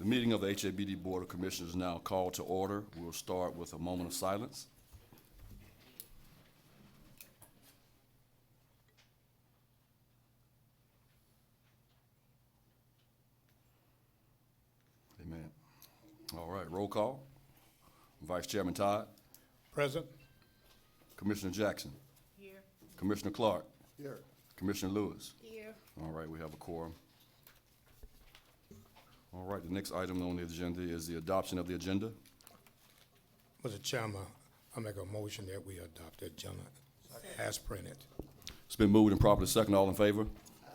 The meeting of the HABD Board of Commissioners is now called to order. We'll start with a moment of silence. Amen. All right, roll call. Vice Chairman Todd. Present. Commissioner Jackson. Here. Commissioner Clark. Here. Commissioner Lewis. Here. All right, we have a quorum. All right, the next item on the agenda is the adoption of the agenda. Mr. Chairman, I make a motion that we adopt the agenda as printed. It's been moved and properly second. All in favor?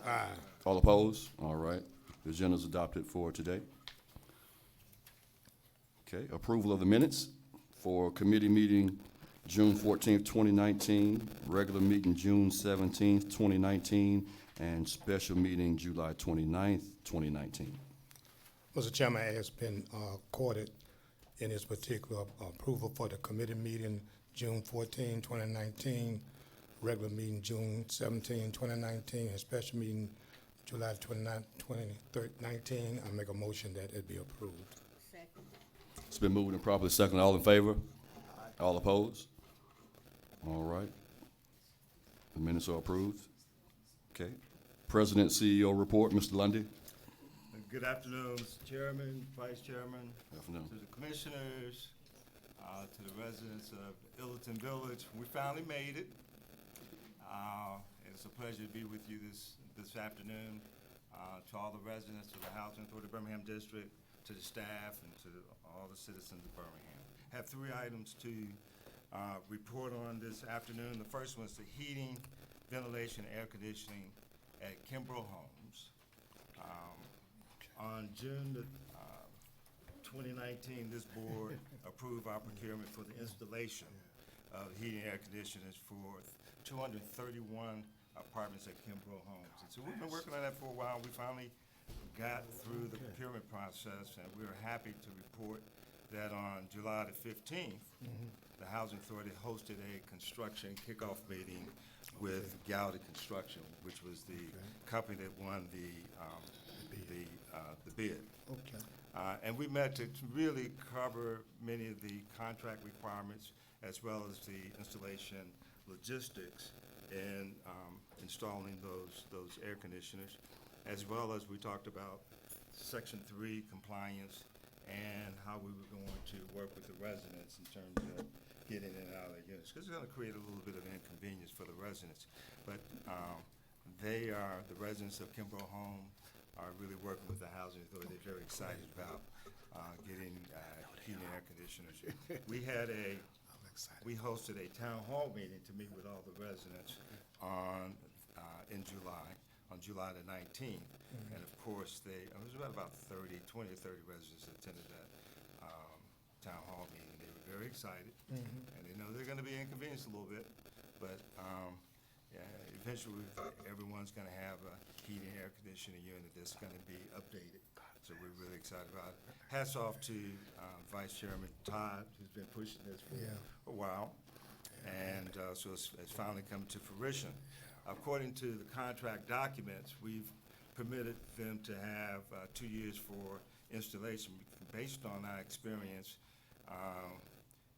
Aye. All opposed? All right, the agenda is adopted for today. Okay, approval of the minutes for committee meeting June 14th, 2019, regular meeting June 17th, 2019, and special meeting July 29th, 2019. Mr. Chairman, it has been quoted in this particular approval for the committee meeting June 14, 2019, regular meeting June 17, 2019, and special meeting July 29, 2019. I make a motion that it be approved. Second. It's been moved and properly second. All in favor? All opposed? All right. The minutes are approved. Okay. President CEO report, Mr. Lundy. Good afternoon, Mr. Chairman, Vice Chairman, Afternoon. to the commissioners, to the residents of Illiton Village. We finally made it. It's a pleasure to be with you this afternoon. To all the residents of the Housing Authority of Birmingham District, to the staff, and to all the citizens of Birmingham. I have three items to report on this afternoon. The first one is the heating, ventilation, air conditioning at Kimbrough Homes. On June 2019, this board approved our procurement for the installation of heating and air conditioners for 231 apartments at Kimbrough Homes. And so we've been working on that for a while. We finally got through the procurement process, and we are happy to report that on July the 15th, the Housing Authority hosted a construction kickoff meeting with Gowdy Construction, which was the company that won the bid. Okay. And we met to really cover many of the contract requirements as well as the installation logistics in installing those air conditioners, as well as we talked about Section 3 compliance and how we were going to work with the residents in terms of getting in and out of their units, because it's going to create a little bit of inconvenience for the residents. But the residents of Kimbrough Home are really working with the Housing Authority. They're very excited about getting heating and air conditioners. We hosted a town hall meeting to meet with all the residents in July, on July the 19th. And of course, it was about 20 or 30 residents that attended that town hall meeting. They were very excited, and they know they're going to be inconvenienced a little bit, but eventually everyone's going to have a heating and air conditioning unit that's going to be updated. So we're really excited about it. Hats off to Vice Chairman Todd, who's been pushing this for a while, and so it's finally come to fruition. According to the contract documents, we've permitted them to have 2 years for installation. Based on our experience,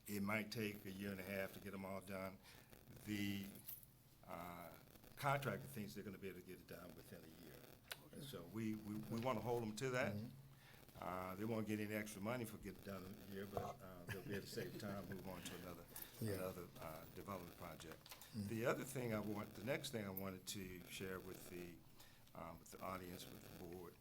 it might take a year and a half to get them all done. The contractor thinks they're going to be able to get it done within a year. And so we want to hold them to that. They won't get any extra money for getting it done in a year, but they'll be able to save time, move on to another development project. The next thing I wanted to share with the audience, with the board,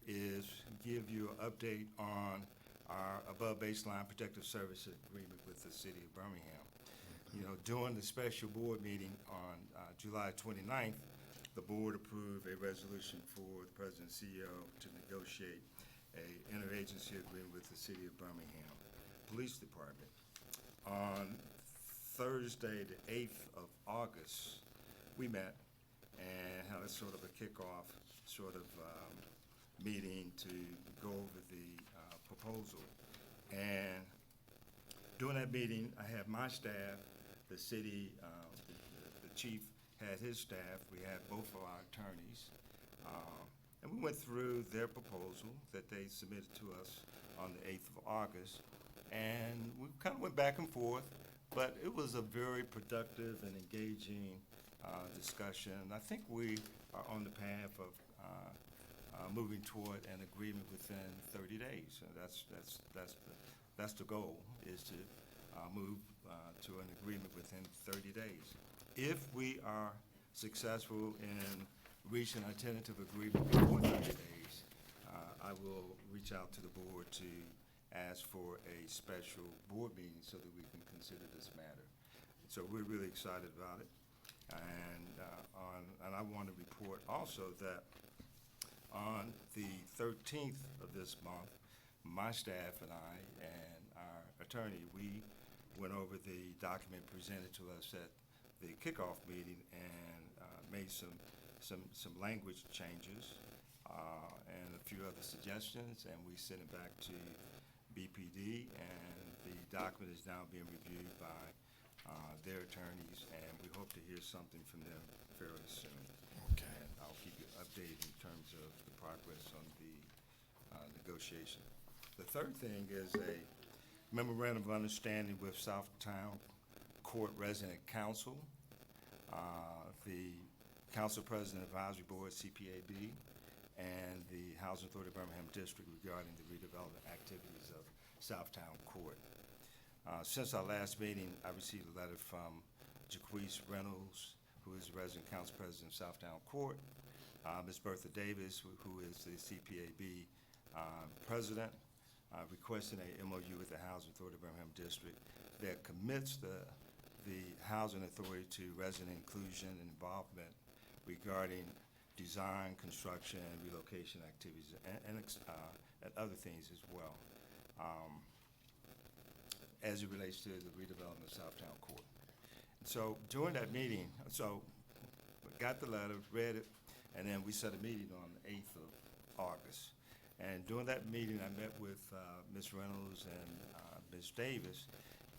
is give you an update on our above baseline protective services agreement with the city of Birmingham. You know, during the special board meeting on July 29th, the board approved a resolution for the president and CEO to negotiate a interagency agreement with the city of Birmingham Police Department. On Thursday, the 8th of August, we met and had a sort of a kickoff meeting to go over the proposal. And during that meeting, I had my staff, the city, the chief had his staff. We had both of our attorneys, And we went through their proposal that they submitted to us on the 8th of August. And we kind of went back and forth, but it was a very productive and engaging discussion. I think we are on the path of moving toward an agreement within 30 days. So that's the goal, is to move to an agreement within 30 days. If we are successful in reaching a tentative agreement before 30 days, I will reach out to the board to ask for a special board meeting so that we can consider this matter. So we're really excited about it. And I want to report also that on the 13th of this month, my staff and I and our attorney, we went over the document presented to us at the kickoff meeting and made some language changes and a few other suggestions, and we sent it back to BPD, and the document is now being reviewed by their attorneys, and we hope to hear something from them fairly soon. Okay. And I'll keep you updated in terms of the progress on the negotiation. The third thing is a memorandum of understanding with Southtown Court Resident Council, the Council President Advisory Board, CPAB, and the Housing Authority of Birmingham District regarding the redevelopment activities of Southtown Court. Since our last meeting, I received a letter from Jaquise Reynolds, who is the resident council president of Southtown Court, Ms. Bertha Davis, who is the CPAB president, requesting a MOU with the Housing Authority of Birmingham District that commits the Housing Authority to resident inclusion and involvement regarding design, construction, and relocation activities, and other things as well, as it relates to the redevelopment of Southtown Court. So during that meeting, so we got the letter, read it, and then we set a meeting on the 8th of August. And during that meeting, I met with Ms. Reynolds and Ms. Davis,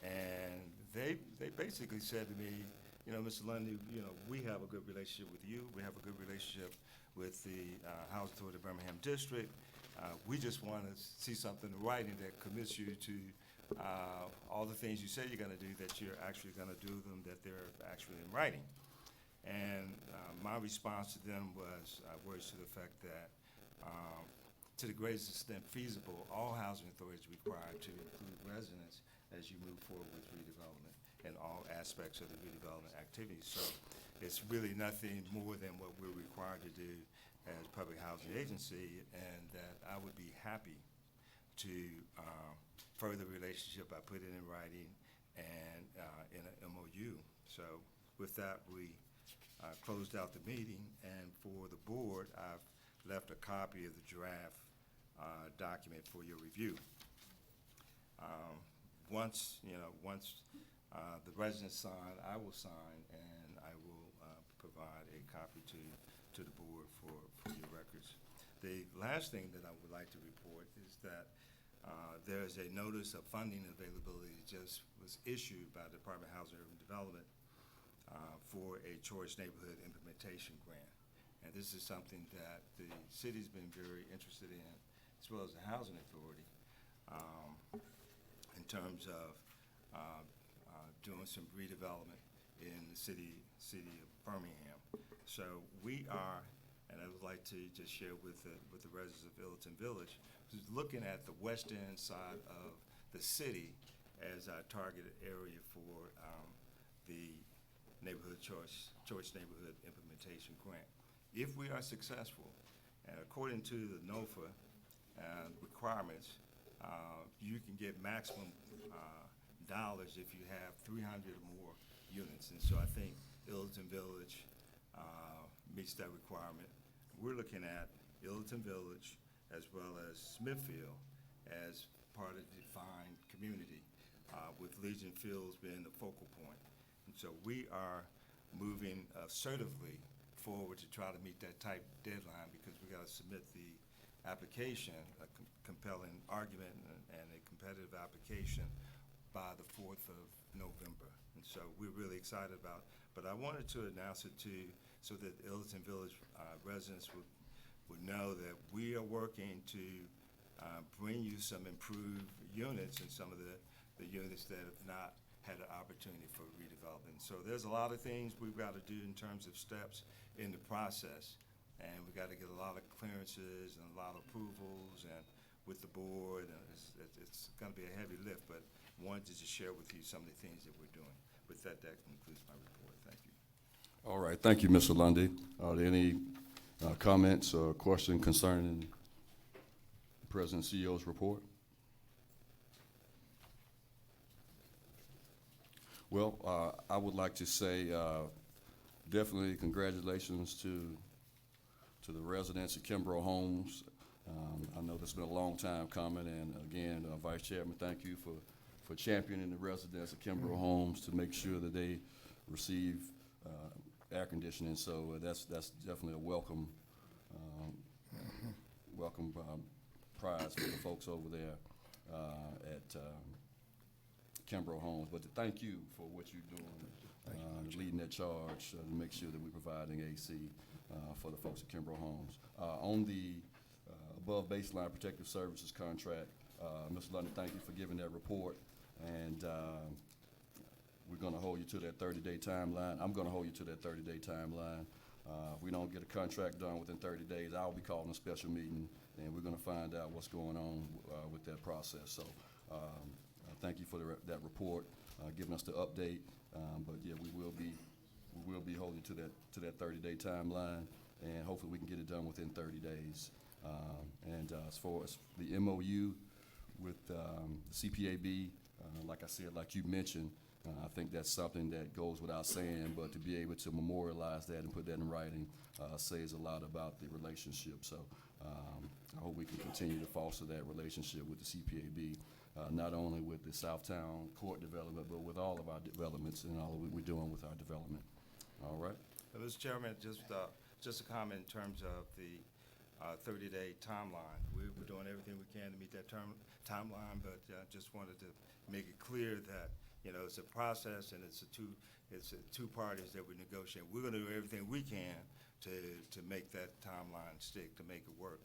and they basically said to me, you know, Mr. Lundy, you know, we have a good relationship with you. We have a good relationship with the Housing Authority of Birmingham District. We just want to see something in writing that commits you to all the things you say you're going to do, that you're actually going to do them, that they're actually in writing. And my response to them was words to the effect that to the greatest extent feasible, all housing authorities are required to include residents as you move forward with redevelopment and all aspects of the redevelopment activities. So it's really nothing more than what we're required to do as public housing agency, and that I would be happy to further the relationship by putting it in writing and in an MOU. So with that, we closed out the meeting, and for the board, I've left a copy of the draft document for your review. Once the residents sign, I will sign, and I will provide a copy to the board for your records. The last thing that I would like to report is that there's a notice of funding availability just was issued by the Department of Housing and Urban Development for a Choice Neighborhood Implementation Grant. And this is something that the city's been very interested in, as well as the Housing Authority, in terms of doing some redevelopment in the city of Birmingham. So we are, and I would like to just share with the residents of Illiton Village, who's looking at the west end side of the city as our targeted area for the neighborhood choice neighborhood implementation grant. If we are successful, and according to the NOFA requirements, you can get maximum dollars if you have 300 or more units. And so I think Illiton Village meets that requirement. We're looking at Illiton Village as well as Smithfield as part of the defined community, with Legion Fields being the focal point. And so we are moving assertively forward to try to meet that tight deadline, because we got to submit the application, a compelling argument and a competitive application by the 4th of November. And so we're really excited about it. But I wanted to announce it so that Illiton Village residents would would know that we are working to bring you some improved units and some of the units that have not had an opportunity for redevelopment. So there's a lot of things we've got to do in terms of steps in the process, and we got to get a lot of clearances and a lot of approvals and with the board, and it's going to be a heavy lift, but wanted to just share with you some of the things that we're doing. With that, that concludes my report. Thank you. All right, thank you, Mr. Lundy. Are there any comments or questions concerning the President CEO's report? Well, I would like to say definitely congratulations to the residents of Kimbrough Homes. I know this has been a long time coming, and again, Vice Chairman, thank you for championing the residents of Kimbrough Homes to make sure that they receive air conditioning. So that's definitely a welcome prize for the folks over there at Kimbrough Homes. But to thank you for what you're doing, leading that charge to make sure that we're providing AC for the folks at Kimbrough Homes. On the above baseline protective services contract, Mr. London, thank you for giving that report. And we're going to hold you to that 30-day timeline. I'm going to hold you to that 30-day timeline. If we don't get a contract done within 30 days, I'll be calling a special meeting, and we're going to find out what's going on with that process. So thank you for that report, giving us the update. But yeah, we will be holding to that 30-day timeline, and hopefully we can get it done within 30 days. And as far as the MOU with the CPAB, like I said, like you mentioned, I think that's something that goes without saying, but to be able to memorialize that and put that in writing says a lot about the relationship. So I hope we can continue to foster that relationship with the CPAB, not only with the Southtown Court development, but with all of our developments and all of what we're doing with our development. All right? Mr. Chairman, just a comment in terms of the 30-day timeline. We're doing everything we can to meet that timeline, but just wanted to make it clear that, you know, it's a process and it's two parties that we negotiate. We're going to do everything we can to make that timeline stick, to make it work.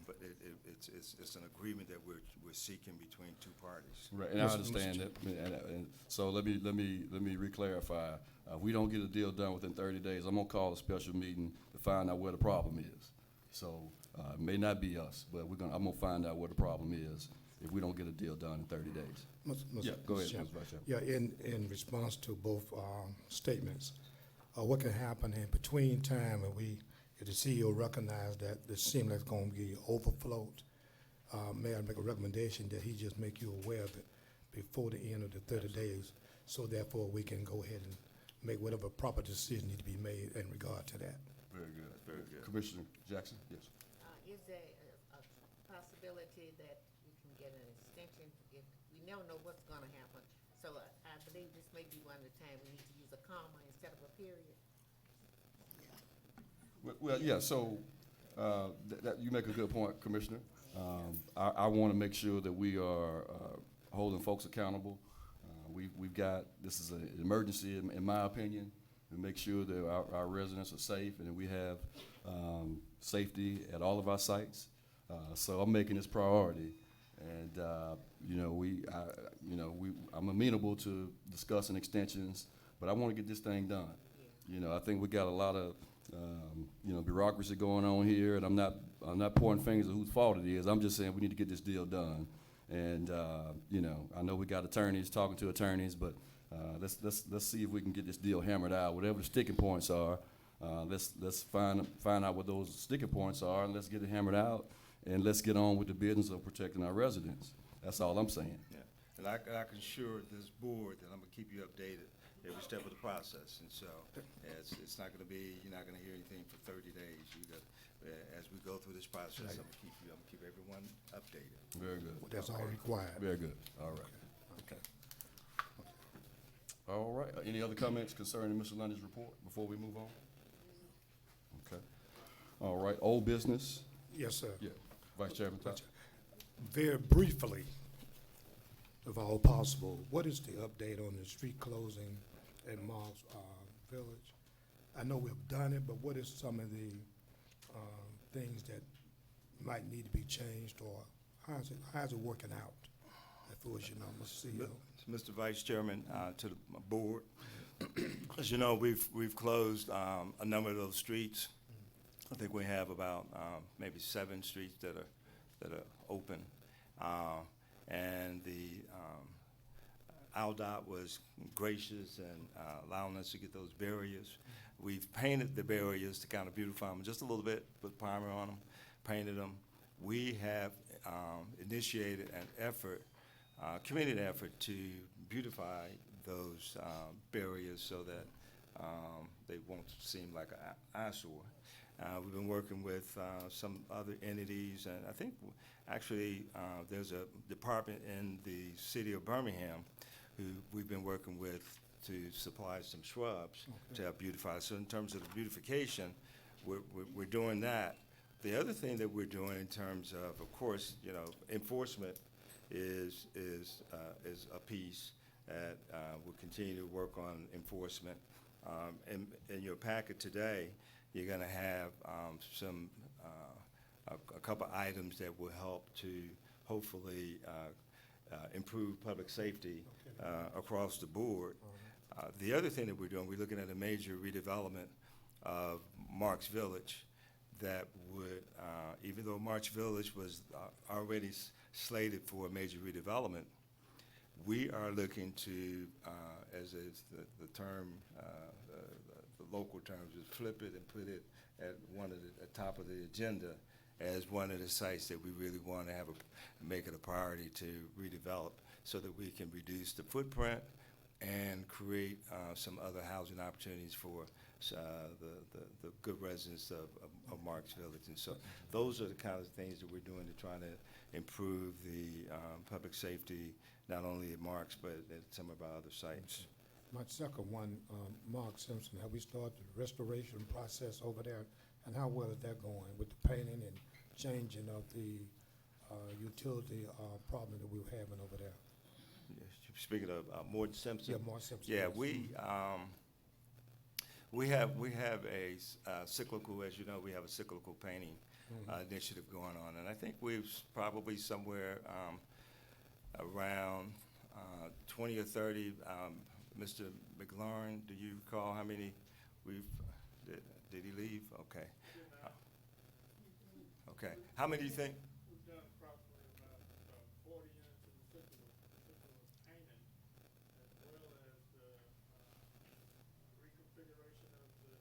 But it's an agreement that we're seeking between two parties. Right, and I understand that. And so let me re-clarify. If we don't get a deal done within 30 days, I'm gonna call a special meeting to find out where the problem is. So it may not be us, but I'm gonna find out where the problem is if we don't get a deal done in 30 days. Yeah, go ahead, Mr. Vice Chairman. Yeah, in response to both statements, what can happen in between time if the CEO recognizes that the seems like it's going to be overflowed, may I make a recommendation that he just make you aware of it before the end of the 30 days, so therefore we can go ahead and make whatever proper decision need to be made in regard to that. Very good, very good. Commissioner Jackson, yes. Is there a possibility that we can get an extension if we never know what's gonna happen? So I believe this may be one of the times we need to use a comma instead of a period. Well, yeah, so that you make a good point, Commissioner. I want to make sure that we are holding folks accountable. We've got, this is an emergency, in my opinion, to make sure that our residents are safe and that we have safety at all of our sites. So I'm making this priority. And, I'm amenable to discussing extensions, but I want to get this thing done. You know, I think we got a lot of bureaucracy going on here, and I'm not pointing fingers at whose fault it is. I'm just saying we need to get this deal done. And I know we got attorneys talking to attorneys, but let's see if we can get this deal hammered out. Whatever the sticking points are, let's find out what those sticking points are, and let's get it hammered out, and let's get on with the business of protecting our residents. That's all I'm saying. Yeah, and I can assure this board that I'm gonna keep you updated every step of the process, and so it's not going to be, you're not going to hear anything for 30 days. You got, as we go through this process, I'm going to keep everyone updated. Very good. That's all required. Very good. All right. Okay. All right. Any other comments concerning Mr. Lundy's report before we move on? Okay. All right. Old business. Yes, sir. Yeah. Vice Chairman Todd. Very briefly, if all possible, what is the update on the street closing at Moss Village? I know we've done it, but what is some of the things that might need to be changed, or how's it working out? As far as you know, Mr. CEO. Mr. Vice Chairman, to the board, as you know, we've closed a number of those streets. I think we have about maybe 7 streets that are open, and the ALDOT was gracious in allowing us to get those barriers. We've painted the barriers to kind of beautify them just a little bit, put primer on them, painted them. We have initiated an effort, community effort, to beautify those barriers so that they won't seem like an eyesore. We've been working with some other entities, and I think actually there's a department in the city of Birmingham who we've been working with to supply some shrubs to help beautify. So in terms of the beautification, we're doing that. The other thing that we're doing in terms of course, you know, enforcement is a piece that we'll continue to work on enforcement. In your packet today, you're going to have a couple items that will help to hopefully improve public safety across the board. The other thing that we're doing, we're looking at a major redevelopment of Marks Village that would, even though Marks Village was already slated for a major redevelopment, we are looking to, as is the term, the local terms, is flip it and put it at one of the top of the agenda as one of the sites that we really want to make it a priority to redevelop so that we can reduce the footprint and create some other housing opportunities for the good residents of Marks Village. And so those are the kinds of things that we're doing to try to improve the public safety, not only at Marks, but at some of our other sites. My second one, Mark Simpson, have we started the restoration process over there? And how well is that going with the painting and changing of the utility problem that we were having over there? Speaking of Morton Simpson. Yeah, Mark Simpson. Yeah, yes. we have a cyclical, as you know, we have a cyclical painting initiative going on, and I think we've probably somewhere around 20 or 30. Mr. McLaurin, do you recall how many we've? Did he leave? Okay. Okay. How many do you think? We've done approximately about 40 units of reciprocal painting, as well as the reconfiguration of the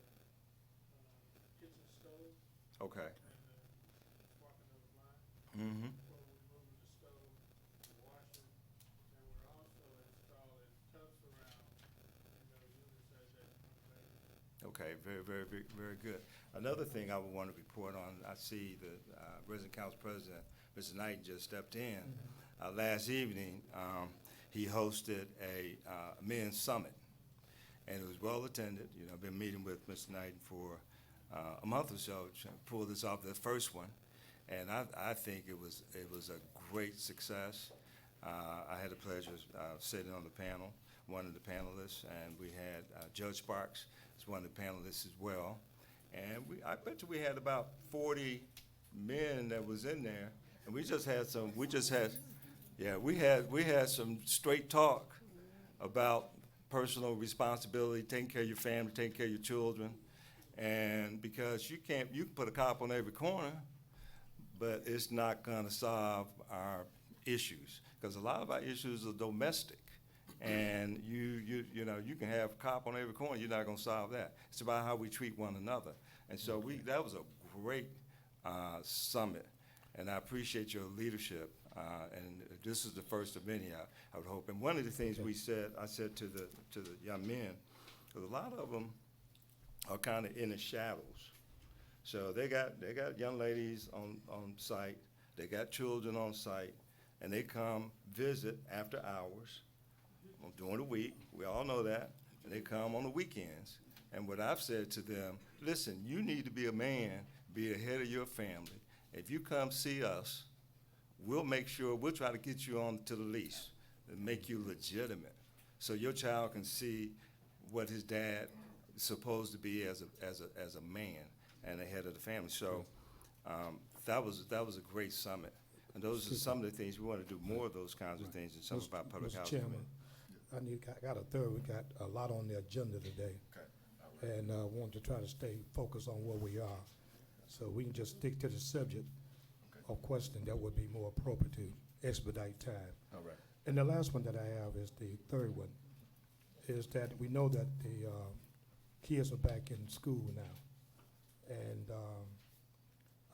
kitchen stove Okay. and the sparking of the line. Mm-hmm. Where we're moving the stove, the washer, and we're also installing tubs around in those units as they come later. Okay, very, very, very, very good. Another thing I would want to report on, I see the Resident Council President, Mr. Knight, just stepped in. Last evening, he hosted a men's summit, and it was well attended. You know, I've been meeting with Mr. Knight for a month or so to pull this off, the first one, and I think it was a great success. I had the pleasure of sitting on the panel, one of the panelists, and we had Judge Sparks as one of the panelists as well. And I bet you we had about 40 men that was in there, and we had some straight talk about personal responsibility, taking care of your family, taking care of your children, and because you can put a cop on every corner, but it's not gonna solve our issues, because a lot of our issues are domestic. And you know, you can have a cop on every corner, you're not gonna solve that. It's about how we treat one another. And so that was a great summit, and I appreciate your leadership. And this is the first of many, I would hope. And one of the things I said to the young men, because a lot of them are kind of in the shadows. So they got young ladies on site, they got children on site, and they come visit after hours during the week. We all know that. And they come on the weekends. And what I've said to them, listen, you need to be a man, be the head of your family. If you come see us, we'll try to get you on to the lease and make you legitimate, so your child can see what his dad is supposed to be as a man and the head of the family. So That was a great summit. And those are some of the things, we want to do more of those kinds of things in some of our public Mr. housing. Chairman, I got a third, we got a lot on the agenda today. And want to try to stay focused on where we are. So we can just stick to the subject of question that would be more appropriate to expedite time. All right. And the last one that I have is the third one, is that we know that the kids are back in school now. And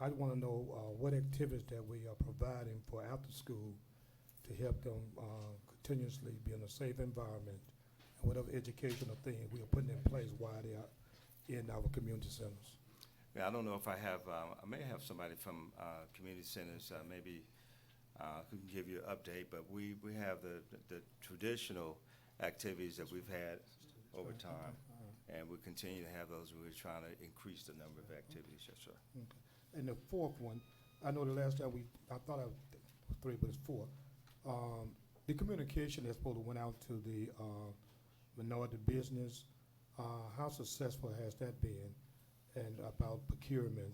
I want to know what activities that we are providing for after school to help them continuously be in a safe environment, and whatever educational thing we are putting in place while they are in our community centers. Yeah, I don't know if I have, I may have somebody from community centers, maybe who can give you an update, but we have the traditional activities that we've had over time, and we continue to have those. We're trying to increase the number of activities, yes, sir. Okay. And the fourth one, I know the last time I thought I was three, but it's four. The communication that's supposed to went out to the minority business, how successful has that been, and about procurement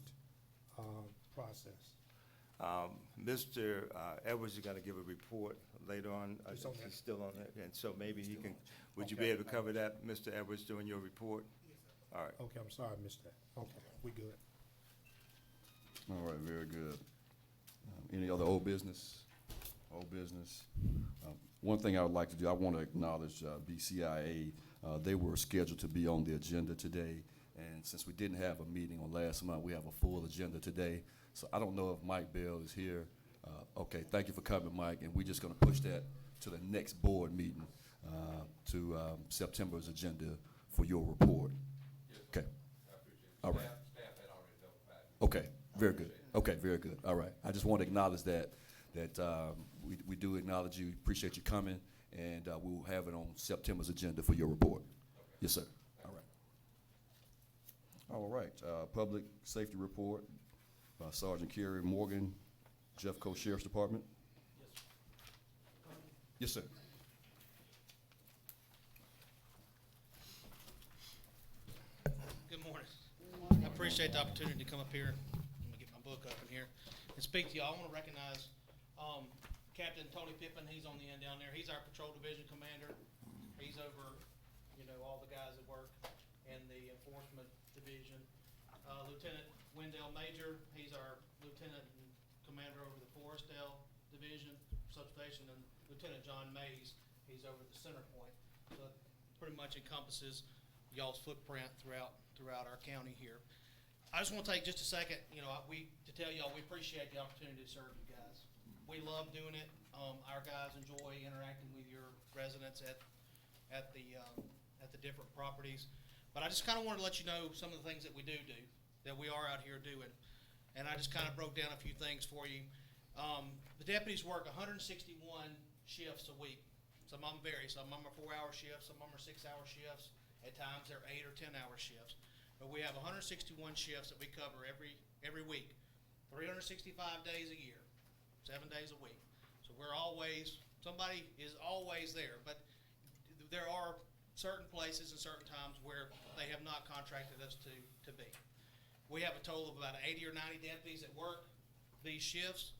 process? Mr. Edwards is going to give a report later on. He's on that. He's still on that, and so maybe he can, would you be able to cover that, Mr. Edwards, during your report? All right. Okay, I'm sorry I missed that. Okay, we good. All right, very good. Any other old business? Old business? One thing I would like to do, I want to acknowledge BCIA. They were scheduled to be on the agenda today, and since we didn't have a meeting on last month, we have a full agenda today. So I don't know if Mike Bell is here. Okay, thank you for coming, Mike, and we're just going to push that to the next board meeting, to September's agenda for your report. Okay. All right. Okay, very good. Okay, very good. All right. I just want to acknowledge that we do acknowledge you, appreciate you coming, and we will have it on September's agenda for your report. Yes, sir. All right. All right. Public safety report by Sergeant Kerry Morgan, Jeffco Sheriff's Department. Yes, sir. Good morning. I appreciate the opportunity to come up here. Let me get my book up in here and speak to y'all. I want to recognize Captain Tony Pippin. He's on the end down there. He's our patrol division commander. He's over, all the guys that work in the enforcement division. Lieutenant Wendell Major, he's our lieutenant and commander over the Forestdale division substation, and Lieutenant John Mays, he's over the center point. So it pretty much encompasses y'all's footprint throughout our county here. I just want to take just a second, to tell y'all we appreciate the opportunity to serve you guys. We love doing it. Our guys enjoy interacting with your residents at the different properties. But I just kind of wanted to let you know some of the things that we do, that we are out here doing. And I just kind of broke down a few things for you. The deputies work 161 shifts a week. Some of them vary. Some of them are 4-hour shifts. Some of them are 6-hour shifts. At times they're 8 or 10-hour shifts. But we have 161 shifts that we cover every week, 365 days a year, 7 days a week. So somebody is always there. But there are certain places and certain times where they have not contracted us to be. We have a total of about 80 or 90 deputies that work these shifts,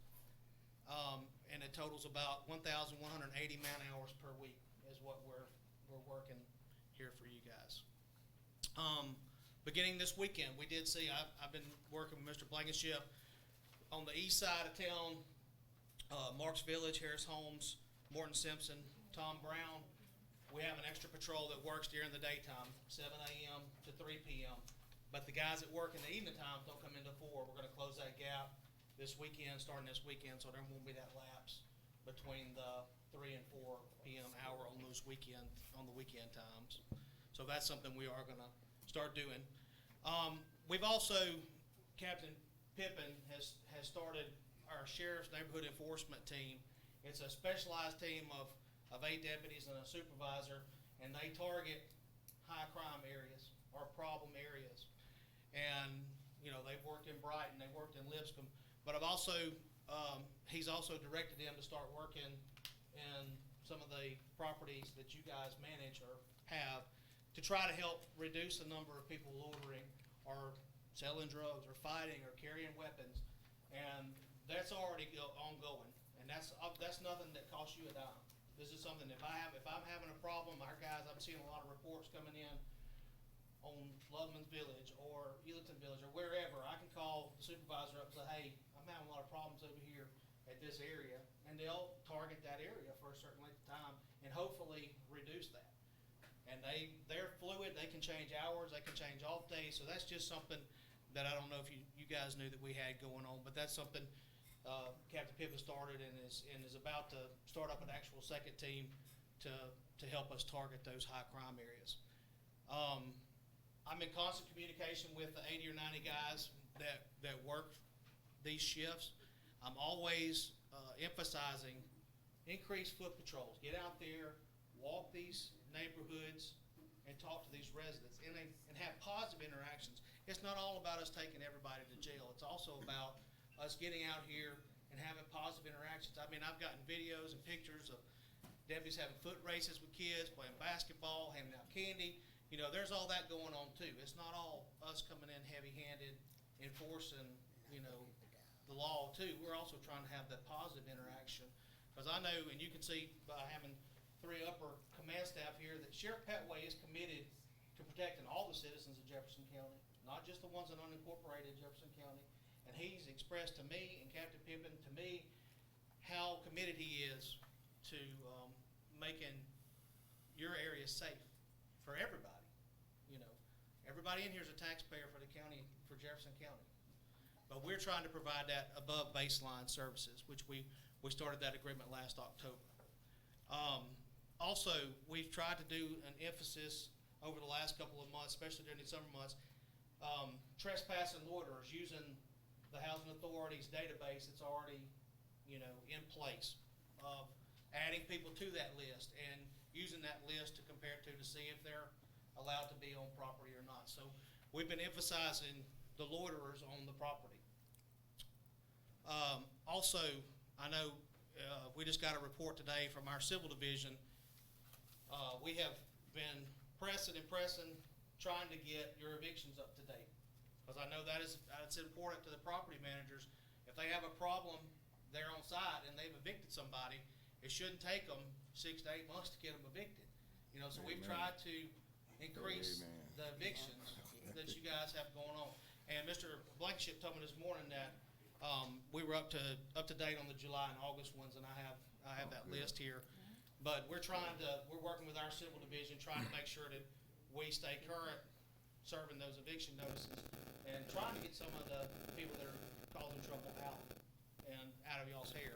and it totals about 1,180 man-hours per week is what we're working here for you guys. Beginning this weekend, we did see, I've been working with Mr. Blankenship on the east side of town, Marks Village, Harris Holmes, Morton Simpson, Tom Brown. We have an extra patrol that works during the daytime, 7 a.m. to 3 p.m. But the guys that work in the evening times don't come into 4. We're going to close that gap starting this weekend, so there won't be that lapse between the 3 and 4 p.m. hour on the weekend times. So that's something we are going to start doing. We've also, Captain Pippin has started our Sheriff's Neighborhood Enforcement Team. It's a specialized team of 8 deputies and a supervisor, and they target high crime areas or problem areas. And, they've worked in Brighton, they've worked in Lipscomb, but he's also directed them to start working in some of the properties that you guys manage or have to try to help reduce the number of people loitering or selling drugs or fighting or carrying weapons, and that's already ongoing, and that's nothing that costs you a dime. This is something, if I'm having a problem, our guys, I'm seeing a lot of reports coming in on Loveman's Village or Elington Village or wherever, I can call the supervisor up and say, hey, I'm having a lot of problems over here at this area, and they'll target that area for a certain length of time and hopefully reduce that. And they're fluid, they can change hours, they can change off days, so that's just something that I don't know if you guys knew that we had going on, but that's something Captain Pippen started and is about to start up an actual second team to help us target those high crime areas. I'm in constant communication with the 80 or 90 guys that work these shifts. I'm always emphasizing increased foot patrols. Get out there, walk these neighborhoods, and talk to these residents and have positive interactions. It's not all about us taking everybody to jail. It's also about us getting out here and having positive interactions. I mean, I've gotten videos and pictures of deputies having foot races with kids, playing basketball, handing out candy. You know, there's all that going on too. It's not all us coming in heavy-handed, enforcing, you know, the law too. We're also trying to have that positive interaction. Because I know, and you can see by having 3 upper command staff here, that Sheriff Petway is committed to protecting all the citizens of Jefferson County, not just the ones in unincorporated Jefferson County. And he's expressed to me and Captain Pippen to me how committed he is to making your area safe for everybody. You know, everybody in here is a taxpayer for the county, for Jefferson County. But we're trying to provide that above baseline services, which we started that agreement last October. Also, we've tried to do an emphasis over the last couple of months, especially during the summer months, trespass and loiterers, using the Housing Authority's database that's already, you know, in place, of adding people to that list and using that list to compare to see if they're allowed to be on property or not. So we've been emphasizing the loiterers on the property. Also, I know we just got a report today from our civil division. We have been pressing, trying to get your evictions up to date. Because I know that's important to the property managers. If they have a problem there on site and they've evicted somebody, it shouldn't take them 6 to 8 months to get them evicted. You know, so we've tried to increase the evictions that you guys have going on. And Mr. Blankenship told me this morning that we were up to date on the July and August ones, and I have that list here. But we're working with our civil division, trying to make sure that we stay current, serving those eviction notices, and trying to get some of the people that are causing trouble out of y'all's hair.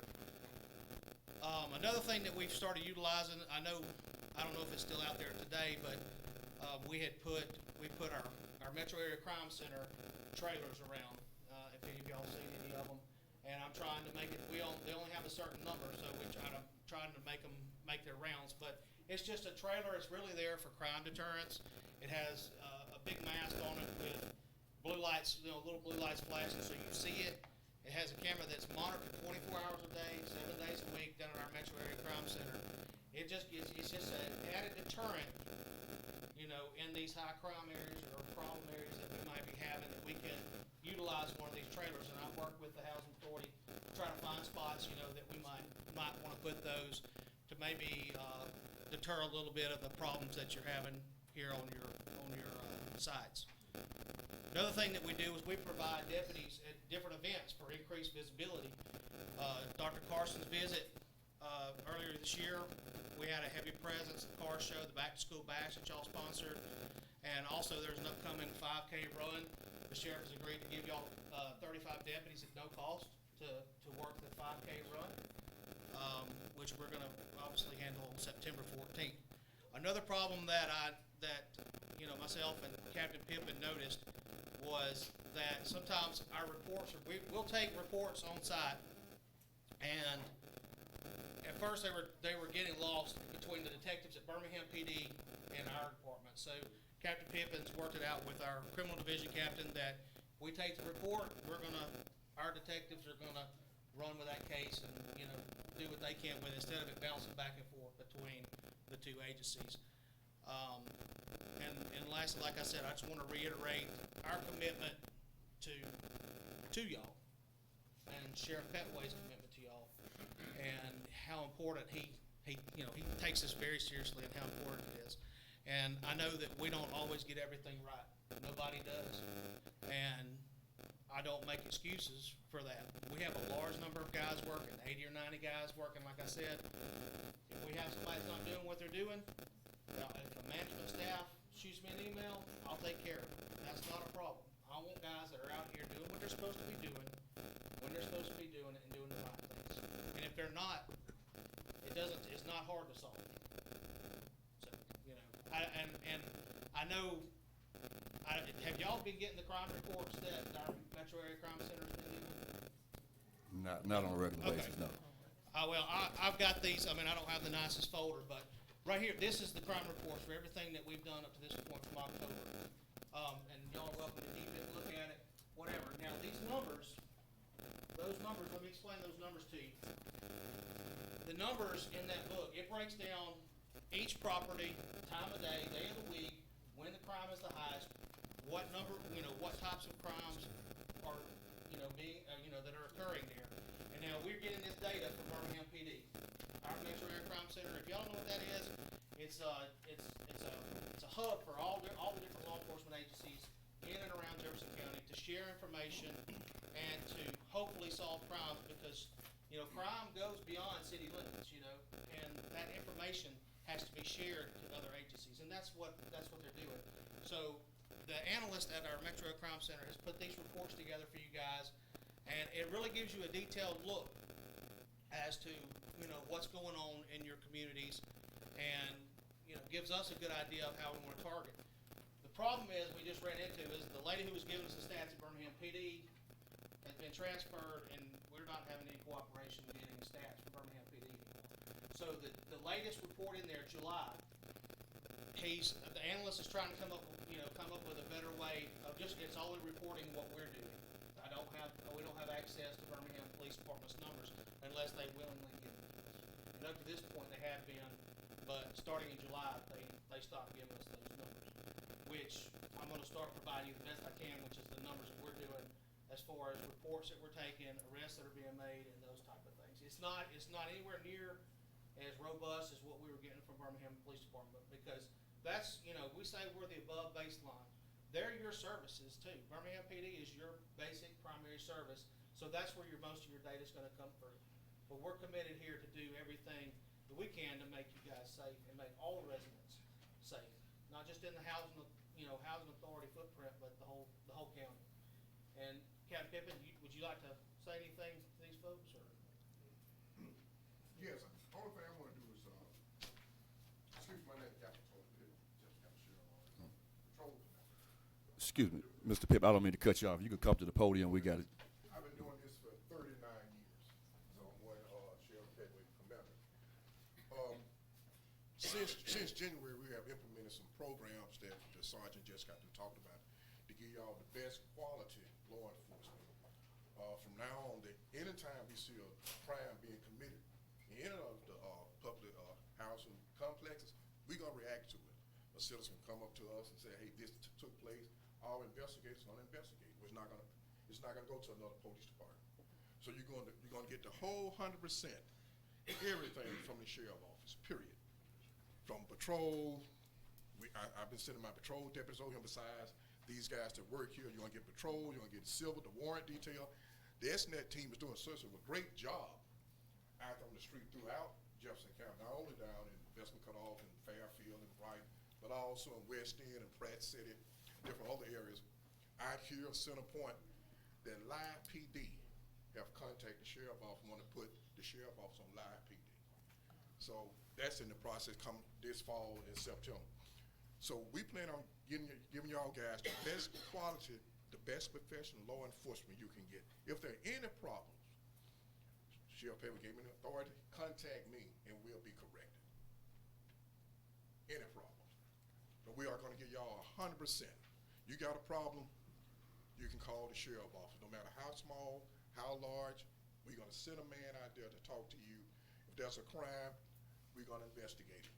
Another thing that we've started utilizing, I don't know if it's still out there today, but we put our Metro Area Crime Center trailers around. If any of y'all seen any of them, and I'm trying to make it. They only have a certain number, so I'm trying to make them make their rounds. But it's just a trailer. It's really there for crime deterrence. It has a big mast on it with blue lights, little blue lights flashing, so you see it. It has a camera that's monitored 24 hours a day, 7 days a week down at our Metro Area Crime Center. It's just an added deterrent, in these high crime areas or problem areas that we might be having, that we can utilize one of these trailers. And I've worked with the Housing Authority to try to find spots, that we might want to put those to maybe deter a little bit of the problems that you're having here on your sites. Another thing that we do is we provide deputies at different events for increased visibility. Dr. Carson's visit earlier this year, we had a heavy presence at the car show, the Back to School Bash that y'all sponsored, and also there's an upcoming 5K run. The sheriff has agreed to give y'all 35 deputies at no cost to work the 5K run, which we're going to obviously handle on September 14th. Another problem that myself and Captain Pippen noticed was that sometimes our reports we'll take reports on site, and at first they were getting lost between the detectives at Birmingham PD and our department. So Captain Pippen's worked it out with our criminal division captain that we take the report, our detectives are gonna run with that case and do what they can with it, instead of it bouncing back and forth between the two agencies. And lastly, like I said, I just want to reiterate our commitment to y'all, and Sheriff Petway's commitment to y'all, and how important he takes this very seriously and how important it is. And I know that we don't always get everything right. Nobody does. And I don't make excuses for that. We have a large number of guys working, 80 or 90 guys working, like I said. If we have somebody that's not doing what they're doing, if the management staff shoots me an email, I'll take care of it. That's not a problem. I want guys that are out here doing what they're supposed to be doing, when they're supposed to be doing it, and doing the right things. And if they're not, it's not hard to solve. So, I know, have y'all been getting the crime reports that our metro area crime center has been doing? Not on a regular Okay. basis, no. Well, I've got these. I mean, I don't have the nicest folder, but right here, this is the crime reports for everything that we've done up to this point from October. And y'all are welcome to deep in, look at it, whatever. Now, those numbers, let me explain those numbers to you. The numbers in that book, it breaks down each property, time of day, day of the week, when the crime is the highest, what number, what types of crimes are, being, that are occurring there. And now we're getting this data from Birmingham PD, our Metro Area Crime Center. If y'all know what that is, it's a hub for all the different law enforcement agencies in and around Jefferson County to share information and to hopefully solve crimes, because crime goes beyond city limits, and that information has to be shared to other agencies, and that's what they're doing. So the analyst at our Metro Crime Center has put these reports together for you guys, and it really gives you a detailed look as to what's going on in your communities, and gives us a good idea of how we want to target. The problem is we just ran into is the lady who was giving us the stats at Birmingham PD has been transferred, and we're not having any cooperation getting stats from Birmingham PD anymore. So the latest report in there, July, the analyst is trying to come up with a better way of it's only reporting what we're doing. We don't have access to Birmingham Police Department's numbers unless they willingly give it to us. And up to this point they have been, but starting in July they stopped giving us those numbers, which I'm going to start providing you the best I can, which is the numbers that we're doing as far as reports that we're taking, arrests that are being made, and those type of things. It's not anywhere near as robust as what we were getting from Birmingham Police Department, because that's, we say we're the above baseline. They're your services too. Birmingham PD is your basic primary service, so that's where most of your data is going to come through. But we're committed here to do everything that we can to make you guys safe and make all residents safe, not just in the housing authority footprint, but the whole county. And Captain Pippin, would you like to say anything to these folks, or? Yes, only thing I want to do is, excuse my name, Captain Tony Pitt, just got to share on patrol. Excuse me, Mr. Pip, I don't mean to cut you off. You can come to the podium. We got it. I've been doing this for 39 years, so I'm one Sheriff Petway commander. Since January, we have implemented some programs that the sergeant just got to talk about to give y'all the best quality law enforcement. From now on, anytime we see a crime being committed in any of the public housing complexes, we're going to react to it. A citizen can come up to us and say, hey, this took place. Our investigators are going to investigate. It's not going to go to another police department. So you're going to get the whole 100%, everything from the sheriff's office, period. From patrol, I've been sending my patrol deputies over here. Besides these guys that work here, you're going to get patrol, you're going to get civil, the warrant detail. The SNET team is doing such a great job out on the street throughout Jefferson County, not only down in Investment Cutoff and Fairfield and Bright, but also in West End and Pratt City, different other areas. Out here, Center Point, that Live PD have contacted the sheriff's office, want to put the sheriff's office on Live PD. So that's in the process come this fall in September. So we plan on giving y'all guys the best quality, the best professional law enforcement you can get. If there are any problems, Sheriff Petway gave me the authority, contact me and we'll be corrected. Any problems. But we are going to give y'all 100%. You got a problem, you can call the sheriff's office. No matter how small, how large, we're going to send a man out there to talk to you. If there's a crime, we're going to investigate it.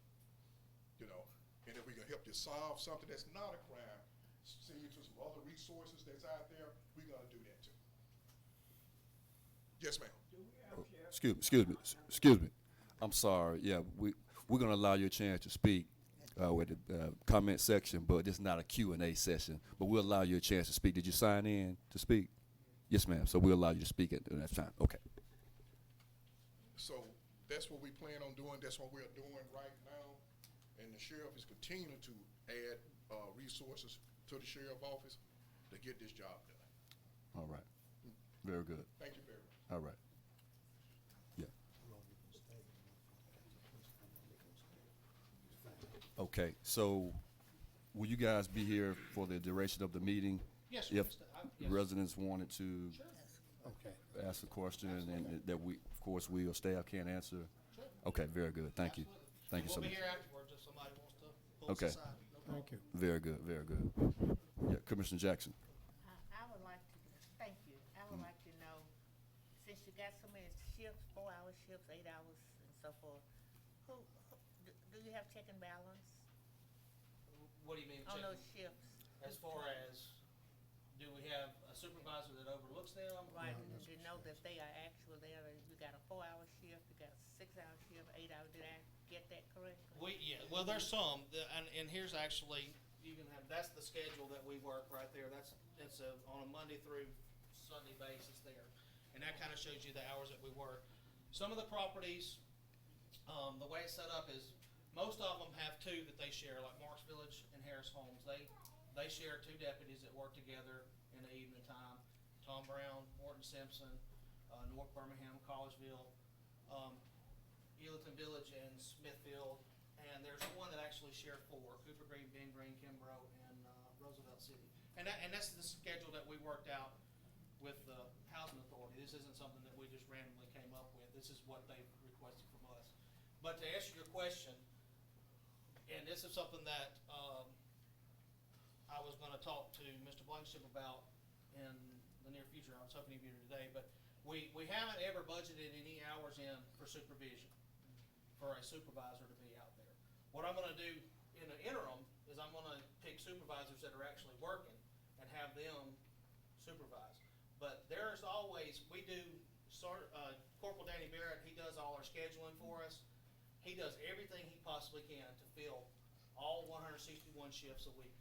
And if we can help you solve something that's not a crime, send you to some other resources that's out there, we're gonna do that too. Yes, ma'am. Excuse me. I'm sorry, yeah, we're gonna allow you a chance to speak, with the, comment section, but it's not a Q&A session, but we'll allow you a chance to speak. Did you sign in to speak? Yes, ma'am, so we'll allow you to speak at that time, okay. So that's what we plan on doing, that's what we're doing right now. And the sheriff is continuing to add, resources to the sheriff's office to get this job done. All right, very good, Thank you very much. all right. Yeah. Okay, so will you guys be here for the duration of the meeting? Yes, sir. If Yes. residents wanted to Okay. ask a question and that we, of course, we or staff can't answer? Okay, very good, thank you. Absolutely. Thank you so We'll much. be here afterwards if somebody wants to pull us Okay. aside. No problem. Thank you. Very good, very good. Yeah, Commissioner Jackson. I would like to, thank you, I would like to know, since you got so many shifts, 4-hour shifts, 8 hours and so forth, do you have check and balance What do you mean, on check? those shifts? As far as, do we have a supervisor that overlooks them? Right, and to know that they are actually there, you got a 4-hour shift, you got a 6-hour shift, 8 hour, did I get that correctly? Well, there's some, and here's actually, you can have, that's the schedule that we work right there. It's on a Monday through Sunday basis there. And that kind of shows you the hours that we work. Some of the properties, the way it's set up is, most of them have two that they share, like Marks Village and Harris Homes. They share two deputies that work together in the evening time. Tom Brown, Morton Simpson, North Birmingham, Collegeville, Ealerton Village and Smithfield. And there's one that actually share four, Cooper Green, Ben Green, Kimbrough, and Roosevelt City. And that's the schedule that we worked out with the Housing Authority. This isn't something that we just randomly came up with. This is what they requested from us. But to answer your question, and this is something that I was going to talk to Mr. Blankenship about in the near future. I was hoping he'd be here today, but we haven't ever budgeted any hours in for supervision, for a supervisor to be out there. What I'm going to do in the interim is I'm going to pick supervisors that are actually working and have them supervise. But there's always, we do, Corporal Danny Barrett, he does all our scheduling for us. He does everything he possibly can to fill all 161 shifts a week.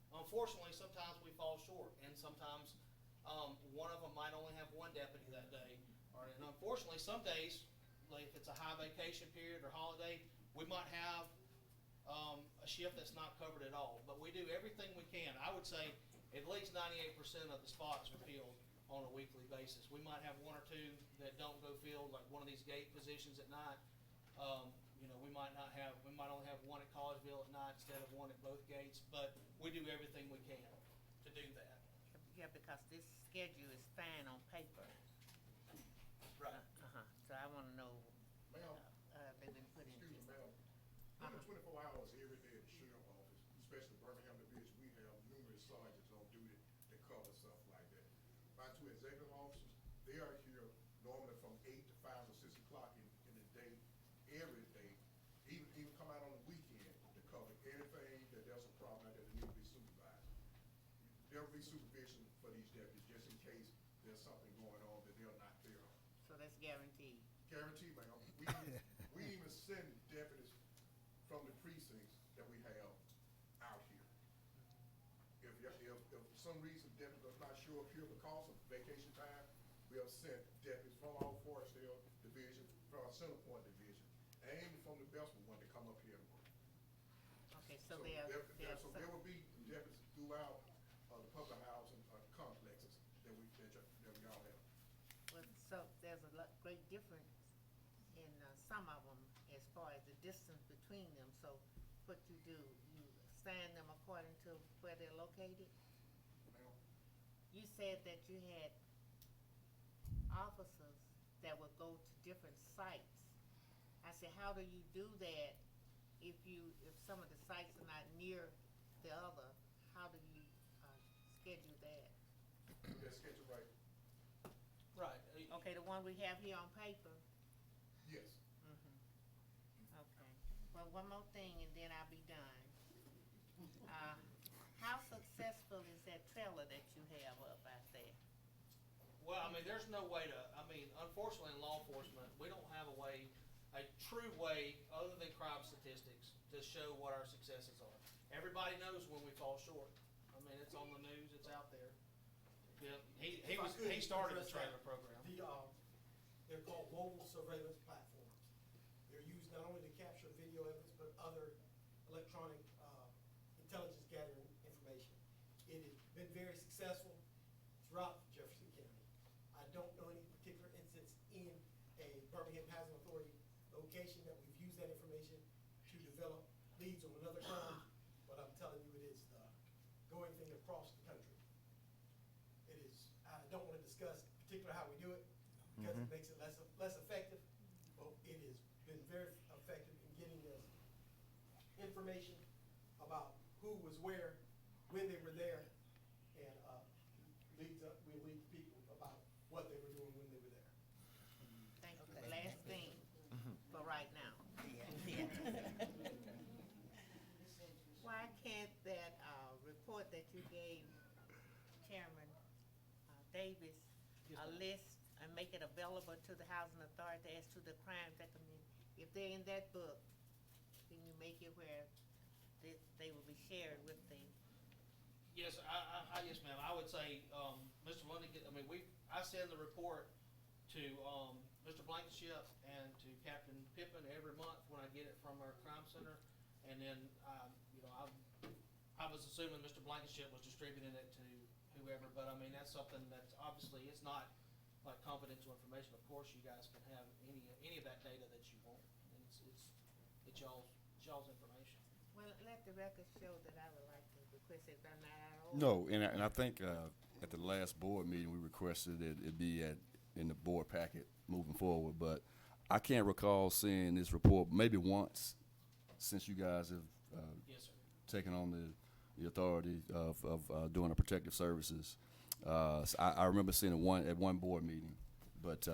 Unfortunately, sometimes we fall short, and sometimes one of them might only have one deputy that day. And unfortunately, some days, like if it's a high vacation period or holiday, we might have a shift that's not covered at all. But we do everything we can. I would say at least 98% of the spots are filled on a weekly basis. We might have one or two that don't go filled, like one of these gate positions at night. We might only have one at Collegeville at night instead of one at both gates, but we do everything we can to do that. Yeah, because this schedule is fine on paper. Right. So I wanna know, Ma'am, they've been put into. excuse me, ma'am. We have 24 hours every day at the sheriff's office, especially Birmingham Division. We have numerous sergeants on duty that cover stuff like that. My two executive officers, they are here normally from 8 to 5 or 6 o'clock in the day, every day, even come out on the weekend to cover anything that there's a problem out there that needs to be supervised. There'll be supervision for these deputies just in case there's something going on that they're not there on. So that's guaranteed. Guaranteed, ma'am. We even send deputies from the precincts that we have out here. If for some reason deputies are not sure up here because of vacation time, we have sent deputies from our Forestdale division, from our Center Point division, and even from the Bellsman one to come up here and work. Okay, so So there will be deputies throughout the public housing complexes that we all have. Well, so there's a great difference in some of them as far as the distance between them. So what you do, you assign them according to where they're located? Ma'am? You said that you had officers that would go to different sites. I said, how do you do that if some of the sites are not near the other? How do you schedule that? That schedule right? Right. Okay, the one we have here on paper? Yes. Okay. Well, one more thing and then I'll be done. How successful is that trailer that you have up out there? Well, I mean, there's no way to, I mean, unfortunately in law enforcement, we don't have a true way, other than crime statistics, to show what our successes are. Everybody knows when we fall short. I mean, it's on the news, it's out there. Yeah, he started the trailer program. They're called mobile surveillance platforms. They're used not only to capture video evidence, but other electronic intelligence gathering information. It has been very successful throughout Jefferson County. I don't know any particular instance in a Birmingham Housing Authority location that we've used that information to develop leads on another crime, but I'm telling you, it is the going thing across the country. It is, I don't want to discuss particularly how we do it, because it makes it less effective, but it has been very effective in getting us information about who was where, when they were there, and we lead people about what they were doing when they were there. Thank you. Last thing for right now. Why can't that, report that you gave Chairman, Davis, a list and make it available to the housing authority as to the crimes that commit? If they're in that book, can you make it where they will be shared with the? Yes, yes, ma'am. I would say, Mr. Lundy, I send the report to, Mr. Blankenship and to Captain Pippin every month when I get it from our crime center. And then, I was assuming Mr. Blankenship was distributing it to whoever, but I mean, that's something that's obviously, it's not like confidential information. Of course, you guys can have any of that data that you want, and it's y'all's information. Well, let the record show that I would like to request it, if I'm not out of order. No, and I think at the last board meeting, we requested that it be in the board packet moving forward, but I can't recall seeing this report maybe once since you guys have Yes, sir. taken on the authority of doing the protective services. So I remember seeing it at one board meeting, but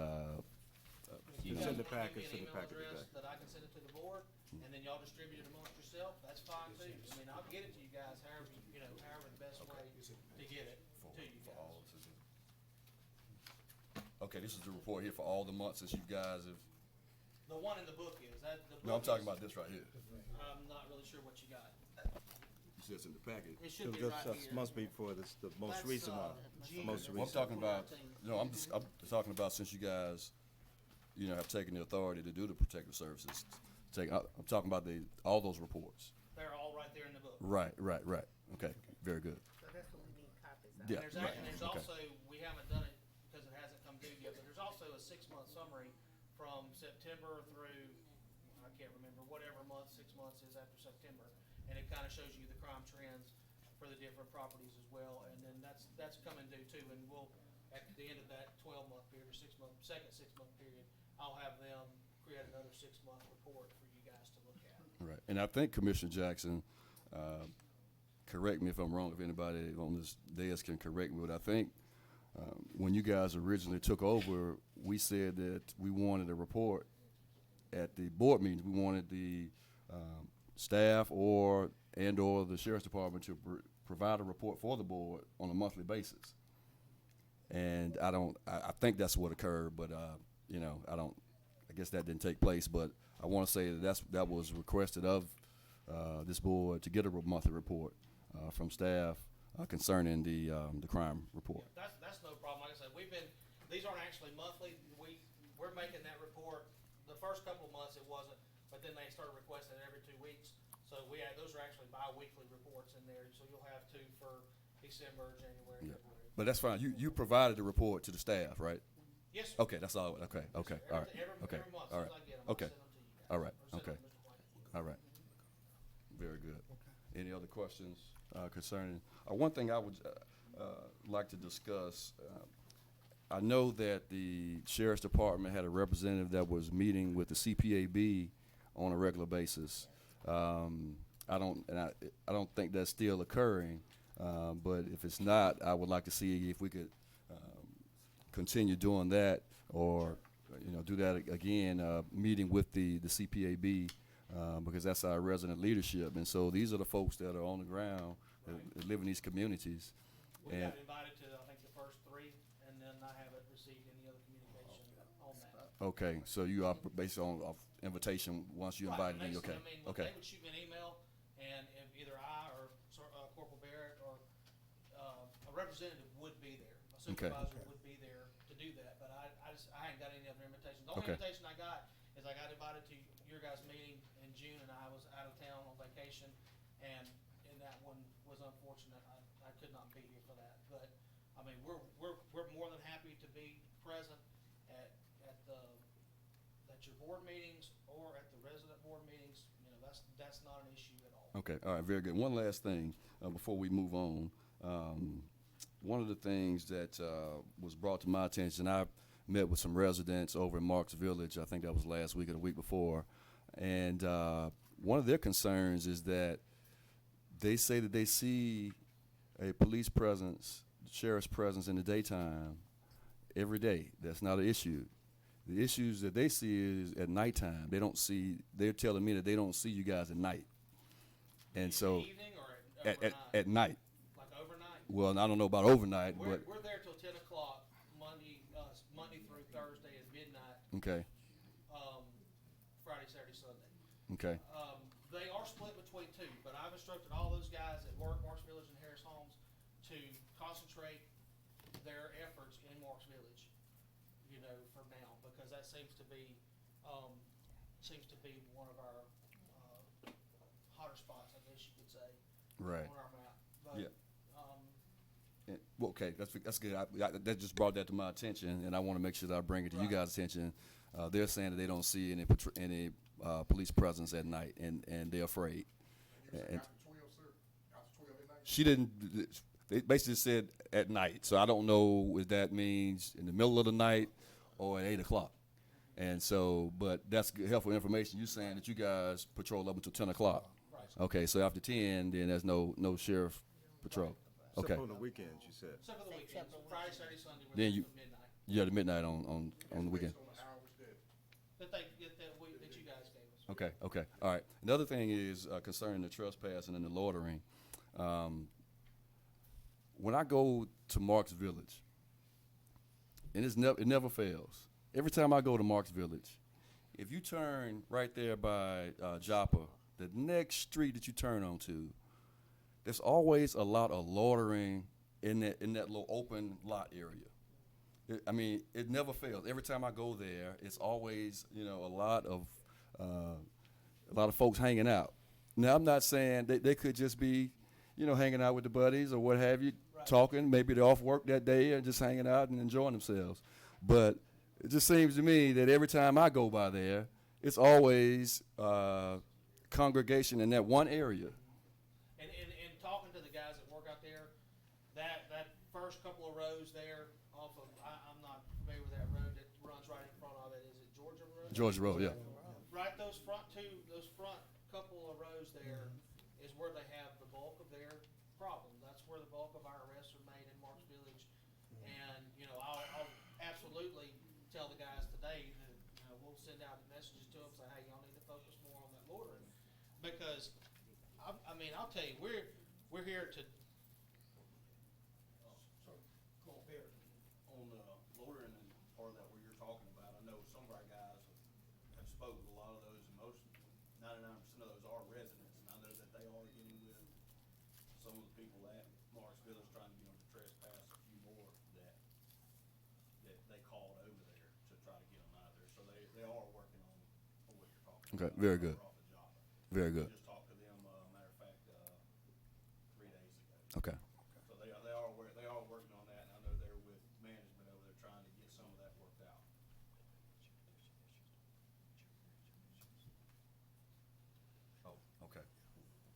You It's guys in the wanna give me package, an in the email packet address today. that I can send it to the board, and then y'all distribute it amongst yourself, that's fine too. I mean, I'll get it to you guys however the best way to get it to you for guys. all of us. Okay, this is the report here for all the months since you guys have. The one in the book is, that, the book No, I'm talking is- about this right here. I'm not really sure what you got. You said it's in the packet. It should be right This here. must be for this, the most That's, recent one. June. Most Well, I'm recent. talking about, 2019. no, I'm talking about since you guys, have taken the authority to do the protective services. I'm talking about all those reports. They're all right there in the book. Right. Okay, very good. So that's what we need copies of. Yeah. And there's okay. also, we haven't done it because it hasn't come due yet, but there's also a 6-month summary from September through, I can't remember, whatever month, 6 months is after September. And it kind of shows you the crime trends for the different properties as well. And then that's coming due too. And we'll, at the end of that 12-month period or second 6-month period, I'll have them create another 6-month report for you guys to look at. Right, and I think Commissioner Jackson, correct me if I'm wrong, if anybody on this dais can correct me, but I think when you guys originally took over, we said that we wanted a report at the board meetings. We wanted the staff or the sheriff's department to provide a report for the board on a monthly basis. And I think that's what occurred, but I guess that didn't take place, but I want to say that was requested of this board to get a monthly report from staff concerning the crime report. Yeah, that's no problem. Like I said, these aren't actually monthly. We're making that report. The first couple of months it wasn't, but then they started requesting it every 2 weeks. So those are actually bi-weekly reports in there. So you'll have 2 for December, January, Yeah. February. But that's fine. You provided the report to the staff, right? Yes, sir. Okay, that's all. Okay, Yes, sir. all right. Okay, Every month, all as right. soon as I get them, I'll Okay, send them to you guys. all right. Or send Okay, them to Mr. Blankenship. all right. Very good. Any other questions concerning? One thing I would like to discuss. I know that the sheriff's department had a representative that was meeting with the CPAB on a regular basis. I don't think that's still occurring. But if it's not, I would like to see if we could continue doing that, or do that again, meeting with the CPAB, because that's our resident leadership, and so these are the folks that are on the ground that live in these communities. We And got invited to, I think, the first 3, and then and I haven't received any other communication on that. Okay, so you are based on invitation once you Right, invited in, basically, okay, I mean, okay. they would shoot me an email, and if either I or Corporal Barrett or a representative would be there. A supervisor would be there to do that, but I ain't got any other invitations. The only Okay. invitation I got is I got invited to your guys' meeting in June, and I was out of town on vacation, and that one was unfortunate. I could not be here for that, but, I mean, we're more than happy to be present at your board meetings or at the resident board meetings. You know, that's not an issue at all. Okay, all right, very good. One last thing before we move on. One of the things that was brought to my attention, I met with some residents over in Marks Village. I think that was last week or the week before. And one of their concerns is that they say that they see a police presence, sheriff's presence in the daytime every day. That's not an issue. The issues that they see is at nighttime. They're telling me that they don't see you guys at night. And In so, the evening or overnight? at night. Like overnight? Well, I don't know about overnight, We're but, there till 10 o'clock, Monday through Thursday at midnight, okay, Friday, Saturday, Sunday. okay, They are split between two, but I've instructed all those guys that work Marks Village and Harris Homes to concentrate their efforts in Marks Village, you know, for now, because that seems to be one of our hotter spots, I guess you could say, right. on our map. But, Yeah. Well, okay, that's good. That just brought that to my attention, and I want to make sure that I bring it to you Right. guys' attention. They're saying that they don't see any police presence at night, and they're afraid. And you said And after 12, sir? After 12 at night? she didn't. They basically said at night, so I don't know if that means in the middle of the night or at 8 o'clock. And so, but that's good, helpful information. You saying that you guys patrol up until 10 o'clock? Right. Okay, so after 10, then there's no sheriff patrol. Except Okay, on the weekends, you said. Except for the weekends, Except for Friday, Saturday, Sunday, we're Then there you- till midnight. yeah, the midnight on the weekend. Based on the hours that That you guys gave us. Okay, okay, all right. Another thing is concerning the trespassing and the loitering. When I go to Marks Village, and it never fails. Every time I go to Marks Village, if you turn right there by Joppa, the next street that you turn onto, there's always a lot of loitering in that little open lot area. It never fails. Every time I go there, it's always a lot of folks hanging out. Now I'm not saying they could just be, hanging out with the buddies or what have you, Right. talking. Maybe they're off work that day and just hanging out and enjoying themselves. But it just seems to me that every time I go by there, it's always congregation in that one area. And talking to the guys that work out there, that first couple of rows there off of, I'm not familiar with that road that runs right in front of it. Is it Georgia Road? Georgia Road, yeah. Right, those front couple of rows there is where they have the bulk of their problem. That's where the bulk of our arrests are made in Marks Village. And, I'll absolutely tell the guys today that, we'll send out messages to them, say, hey, y'all need to focus more on that loitering. Because, I'll tell you, we're here to, Corporal Barrett. On loitering and part of that where you're talking about, I know some of our guys have spoken to a lot of those, and 99% of those are residents, and I know that they are getting with some of the people at Marks Village trying to get them to trespass a few more that they called over there to try to get them out of there, so they are working on what you're talking about. Okay, very good. Off of Joppa. Very good. We just talked to them, matter of fact, 3 days ago. Okay. So they are working on that, and I know they're with management over there trying to get some of that worked out. Oh, okay.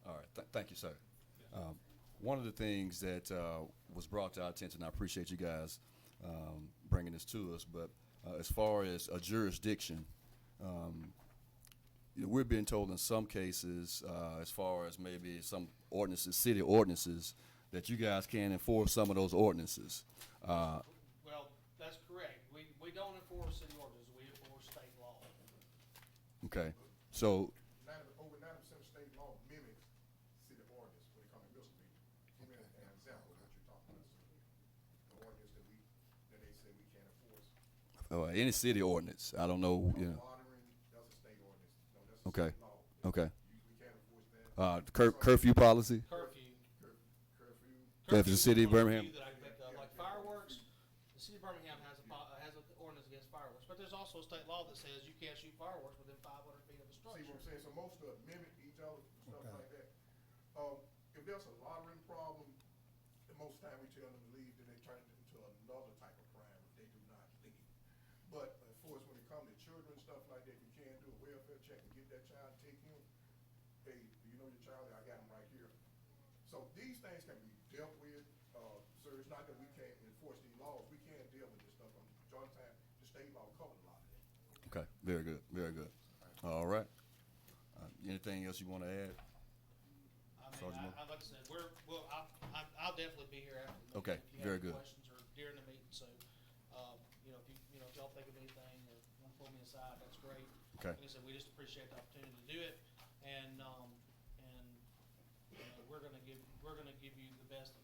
All right. Thank you, sir. One of the things that was brought to our attention, I appreciate you guys bringing this to us, but as far as a jurisdiction, we're being told in some cases, as far as maybe some ordinances, city ordinances, that you guys can't enforce some of those ordinances. well, that's correct. We don't enforce city ordinances, we enforce state law. Okay. So, over 90% of state law mimics city ordinance when it comes to misdemeanor. Give me an example of what you're talking about, sir. The ordinance that they say we any city ordinance. I don't know, you know. Monitoring, that's a state ordinance. No, that's a Okay, state law. okay. We can't enforce that. Curfew policy? Curfew. Curfew. Yeah, for the city of Curfew is one Birmingham? few that I can think of, like fireworks. The city of Birmingham has an ordinance against fireworks, but there's also a state law that says you can't shoot fireworks within 500 feet of a See structure. what I'm saying? So most of them mimic each other, stuff Okay. like that. If there's a loitering problem, the most time we tell them to leave, then they turn it into another type of crime if they do not leave. But of course, when it comes to children and stuff like that, you can do a welfare check and get that child, take him. Hey, do you know your child? I got him right here. So these things can be dealt with, sir. It's not that we can't enforce these laws. We can deal with this stuff. Majority of the time, the state law covers a lot of that. Okay, very good, very good. All right. Anything else you want to add? I mean, Sergeant Moore? like I said, I'll definitely be here after the meeting. Okay, if you very have any good. questions or during the meeting, so, if y'all think of anything or want to pull me aside, that's great. Okay. Like I said, we just appreciate the opportunity to do it, and, we're gonna give you the best that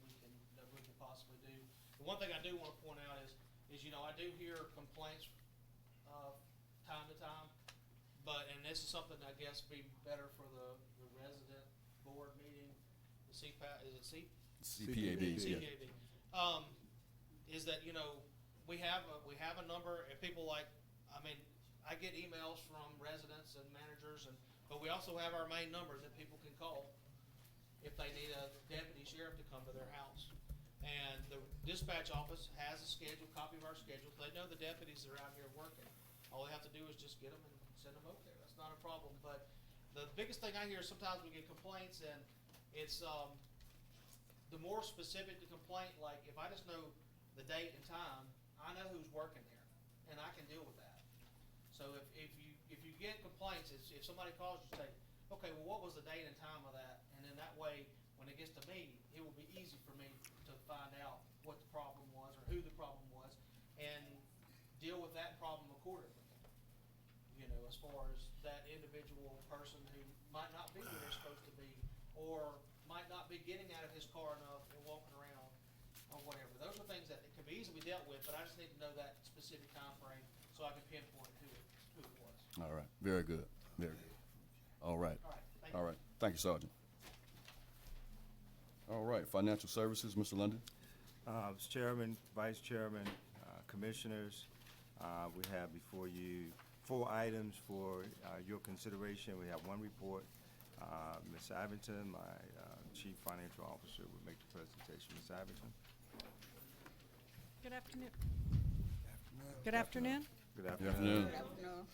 we can possibly do. The one thing I do wanna point out is, I do hear complaints, time to time, and this is something I guess be better for the resident board meeting, the CPAC, is it CPAB, yeah. CPAB, is that, we have a number, and people I get emails from residents and managers, but we also have our main number that people can call if they need a deputy sheriff to come to their house. And the dispatch office has a copy of our schedule. They know the deputies that are out here working. All they have to do is just get them and send them over there. That's not a problem, but the biggest thing I hear is sometimes we get complaints, and it's, the more specific the complaint, like if I just know the date and time, I know who's working there, and I can deal with that. So if you get complaints, if somebody calls you, say, okay, well, what was the date and time of that? And then that way, when it gets to me, it will be easy for me to find out what the problem was or who the problem was, and deal with that problem accordingly. As far as that individual person who might not be where they're supposed to be, or might not be getting out of his car enough and walking around, or whatever. Those are things that can be easily dealt with, but I just need to know that specific time frame so I can pinpoint who it was. All right, very good, very good. All right, All right, thank you. all right. Thank you, Sergeant. All right, Financial Services, Mr. London. Mr. Chairman, Vice Chairman, Commissioners, we have before you 4 items for your consideration. We have one report. Ms. Abington, my Chief Financial Officer, will make the presentation. Ms. Abington? Good afternoon. Good afternoon. Good Good afternoon. afternoon.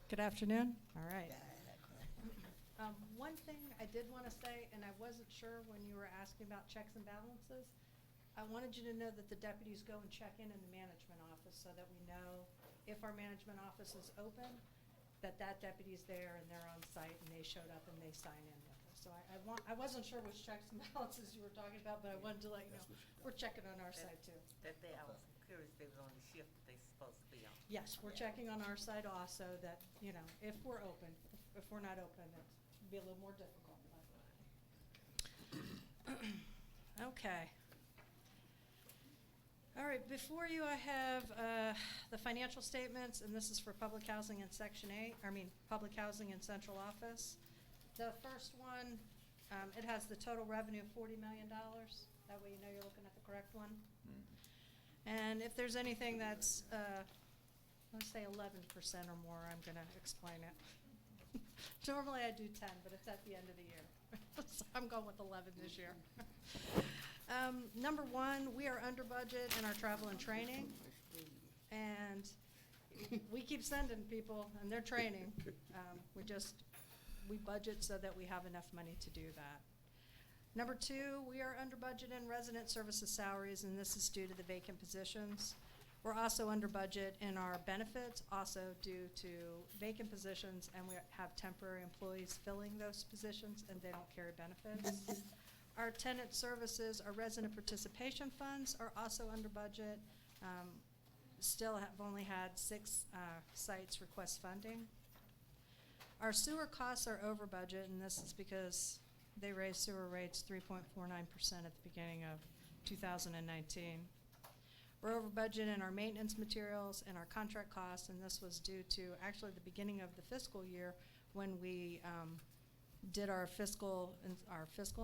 Good afternoon. All right. One thing I did want to say, and I wasn't sure when you were asking about checks and balances, I wanted you to know that the deputies go and check in the management office so that we know if our management office is open, that deputy's there and they're on site and they showed up and they sign in with us. So I wasn't sure which checks and balances you were talking about, but I wanted to let you know, we're checking on our side too. I was curious they was on the shift that they supposed to be on. Yes, we're checking on our side also that, if we're open. If we're not open, it'd be a little more difficult. Okay. All right, before you I have the financial statements, and this is for public housing in Section 8, public housing in central office. The first one, it has the total revenue of $40 million. That way you know you're looking at the correct one. And if there's anything that's, let's say 11% or more, I'm gonna explain it. Normally I do 10, but it's at the end of the year. So I'm going with 11 this year. Number 1, we are under budget in our travel and training. And we keep sending people and they're training. We budget so that we have enough money to do that. Number 2, we are under budget in resident services salaries, and this is due to the vacant positions. We're also under budget in our benefits, also due to vacant positions, and we have temporary employees filling those positions, and they don't carry benefits. Our tenant services, our resident participation funds are also under budget. Still have only had 6 sites request funding. Our sewer costs are over budget, and this is because they raised sewer rates 3.49% at the beginning of 2019. We're over budget in our maintenance materials and our contract costs, and this was due to actually the beginning of the fiscal year when we did our fiscal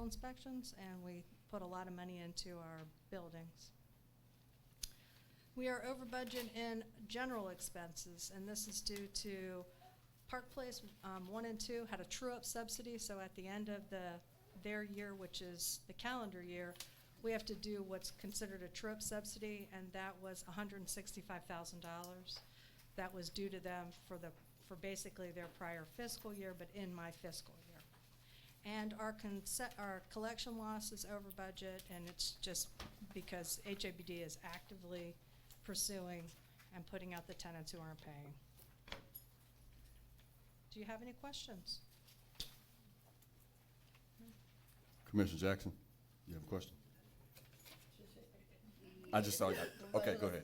inspections, and we put a lot of money into our buildings. We are over budget in general expenses, and this is due to Park Place 1 and 2 had a true-up subsidy, so at the end of their year, which is the calendar year, we have to do what's considered a true-up subsidy, and that was $165,000. That was due to them for basically their prior fiscal year, but in my fiscal year. And our collection loss is over budget, and it's just because HABD is actively pursuing and putting out the tenants who aren't paying. Do you have any questions? Commissioner Jackson, you have a question? I just saw you. Okay, go ahead.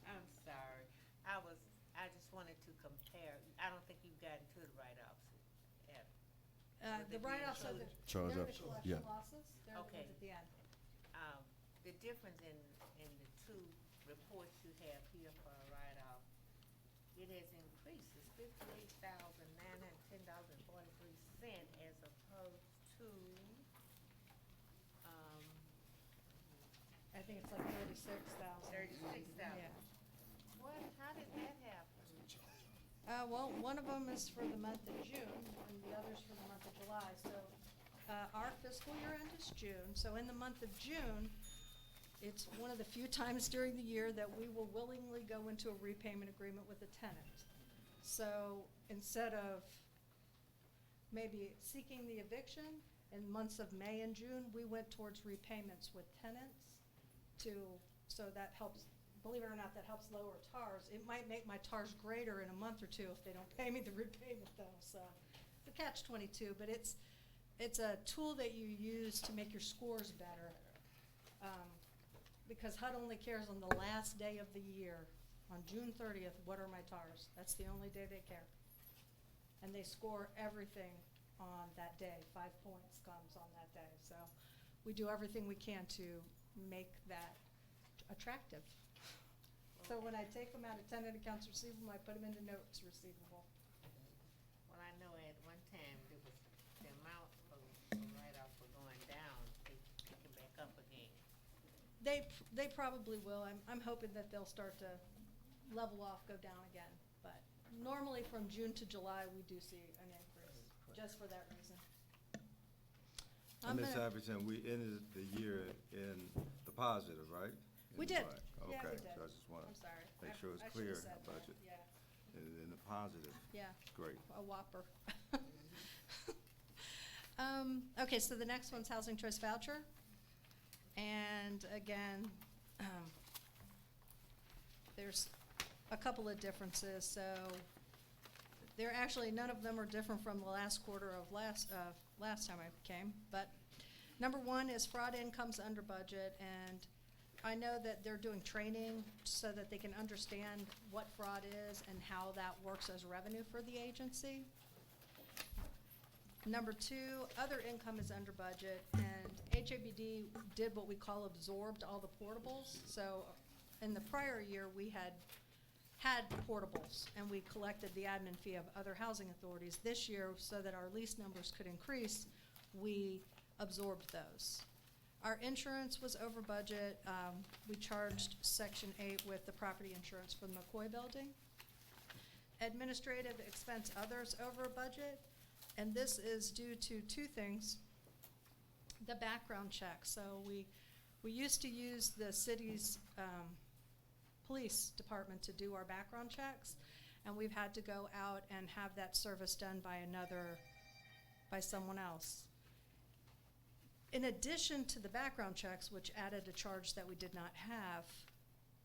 I'm sorry. I just wanted to compare. I don't think you've gotten to the write-offs yet. The write-offs are the, Charge they're up, the collection yeah. losses. They're the Okay. ones at the end. The difference in the two reports you have here for a write-off, it has increased. It's $58,910.43 as opposed to, I think it's like 36,000. 36,000. Yeah. What, how did that happen? Well, one of them is for the month of June, and the other's for the month of July. So, our fiscal year end is June. So in the month of June, it's one of the few times during the year that we will willingly go into a repayment agreement with a tenant. So instead of maybe seeking the eviction in months of May and June, we went towards repayments with tenants so that helps, believe it or not, that helps lower TARs. It might make my TARs greater in a month or two if they don't pay me the repayment though, so it's a catch-22, but it's a tool that you use to make your scores better. Because HUD only cares on the last day of the year, on June 30th, what are my TARs? That's the only day they care. And they score everything on that day. 5 points comes on that day. So we do everything we can to make that attractive. So when I take them out of tenant accounts receivable, I put them into notes receivable. Well, I know at one time it was the amount of write-offs were going down, they picking back up again. They probably will. I'm hoping that they'll start to level off, go down again. But normally from June to July, we do see an increase, just for that reason. And Ms. Abington, we ended the year in the positive, right? We In did. black. Yeah, we Okay, did. so I just want I'm to sorry. make I- sure it's I clear, should've said our that, budget. Yeah, In the positive. yeah. Great. A whopper. Okay, so the next one's Housing Choice Voucher. And again, there's a couple of differences. So they're actually, none of them are different from the last quarter of last time I came. But number one is fraud income's under budget, and I know that they're doing training so that they can understand what fraud is and how that works as revenue for the agency. Number two, other income is under budget, and HABD did what we call absorbed all the portables. So in the prior year, we had portables, and we collected the admin fee of other housing authorities. This year, so that our lease numbers could increase, we absorbed those. Our insurance was over budget. We charged Section 8 with the property insurance for the McCoy building. Administrative expense others over budget, and this is due to two things. The background check. So we used to use the city's police department to do our background checks, and we've had to go out and have that service done by someone else. In addition to the background checks, which added a charge that we did not have,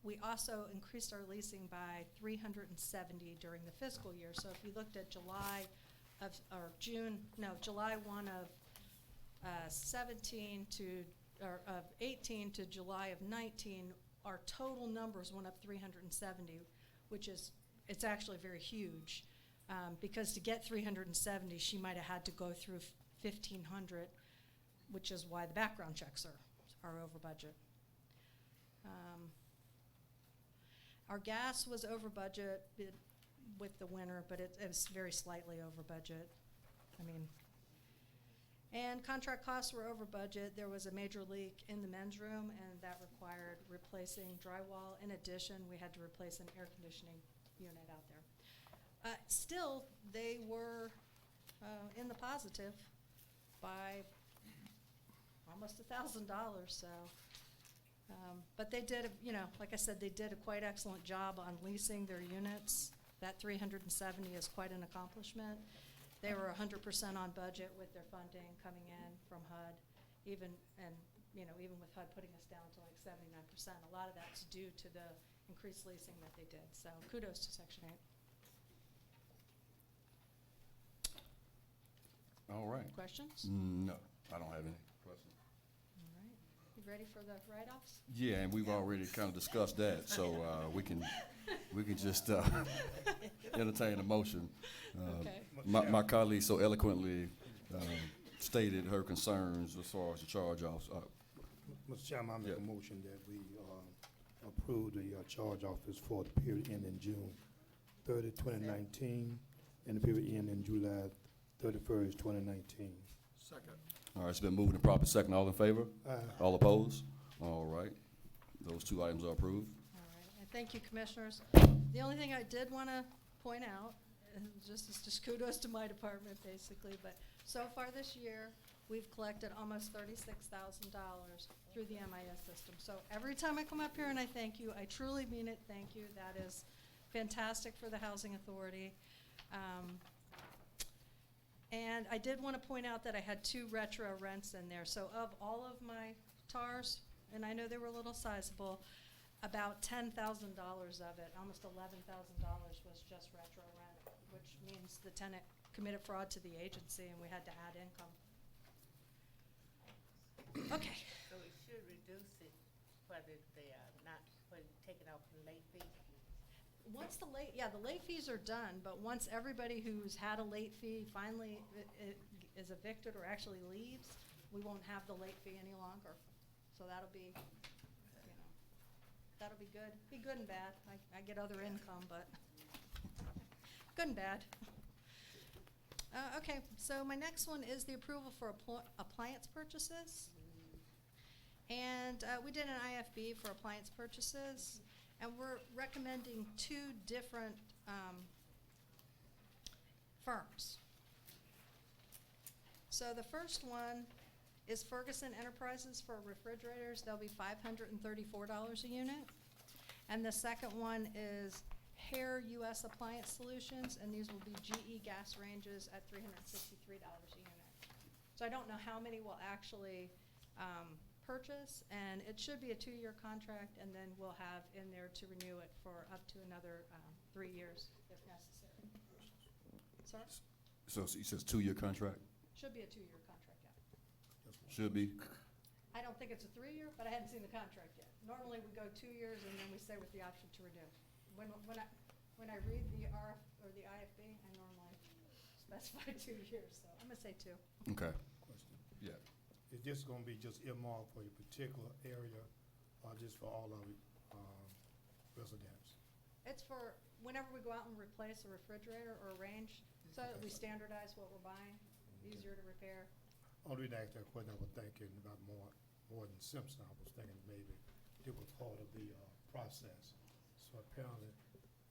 we also increased our leasing by 370 during the fiscal year. So if you looked at July 1 of 18 to July of 19, our total numbers went up 370, which it's actually very huge. Because to get 370, she might have had to go through 1,500, which is why the background checks are are over budget. Our gas was over budget with the winter, but it's very slightly over budget. I mean, and contract costs were over budget. There was a major leak in the men's room, and that required replacing drywall. In addition, we had to replace an air conditioning unit out there. Still, they were in the positive by almost $1,000, so. But they did, like I said, they did a quite excellent job on leasing their units. That 370 is quite an accomplishment. They were 100% on budget with their funding coming in from HUD, even with HUD putting us down to like 79%. A lot of that's due to the increased leasing that they did. So kudos to Section 8. All right. Questions? No, I don't have any questions. All right. You ready for the write-offs? Yeah, and we've already kind of discussed that, so we can just entertain a motion. Okay. My colleague so eloquently stated her concerns as far as the charge-offs. Mr. Chairman, I make a Yeah. motion that we approve the charge office for the period ending June 30, 2019, and the period ending July 31st, 2019. All right, it's been moved and properly second. All in favor? Aye. All opposed? All right. Those two items are approved. All right, and thank you, Commissioners. The only thing I did want to point out, and just kudos to my department, basically, but so far this year, we've collected almost $36,000 through the MIS system. So every time I come up here and I thank you, I truly mean it, thank you. That is fantastic for the Housing Authority. And I did want to point out that I had 2 retro rents in there. So of all of my TARs, and I know they were a little sizable, about $10,000 of it, almost $11,000 was just retro rent, which means the tenant committed fraud to the agency and we had to add income. Okay. So it should reduce it, whether they are not, whether you take it off the late fee. Once the late fees are done, but once everybody who's had a late fee finally is evicted or actually leaves, we won't have the late fee any longer. So that'll be, that'll be good. Be good and bad. I get other income, but good and bad. Okay, so my next one is the approval for appliance purchases. And we did an IFB for appliance purchases. And we're recommending 2 different firms. So the first one is Ferguson Enterprises for refrigerators. They'll be $534 a unit. And the second one is Hair US Appliance Solutions, and these will be GE gas ranges at $363 a unit. So I don't know how many we'll actually purchase, and it should be a 2-year contract, and then we'll have in there to renew it for up to another 3 years if necessary. Sorry? So he says 2-year contract? Should be a 2-year contract, yeah. Should be? I don't think it's a 3-year, but I hadn't seen the contract yet. Normally, we go 2 years, and then we stay with the option to renew. When I read the RF or the IFB, I normally specify 2 years, so I'm gonna say 2. Okay. Question. Yeah. Is this gonna be just earmarked for a particular area or just for all of residents? It's for whenever we go out and replace a refrigerator or a range, so that we standardize what we're buying, easier to repair. Only reason I asked that question, I was thinking about more than Simpson. I was thinking maybe it was part of the process. So apparently,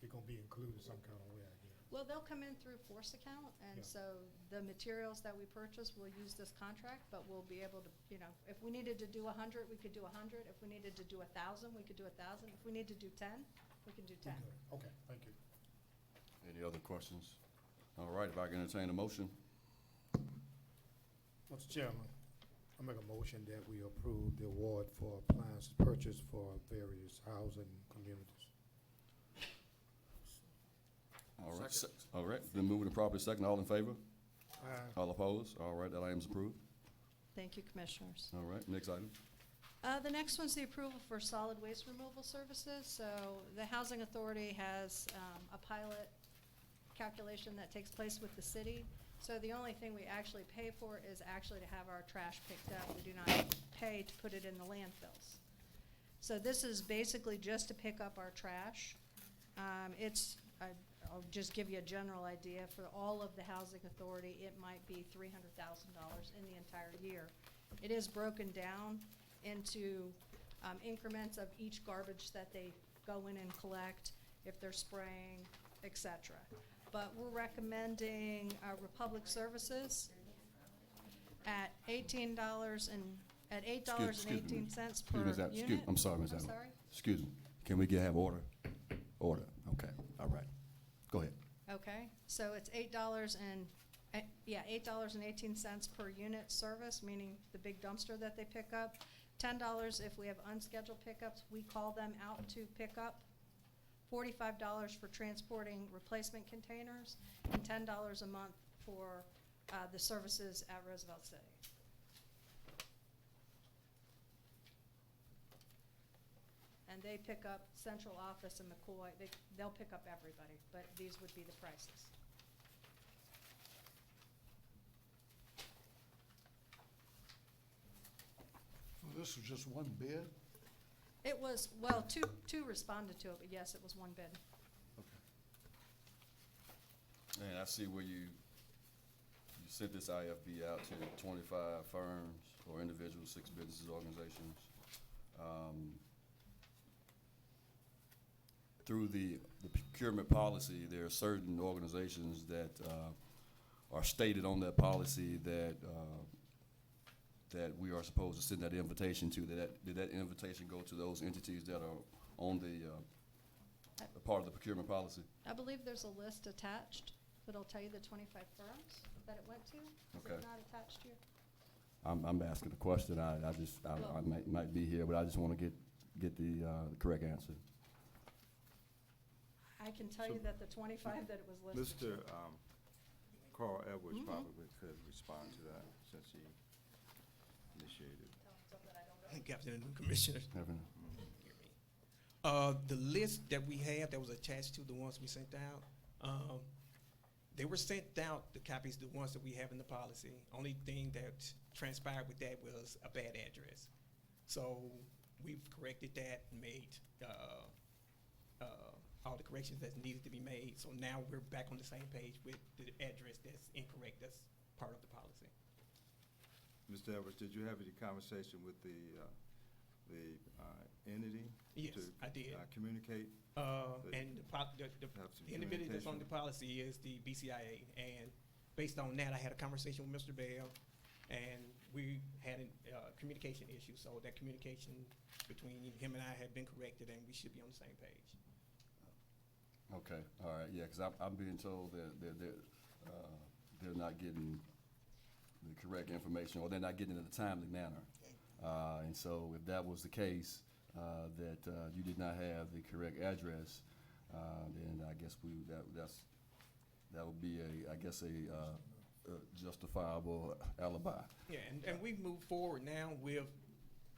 it's gonna be included some kind of way, I guess. Well, they'll come in through force account, and Yeah. so the materials that we purchase will use this contract, but we'll be able to, if we needed to do 100, we could do 100. If we needed to do 1,000, we could do 1,000. If we need to do 10, we can do 10. Okay, thank you. Any other questions? All right, if I can entertain a motion. Mr. Chairman, I make a motion that we approve the award for appliance purchase for various housing communities. All right. All right, been moved and properly second. All in favor? Aye. All opposed? All right, that item's approved. Thank you, Commissioners. All right, next item. The next one's the approval for solid waste removal services. So the Housing Authority has a pilot calculation that takes place with the city, So the only thing we actually pay for is actually to have our trash picked up. We do not pay to put it in the landfills. So this is basically just to pick up our trash. I'll just give you a general idea. For all of the housing authority, it might be $300,000 in the entire year. It is broken down into increments of each garbage that they go in and collect, if they're spraying, et cetera. But we're recommending Republic Services at $8.18 per Ms. Adams, unit. I'm sorry, Ms. I'm Adams. sorry? Excuse me. Can we have order? Order, okay, all right. Go ahead. Okay, so it's $8.18 per unit service, meaning the big dumpster that they pick up. $10 if we have unscheduled pickups, we call them out to pick up. $45 for transporting replacement containers, and $10 a month for the services at Roosevelt City. And they pick up central office and McCoy. They'll pick up everybody, but these would be the prices. So this was just one bid? It was, well, two responded to it, but yes, it was one bid. Okay. And I see where you sent this IFB out to 25 firms or individuals, 6 businesses, organizations. Through the procurement policy, there are certain organizations that are stated on that policy that that we are supposed to send that invitation to. Did that invitation go to those entities that are on the part of the procurement policy? I believe there's a list attached that'll tell you the 25 firms that it went to. Is Okay. it not attached here? I'm asking a question. I might be here, but I just want to get the correct answer. I can tell you that the 25 that it was listed. Mr. Carl Edwards Mhm. probably could respond to that since he initiated. Good afternoon, Commissioners. Evan? The list that we have that was attached to the ones we sent out, they were sent out, the copies, the ones that we have in the policy. Only thing that transpired with that was a bad address. So we've corrected that and made all the corrections that needed to be made. So now we're back on the same page with the address that's incorrect. That's part of the policy. Mr. Edwards, did you have any conversation with the entity? Yes, to, I did. Communicate? And Have some the individual that's on the communication? policy is the BCIA, and based on that, I had a conversation with Mr. Bell, and we had a communication issue, so that communication between him and I had been corrected, and we should be on the same page. Okay, all right, yeah, because I'm being told that they're not getting the correct information, or they're not getting it in a timely manner. And so if that was the case, that you did not have the correct address, then I guess that would be a justifiable alibi. Yeah, and we've moved forward now with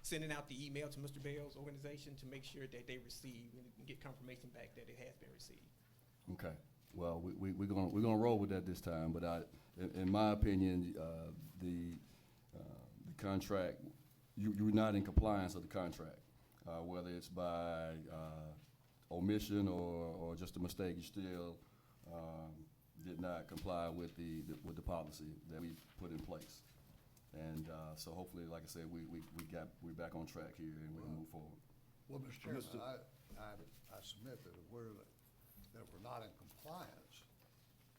sending out the email to Mr. Bell's organization to make sure that they receive and get confirmation back that it has been received. Okay, well, we're gonna roll with that this time, but in my opinion, the contract, you're not in compliance of the contract, whether it's by omission or just a mistake. You still did not comply with the policy that we put in place, and so hopefully, like I said, we're back on track here and we can move forward. Well, Mr. Chairman, I submit that if we're not in compliance,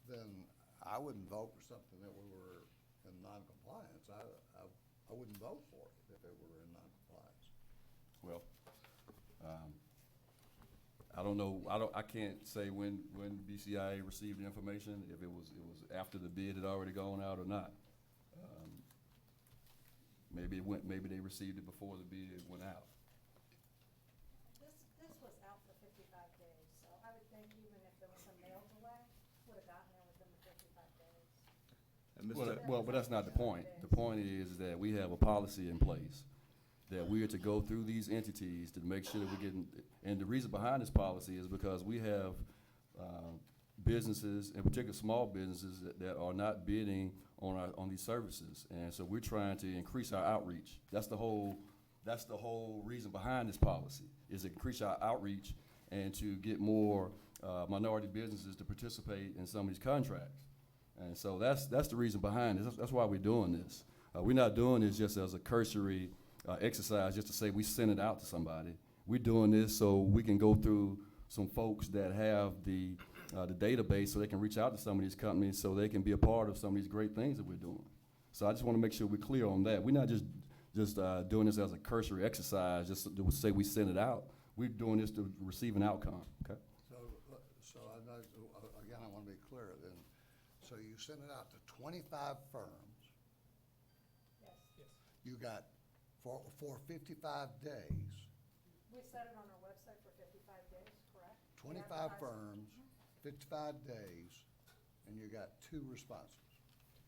then I wouldn't vote for something that we were in non-compliance. I wouldn't vote for it if it were in non-compliance. Well, I don't know, I can't say when BCIA received the information, if it was after the bid had already gone out or not. Maybe they received it before the bid went out. This was out for 55 days, so I would think even if there was some mail delay, would have gotten there within the 55 days. And Mr. Well, but that's not the point. The point is that we have a policy in place that we are to go through these entities to make sure that we're getting, and the reason behind this policy is because we have businesses, in particular small businesses, that are not bidding on these services. And so we're trying to increase our outreach. That's the whole reason behind this policy, is to increase our outreach and to get more minority businesses to participate in some of these contracts. And so that's the reason behind it. That's why we're doing this. We're not doing this just as a cursory exercise, just to say we sent it out to somebody. We're doing this so we can go through some folks that have the database, so they can reach out to some of these companies, so they can be a part of some of these great things that we're doing. So I just want to make sure we're clear on that. We're not just doing this as a cursory exercise, just to say we sent it out. We're doing this to receive an outcome. Okay. So I know, again, I want to be clear then. So you sent it out to 25 firms. Yes. Yes. You got for 55 days, We set it on our website for 55 days, correct? 25 firms, 55 days, and you got 2 responses.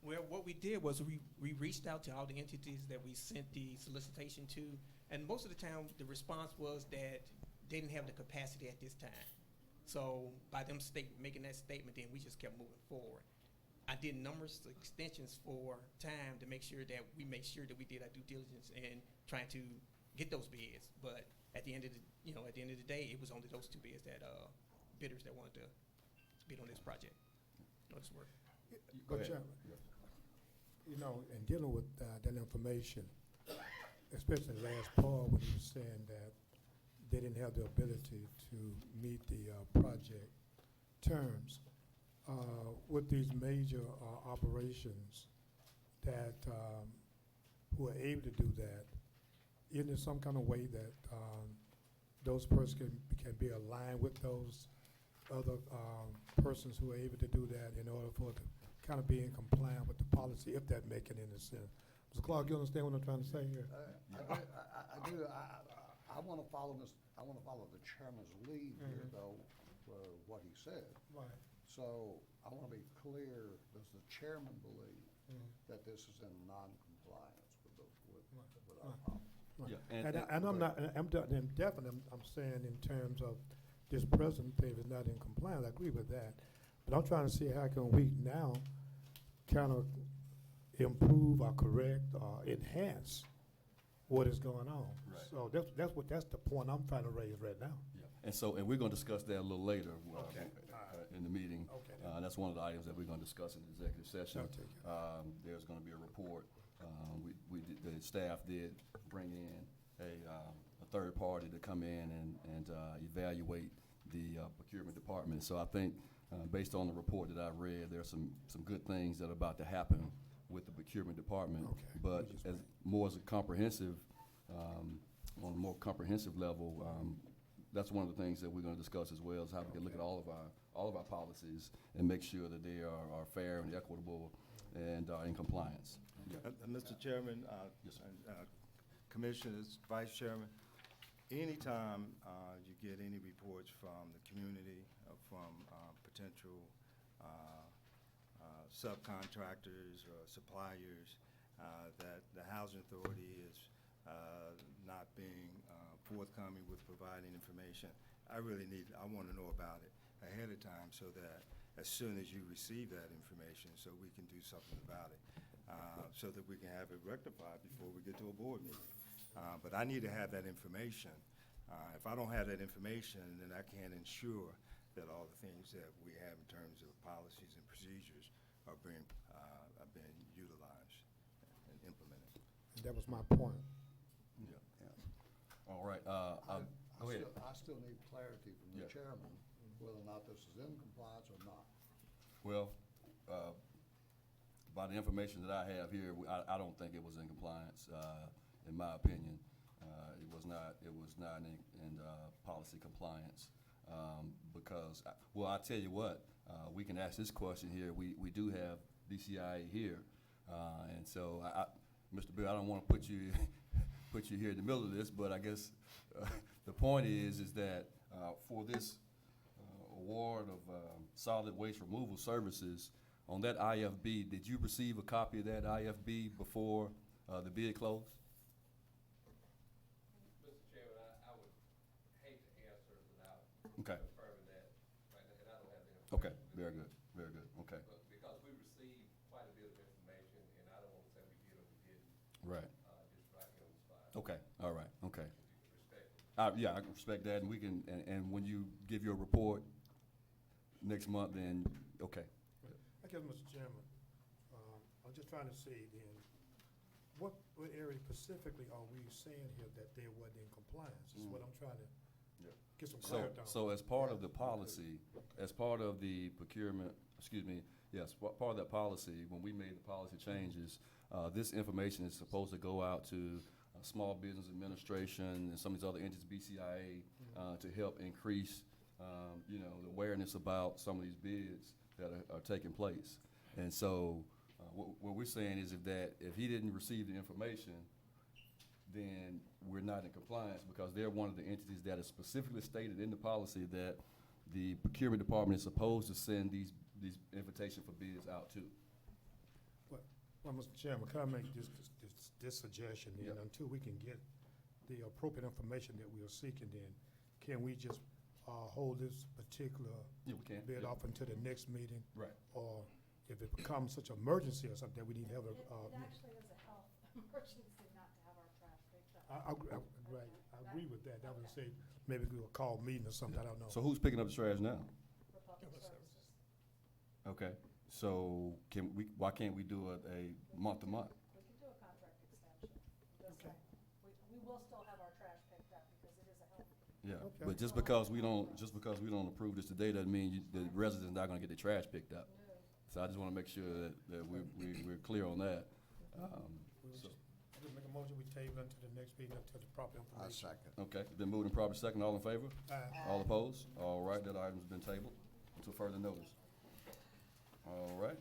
Well, what we did was we reached out to all the entities that we sent the solicitation to, and most of the time, the response was that they didn't have the capacity at this time. So by them making that statement, then we just kept moving forward. I did numerous extensions for time to make sure that we did our due diligence in trying to get those bids. But at the end of the day, it was only those 2 bids bidders that wanted to bid on this project, on this work. Go But, ahead. you know, in dealing with that information, especially the last part when he was saying that they didn't have the ability to meet the project terms, with these major operations that who are able to do that, isn't there some kind of way that those persons can be aligned with those other persons who are able to do that in order for it to kind of be in compliance with the policy, if that making any sense? Mr. Clark, you understand what I'm trying to say here? I do. I want to follow the chairman's lead here, though, for what he said. Right. So I want to be clear, does the chairman believe that this is in non-compliance with our policy? Right. Yeah, And I'm definitely, I'm saying in terms of this present thing is not in compliance, I agree with that. But I'm trying to see how can we now kind of improve or correct or enhance what is going on. Right. So that's the point I'm trying to raise right now. Yeah. And we're going to discuss that a little later Okay. in the meeting. Okay. That's one of the items that we're going to discuss in the executive session. I'll take it. There's going to be a report. The staff did bring in a third party to come in and evaluate the procurement department. So I think based on the report that I read, there are some good things that are about to happen with the procurement department. Okay. But as a comprehensive, on a more comprehensive level, that's one of the things that we're going to discuss as well, is how we can look at all of our policies and make sure that they are fair and equitable and in compliance. Mr. Chairman, Yes, sir. and, Commissioners, Vice Chairman, anytime you get any reports from the community, from potential subcontractors or suppliers, that the Housing Authority is not being forthcoming with providing information, I want to know about it ahead of time, so that as soon as you receive that information, so we can do something about it, so that we can have it rectified before we get to a board meeting. But I need to have that information. If I don't have that information, then I can't ensure that all the things that we have in terms of policies and procedures are being utilized and implemented. And that was my point. Yeah. All right. Go ahead. I still need clarity from the Yeah. chairman whether or not this is in compliance or not. Well, by the information that I have here, I don't think it was in compliance, in my opinion. It was not in policy compliance, because, I tell you what, we can ask this question here. We do have DCIA here, and so Mr. Bill, I don't want to put you here in the middle of this, but I guess the point is that for this award of solid waste removal services, on that IFB, did you receive a copy of that IFB before the bid closed? Mr. Chairman, I would hate to answer without Okay. confirming that, right, and I don't have the information. Okay, very Okay, all right, okay. Yeah, I can respect that, and we can, and when you give your report next month, then, okay. I guess, Mr. Chairman, I'm just trying to see then, what area specifically are we saying here that they wasn't in compliance? Is what I'm trying to Yeah. get some So, clarity on. so as part of the policy, as part of the procurement, excuse me, yes, part of that policy, when we made the policy changes, this information is supposed to go out to Small Business Administration and some of these other entities, BCIA, to help increase, you know, the awareness about some of these bids that are taking place. And so, what we're saying is if he didn't receive the information, then we're not in compliance, because they're one of the entities that is specifically stated in the policy that the procurement department is supposed to send these invitations for bids out to. Well, Mr. Chairman, can I make this suggestion then? Yep. Until we can get the appropriate information that we are seeking, then, can we just hold this particular Yeah, we can. bid Yeah. off until the next meeting? Right. Or if it becomes such an emergency or something that we need to have a, It actually is a health emergency not to have our trash picked up. right, I agree with that. That would say, maybe do a call meeting or something, I don't know. So who's picking up the trash now? For public services. Okay, so why can't we do a month to month? We can do a contract extension. Just saying. We will still have our trash picked up because it is a health. Yeah, Okay. but just because we don't approve this today doesn't mean the residents are not gonna get their trash picked up. No. So I just wanna make sure that we're clear on that. We'll So- just make a motion, we table until the next meeting until the proper I information. second. Okay, been moved and properly second, all in favor? Aye. All opposed? All right, that item's been tabled until further notice. All right.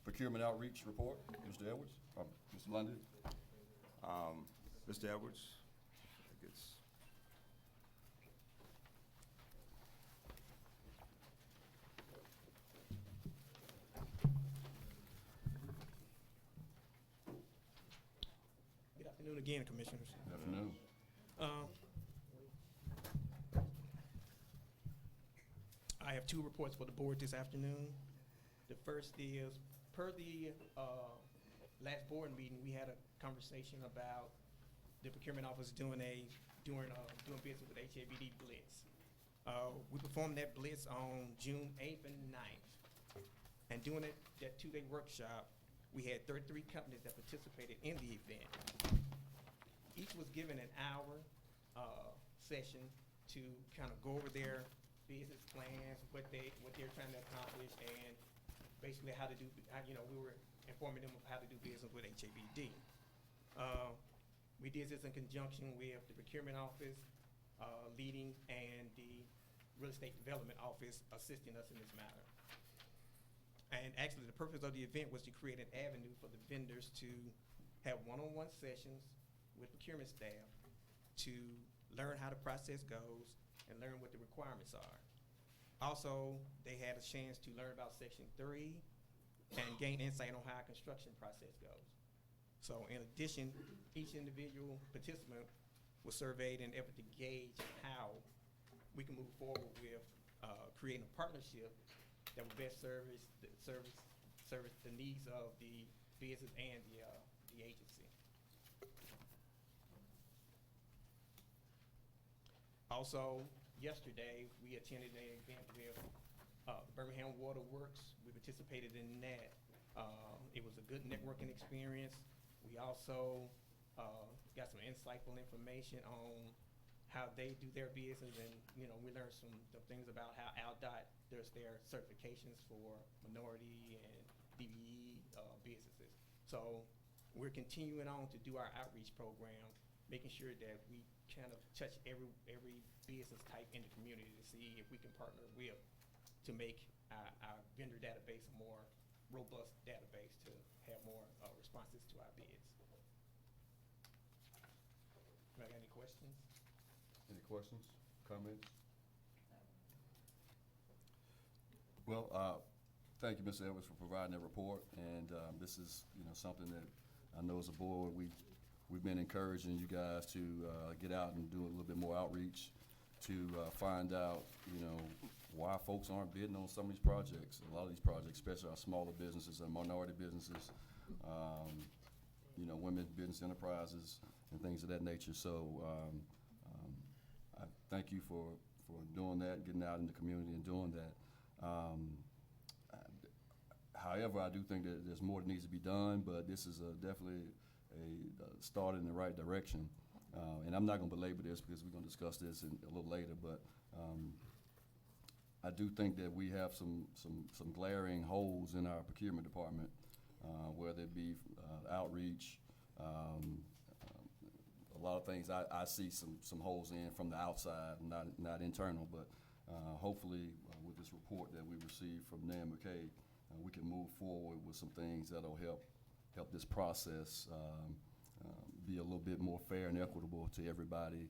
Procurement outreach report, Mr. Edwards, Mr. Lundy? Mr. Edwards, I think it's, Good afternoon again, Commissioners. Good afternoon. I have two reports for the board this afternoon. The first is, per the last board meeting, we had a conversation about the procurement office doing business with HABD Blitz. We performed that Blitz on June 8th and 9th. And during that two-day workshop, we had 33 companies that participated in the event. Each was given an hour session to kind of go over their business plans, what they're trying to accomplish, and basically how to do, we were informing them of how to do business with HABD. We did this in conjunction with the procurement office leading and the real estate development office assisting us in this matter. And actually, the purpose of the event was to create an avenue for the vendors to have one-on-one sessions with procurement staff to learn how the process goes and learn what the requirements are. Also, they had a chance to learn about Section 3 and gain insight on how a construction process goes. So in addition, each individual participant was surveyed in an effort to gauge how we can move forward with creating a partnership that will best service the needs of the business and the agency. Also, yesterday, we attended an event with Birmingham Water Works. We participated in that. It was a good networking experience. We also got some insightful information on how they do their business, and we learned some things about how ALDOT does their certifications for minority and DBE businesses. So we're continuing on to do our outreach program, making sure that we kind of touch every business type in the community to see if we can partner with to make our vendor database a more robust database to have more responses to our bids. Do I got any questions? Any questions, comments? Well, thank you, Mr. Edwards, for providing that report, and this is, something that I know as a board, we've been encouraging you guys to get out and do a little bit more outreach to find out, why folks aren't bidding on some of these projects. A lot of these projects, especially our smaller businesses and minority businesses, when women business enterprises and things of that nature. So I thank you for doing that, getting out in the community and doing that. However, I do think that there's more that needs to be done, but this is definitely a start in the right direction. And I'm not going to belabor this because we're going to discuss this a little later, but I do think that we have some glaring holes in our procurement department, whether it be outreach, a lot of things I see some holes in from the outside, not internal, but hopefully with this report that we received from Nan McKay, we can move forward with some things that'll help this process be a little bit more fair and equitable to everybody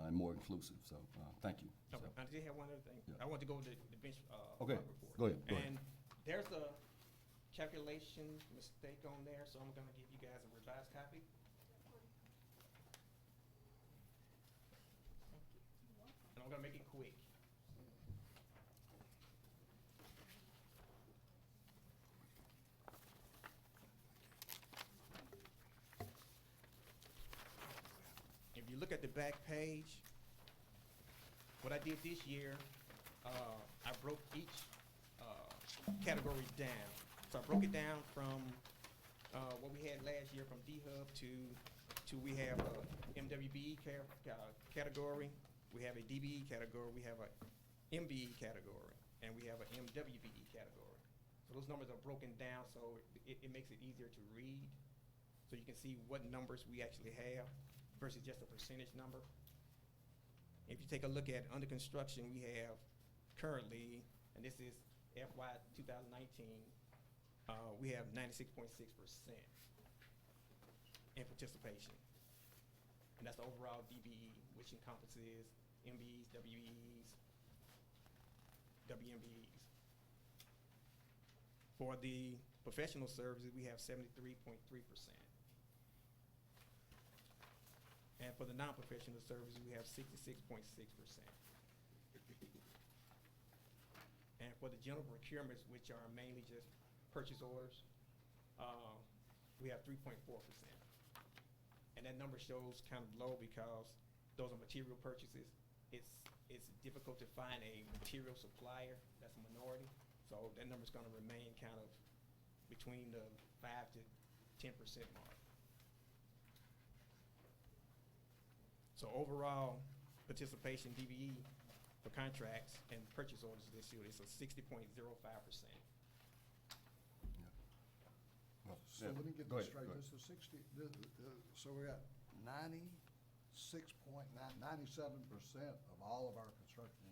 and more inclusive. So thank you. Okay, So, I did have one other thing. Yeah. I want to go to the bench Okay, report. go ahead, go ahead. And there's a calculation mistake on there, so I'm going to give you guys a revised copy. And I'm going to make it quick. If you look at the back page, what I did this year, I broke each category down. So I broke it down from what we had last year from D-Hub to we have a MWBE category, we have a DBE category, we have a MBE category, and we have a MWBE category. So those numbers are broken down so it makes it easier to read. So you can see what numbers we actually have versus just a percentage number. If you take a look at under construction, we have currently, and this is FY 2019, we have 96.6% in participation. And that's the overall DBE, which encompasses MBEs, WEs, WMBEs. For the professional services, we have 73.3%. And for the non-professional services, we have 66.6%. And for the general procurements, which are mainly just purchase orders, we have 3.4%. And that number shows kind of low because those are material purchases. It's difficult to find a material supplier that's a minority. So that number's gonna remain kind of between the 5 to 10% mark. So overall, participation DBE for contracts and purchase orders this year is a 60.05%. Well, So let me get go this ahead, straight. go ahead. This is 60, so we got 96.9, 97% of all of our construction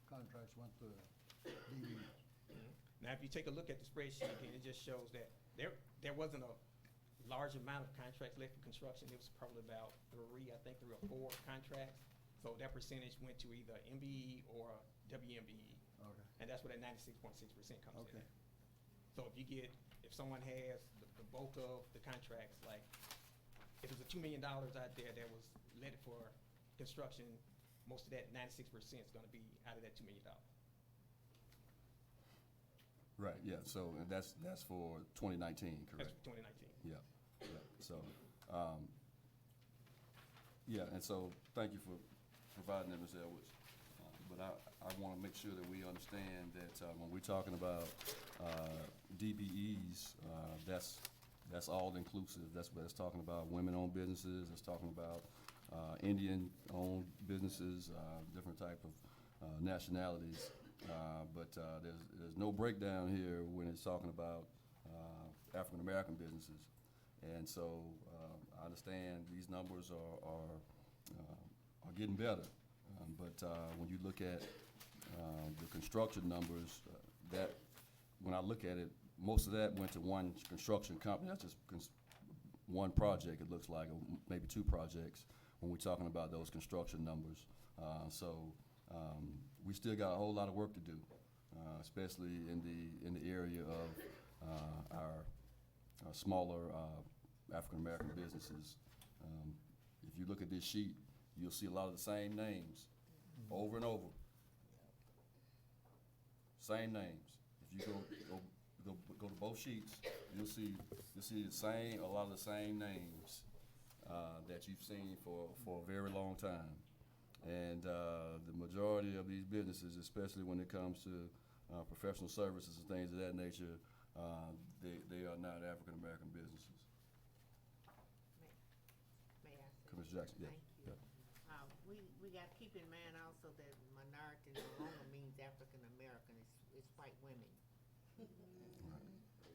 contracts went to DBE. Now, if you take a look at the spreadsheet again, it just shows that there wasn't a large amount of contracts left for construction. It was probably about three or four contracts. So that percentage went to either MBE or WMBE. Okay. And that's where that 96.6% comes in. Okay. So if someone has the bulk of the contracts, like if it's a $2 million out there that was let for construction, most of that 96% is gonna be out of that $2 million. Right, yeah, so and that's for 2019, correct? That's for 2019. Yeah, so, yeah, and so, thank you for providing that, Ms. Edwards. But I want to make sure that we understand that when we're talking about DBEs, that's all inclusive. That's talking about women-owned businesses, it's talking about Indian-owned businesses, different type of nationalities. But there's no breakdown here when it's talking about African-American businesses. And so I understand these numbers are getting better. But when you look at the construction numbers, that when I look at it, most of that went to one construction company. That's just one project, it looks like, or maybe two projects when we're talking about those construction numbers. We still got a whole lot of work to do, especially in the area of our smaller African-American businesses. If you look at this sheet, you'll see a lot of the same names over and over. Same names. If you go go to both sheets, you'll see the same, a lot of the same names that you've seen for a very long time. And the majority of these businesses, especially when it comes to professional services and things of that nature, they are not African-American businesses. May I say? Commissioner Jackson, yeah. Thank you. We gotta keep in mind also that minority no longer means African American, it's white women.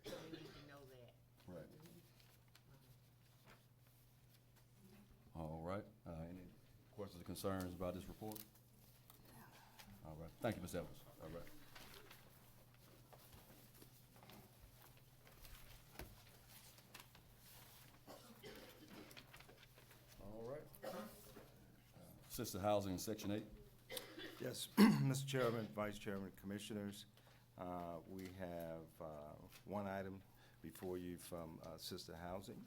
So we need to know that. Right. All right. Any questions or concerns about this report? All right. Thank you, Ms. Evans. All right. All right. Assisted Housing, Section 8. Yes, Mr. Chairman, Vice Chairman, Commissioners, we have one item before you from Assisted Housing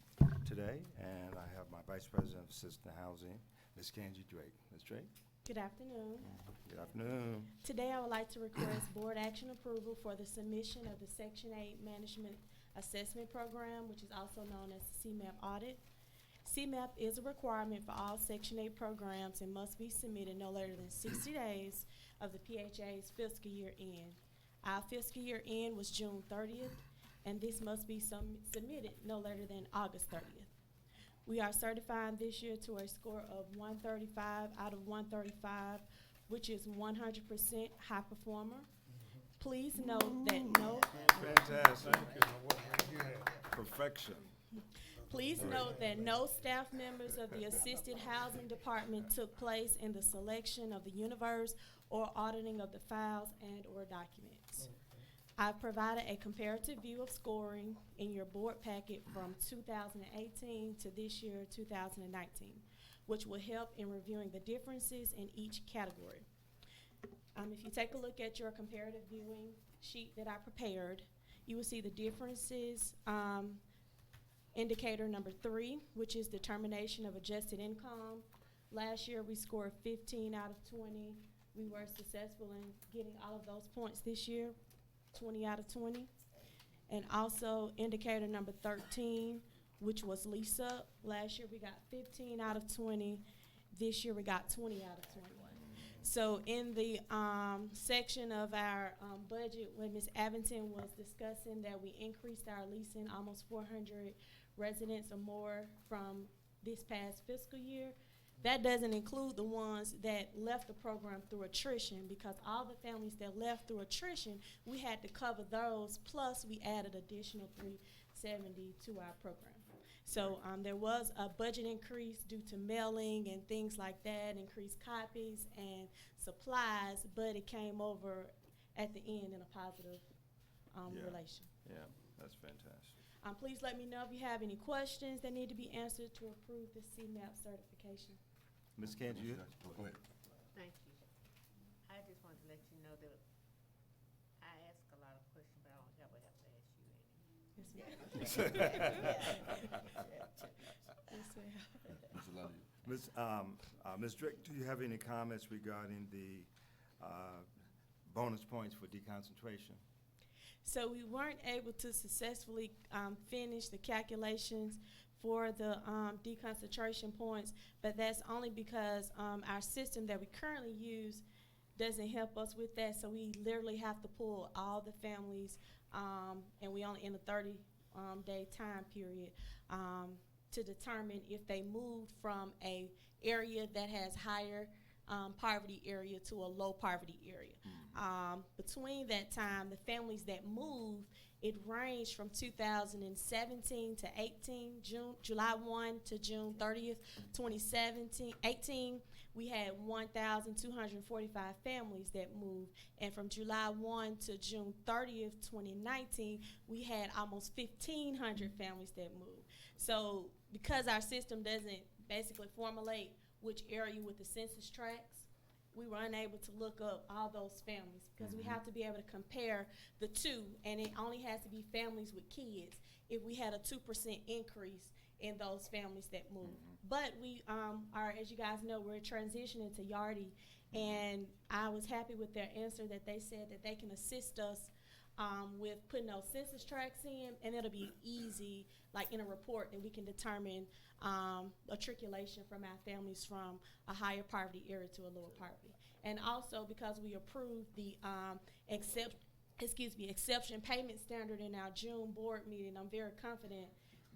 today, and I have my Vice President of Assisted Housing, Ms. Kanji Drake. Ms. Drake? Good afternoon. Good afternoon. Today, I would like to request board action approval for the submission of the Section 8 Management Assessment Program, which is also known as the CMAP audit. CMAP is a requirement for all Section 8 programs and must be submitted no later than 60 days of the PHA's fiscal year end. Our fiscal year end was June 30th, and this must be submitted no later than August 30th. We are certifying this year to a score of 135 out of 135, which is 100% high performer. Please note that no. Fantastic. Perfection. Please note that no staff members of the Assisted Housing Department took place in the selection of the universe or auditing of the files and/or documents. I've provided a comparative view of scoring in your board packet from 2018 to this year, 2019, which will help in reviewing the differences in each category. If you take a look at your comparative viewing sheet that I prepared, you will see the differences. Indicator number 3, which is determination of adjusted income. Last year, we scored 15 out of 20. We were successful in getting all of those points this year, 20 out of 20. And also indicator number 13, which was Lisa. Last year, we got 15 out of 20. This year, we got 20 out of 20. So in the section of our budget, when Ms. Abington was discussing that we increased our leasing almost 400 residents or more from this past fiscal year, that doesn't include the ones that left the program through attrition, because all the families that left through attrition, we had to cover those, plus we added additional 370 to our program. So there was a budget increase due to mailing and things like that, increased copies and supplies, but it came over at the end in a positive relation. Yeah, that's fantastic. Please let me know if you have any questions that need to be answered to approve the CMAP certification. Ms. Kanji, Go ahead. Thank you. I just wanted to let you know that I ask a lot of questions, but I don't ever have to ask you any. Yes, ma'am. Yes, ma'am. Mr. Lundy. Ms. Drake, do you have any comments regarding the bonus points for deconcentration? So we weren't able to successfully finish the calculations for the deconcentration points, but that's only because our system that we currently use doesn't help us with that. So we literally have to pull all the families, and we only in a 30-day time period to determine if they moved from a area that has higher poverty area to a low poverty area. Between that time, the families that moved, it ranged from 2017 to 18, July 1 to June 30th, 2018, we had 1,245 families that moved. And from July 1 to June 30th, 2019, we had almost 1,500 families that moved. So because our system doesn't basically formulate which area with the census tracts, we were unable to look up all those families, because we have to be able to compare the two, and it only has to be families with kids if we had a 2% increase in those families that moved. But we are, as you guys know, we're transitioning to Yardi, and I was happy with their answer that they said that they can assist us with putting those census tracts in, and it'll be easy, like in a report, that we can determine matriculation from our families from a higher poverty area to a lower poverty. And also because we approved the exception payment standard in our June board meeting, I'm very confident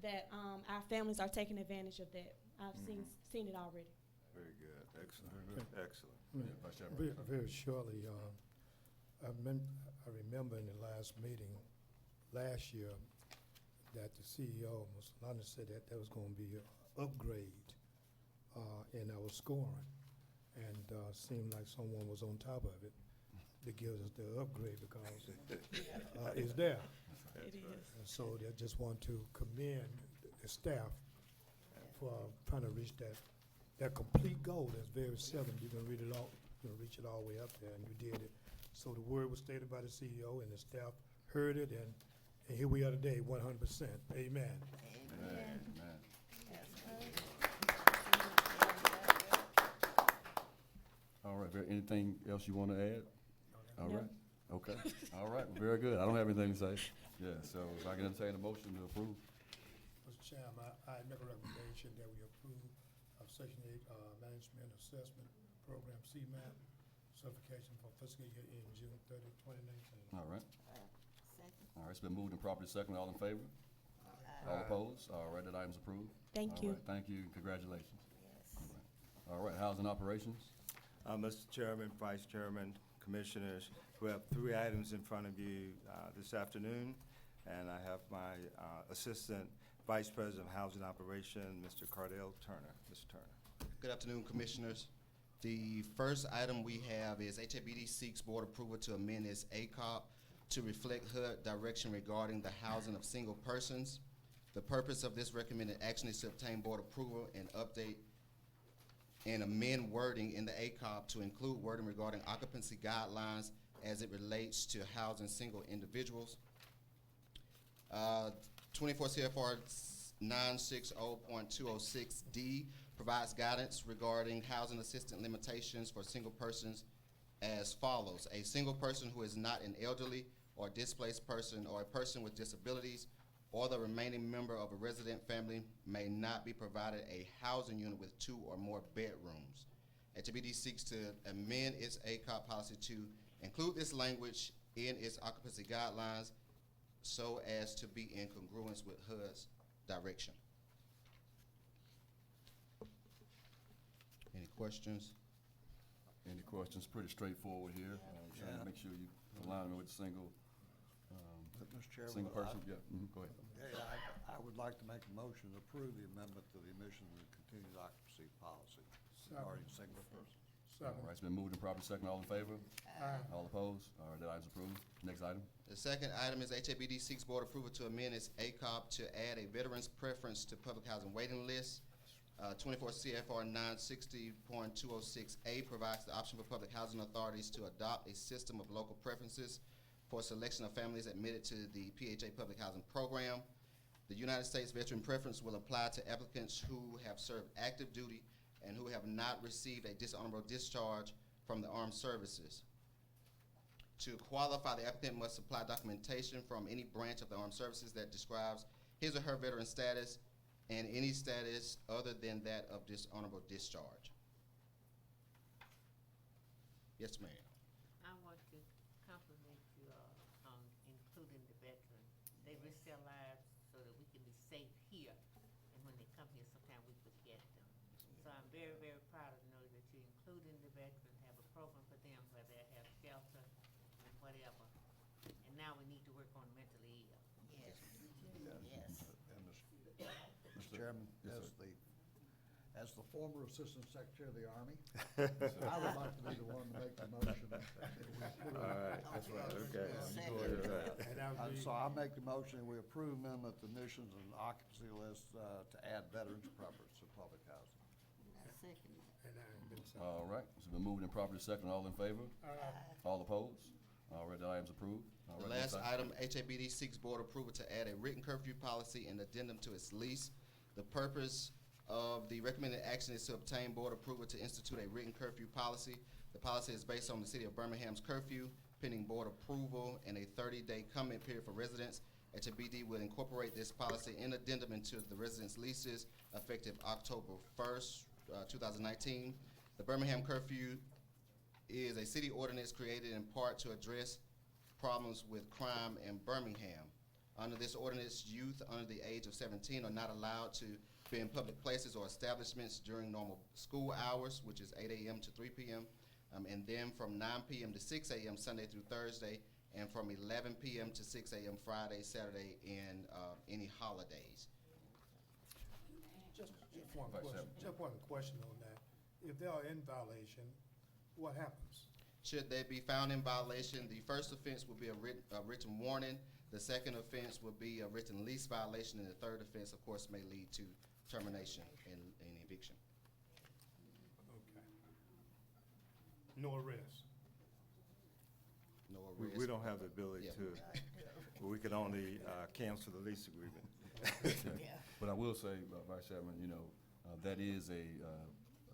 that our families are taking advantage of that. I've seen it already. Very good, excellent, excellent. Vice Chairman. Very shortly, I remember in the last meeting last year that the CEO, Mr. London, said that there was going to be an upgrade in our scoring. And seemed like someone was on top of it to give us the upgrade because it's there. It is. And so I just want to commend the staff for trying to reach that complete goal. That's very seldom you can reach it all the way up there, and you did it. So the word was stated by the CEO, and the staff heard it, and here we are today, 100%. Amen. Amen. All right, anything else you want to add? All right, okay, all right, very good. I don't have anything to say. Yeah, so if I can entertain a motion to approve. Mr. Chairman, I make a recommendation that we approve of Section 8 Management Assessment Program CMAP certification for fiscal year ending June 30, 2019. All right, Second. all right, it's been moved and properly second. All in favor? All opposed? All right, that item's approved. Thank All you. right, thank you, congratulations. Yes. All right, housing operations? Mr. Chairman, Vice Chairman, Commissioners, we have 3 items in front of you this afternoon, and I have my Assistant Vice President of Housing Operation, Mr. Cardell Turner. Mr. Turner. Good afternoon, Commissioners. The first item we have is HABD seeks board approval to amend its ACOP to reflect HUD direction regarding the housing of single persons. The purpose of this recommended action is to obtain board approval and update and amend wording in the ACOP to include wording regarding occupancy guidelines as it relates to housing single individuals. 24 CFR 960.206D provides guidance regarding housing assistance limitations for single persons as follows. A single person who is not an elderly or displaced person or a person with disabilities or the remaining member of a resident family may not be provided a housing unit with 2 or more bedrooms. HABD seeks to amend its ACOP policy to include this language in its occupancy guidelines so as to be in congruence with HUD's direction. Any questions? Any questions? Pretty straightforward here. Trying to make sure you align with single, Mr. Chairman, single person. Yeah, go ahead. I would like to make a motion to approve the amendment to the emission and continued occupancy policy regarding single persons. All right, it's been moved and properly second. All in favor? Aye. All opposed? All right, that item's approved. Next item. The second item is HABD seeks board approval to amend its ACOP to add a veterans preference to public housing waiting list. 24 CFR 960.206A provides the option for public housing authorities to adopt a system of local preferences for selection of families admitted to the PHA public housing program. The United States veteran preference will apply to applicants who have served active duty and who have not received a dishonorable discharge from the armed services. To qualify, the applicant must supply documentation from any branch of the armed services that describes his or her veteran status and any status other than that of dishonorable discharge. Yes, ma'am. I want to compliment you on including the veteran. They risk their lives so that we can be safe here. And when they come here, sometimes we forget them. So I'm very, very proud of know that you're including the veteran, have a program for them where they have shelter and whatever. And now we need to work on mentally ill. Yes. Yes. And Mr. Chairman, as the former Assistant Secretary of the Army, I would like to be the one to make the motion. All right, that's right, okay. So I make the motion and we approve amendment to admissions and occupancy list to add veterans preference to public housing. All right, it's been moved and properly second. All in favor? All opposed? All right, that item's approved. All The right, next last item, HABD seeks board approval to add a written curfew policy and addendum to its lease. The purpose of the recommended action is to obtain board approval to institute a written curfew policy. The policy is based on the city of Birmingham's curfew pending board approval and a 30-day comment period for residents. HABD will incorporate this policy in addendum into the residents' leases effective October 1st, 2019. The Birmingham curfew is a city ordinance created in part to address problems with crime in Birmingham. Under this ordinance, youth under the age of 17 are not allowed to be in public places or establishments during normal school hours, which is 8 a.m. to 3 p.m., and then from 9 p.m. to 6 a.m. Sunday through Thursday, and from 11 p.m. to 6 a.m. Friday, Saturday, and any holidays. Just one question on that. If they are in violation, what happens? Should they be found in violation, the first offense will be a written warning, the second offense will be a written lease violation, and the third offense, of course, may lead to termination and eviction. Okay. No arrest. No We arrest. don't have the ability Yeah. to, we can only cancel the lease agreement. But I will say, Vice Chairman, that is a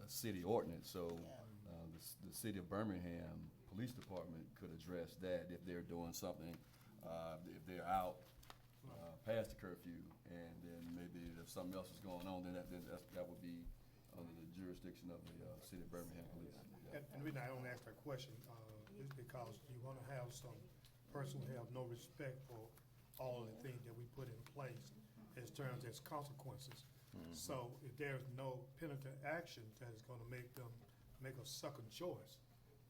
city ordinance, so the city of Birmingham Police Department could address that if they're doing something, if they're out past the curfew, and then maybe if something else is going on, then that would be under the jurisdiction of the city of Birmingham Police. Yeah. And the reason I only ask that question is because you're gonna have some person who have no respect for all of the things that we put in place as terms as consequences. So if there's no penitent action that is gonna make them make a second choice,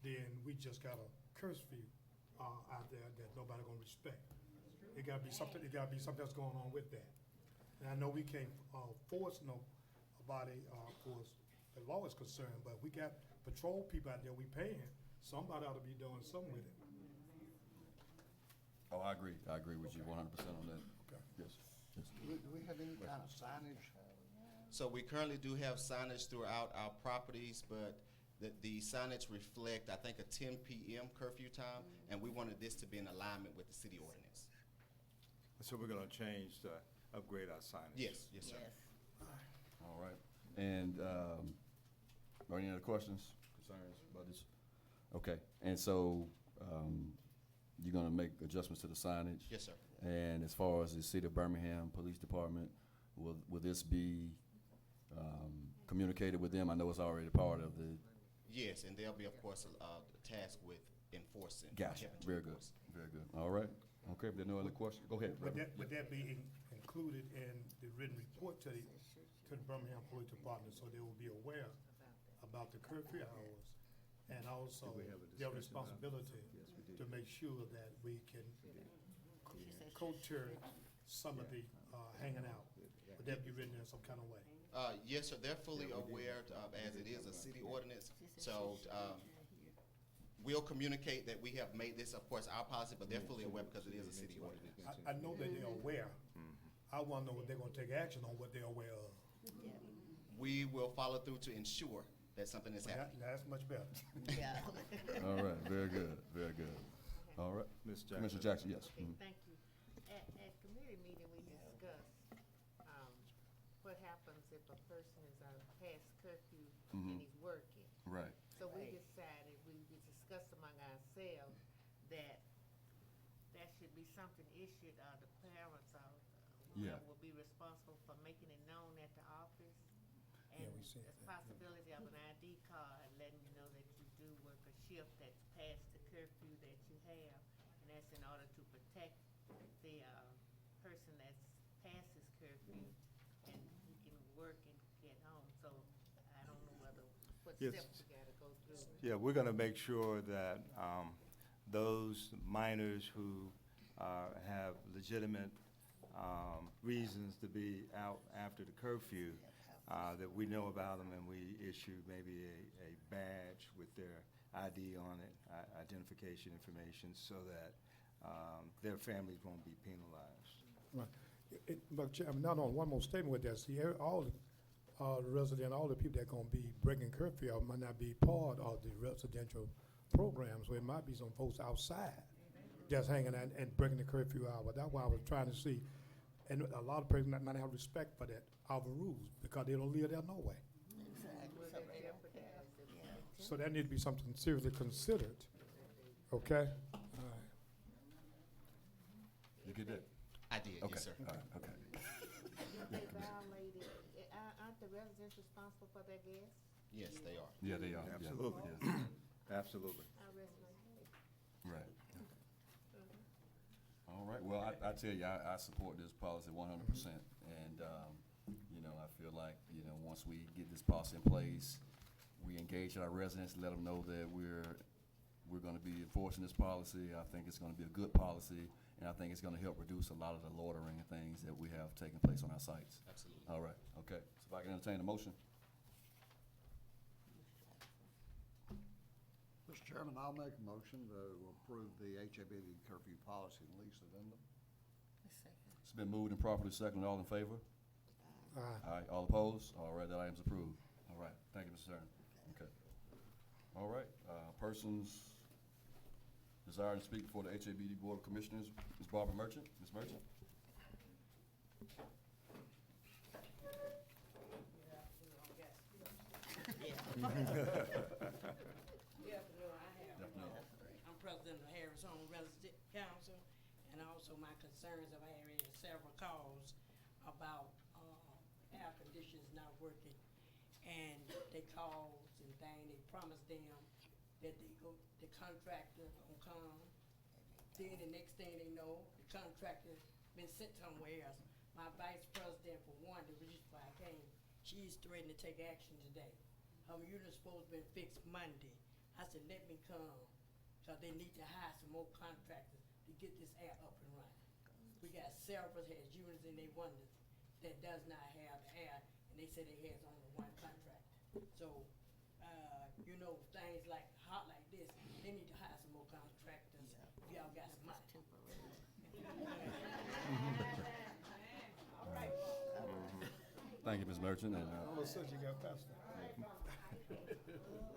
then we just got a curfew out there that nobody gonna respect. It gotta be something that's going on with that. And I know we can't force nobody, for the law is concerned, but we got patrol people out there we paying. Somebody ought to be doing something with it. Oh, I agree with you 100% on that. Okay. Yes, yes. Do we have any kind of signage? So we currently do have signage throughout our properties, but the signage reflect, I think, a 10 p.m. curfew time, and we wanted this to be in alignment with the city ordinance. So we're gonna change, upgrade our signage. Yes, yes, sir. All right. And are any other questions, concerns about this? Okay. And so you're going to make adjustments to the signage? Yes, sir. And as far as the City of Birmingham Police Department, will this be communicated with them? I know it's already part of the. Yes, and they'll be, of course, tasked with enforcing. Gotcha. helping to Very good. enforce. Very good. All right. Okay. If there are no other questions, go ahead. Would that be included in the written report to the Birmingham Police Department, so they will be aware about the curfew hours, and also Did we have a their discussion about- responsibility Yes, we did. to make sure that we can co-ter some of the hanging out. Would that be written in some kind of way? Yes, sir, they're fully aware, as it is a city ordinance, so we'll communicate that we have made this, of course, our policy, but they're fully aware because it is a city ordinance. I know that they're aware. I want to know what they're going to take action on what they're aware of. We will follow through to ensure that something is happening. That's much better. Yeah. All right. Very good. Very good. All right. Ms. Jackson. Commissioner Jackson, yes. Okay, Mhm. thank you. At committee meeting, we discussed, what happens if a person is on past curfew and he's working. Right. So we decided, we discussed among ourselves that should be something issued, the parents or Yeah. whoever will be responsible for making it known at the office. Yeah, And we said there's that. possibility of an ID card letting you know that you do work a shift that's past the curfew that you have. And that's in order to protect the, person that's past his curfew and he can work and get home. So I don't know what Yes. steps we gotta go through. Yeah, we're gonna make sure that those minors who have legitimate reasons to be out after the curfew, that we know about them, and we issue maybe a badge with their ID on it, identification information, so that their families won't be penalized. Right. But Chairman, not on one more statement with that, see, all the resident, all the people that gonna be breaking curfew might not be part of the residential programs, where it might be some folks outside just hanging out and breaking the curfew hour. That's why I was trying to see, and a lot of people might not have respect for that, our rules, because they don't live there no way. Will that jeopardize the So that need to be something seriously considered, okay? get that? I did, Okay, yes, sir. all right, okay. If they violated, aren't the residents responsible for their gas? Yes, they are. Yeah, they are, yeah. Absolutely. Yes. Absolutely. Our residents pay. Right. All right, well, I tell you, I support this policy 100%. And, you know, I feel like, you know, once we get this policy in place, we engage our residents, let them know that we're gonna be enforcing this policy. I think it's gonna be a good policy, and I think it's gonna help reduce a lot of the loitering and things that we have taking place on our sites. Absolutely. All right, okay. So if I can entertain a motion? Mr. Chairman, I'll make a motion to approve the HABD curfew policy and lease addendum. It's been moved and properly seconded. All in favor? Aye. Aye. All opposed? All right, that item's approved. All right, thank you, Mr. Stern. Okay. All right, persons desiring to speak before the HABD Board of Commissioners, Ms. Barbara Merchant. Ms. Merchant? Good afternoon. I'm president of Harris Home Resident Council, and also my concerns of having several calls about air conditioners not working. And they calls and things, they promise them that the contractor gonna come. Then the next thing they know, the contractor been sent somewhere else. My vice president, for one, the reason why I came, she's threatening to take action today. Her unit's supposed to be fixed Monday. I said, let me come, cause they need to hire some more contractors to get this air up and running. We got several has units in their windows that does not have the air, and they say they has only one contract. So, you know, things like hot like this, they need to hire some more contractors. If y'all got some money. All right. Thank you, Ms. Merchant. And,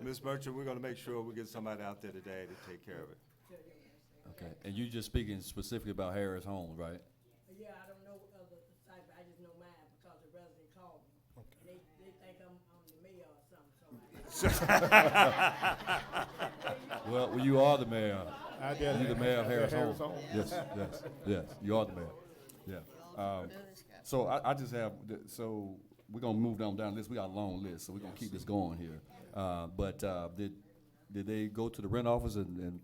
Ms. Merchant, we're gonna make sure we get somebody out there today to take care of it. okay, and you just speaking specifically about Harris Homes, right? Yeah, I don't know other sites, but I just know mine because the resident called me. And they think I'm the mayor or something, so Well, you are the mayor. I did. You the mayor of Harris Harris Homes. Homes. Yes, yes, yes, you are the mayor. Yeah. So I just have, so we're gonna move down the list. We got a long list, so we're gonna keep this going here. But did they go to the rent office and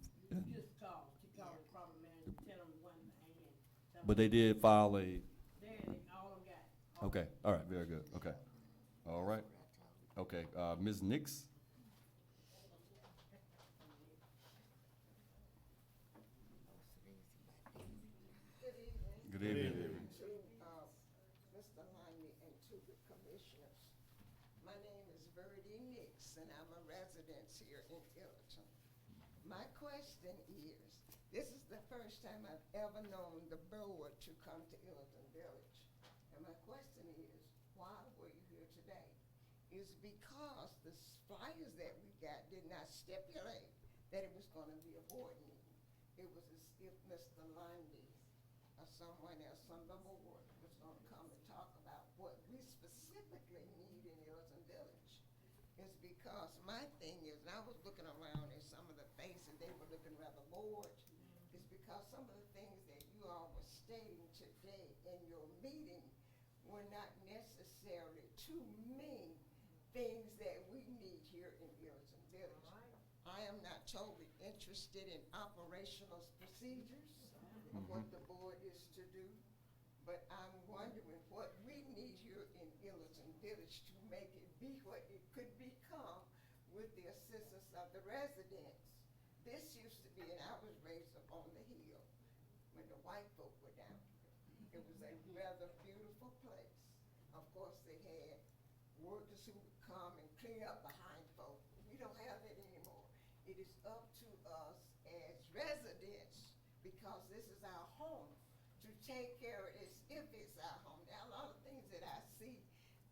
just call. She called the property manager, tell them one thing and tell but them they did file a, they all of them got. okay, all right, very good, okay. All right, okay, Ms. Nix? Good evening. Mr. Lundy and to the commissioners. My name is Verdi Nix, and I'm a resident here in Illerton. My question is, this is the first time I've ever known the board to come to Illerton Village. And my question is, why were you here today? Is because the flyers that we got did not stipulate that it was gonna be a board meeting. It was as if Mr. Lundy or someone else from the board was gonna come and talk about what we specifically need in Illerton Village. It's because my thing is, and I was looking around at some of the faces, they were looking rather bored. It's because some of the things that you all were stating today in your meeting were not necessarily, to me, things that we need here in Illerton Village. I am not totally interested in operational procedures of what the board is to do, but I'm wondering what we need here in Illerton Village to make it be what it could become with the assistance of the residents. This used to be, and I was raised up on the hill when the white folk were down here. It was a rather beautiful place. Of course, they had workers who would come and clean up behind folk. We don't have that anymore. It is up to us as residents, because this is our home, to take care of this if it's our home. There are a lot of things that I see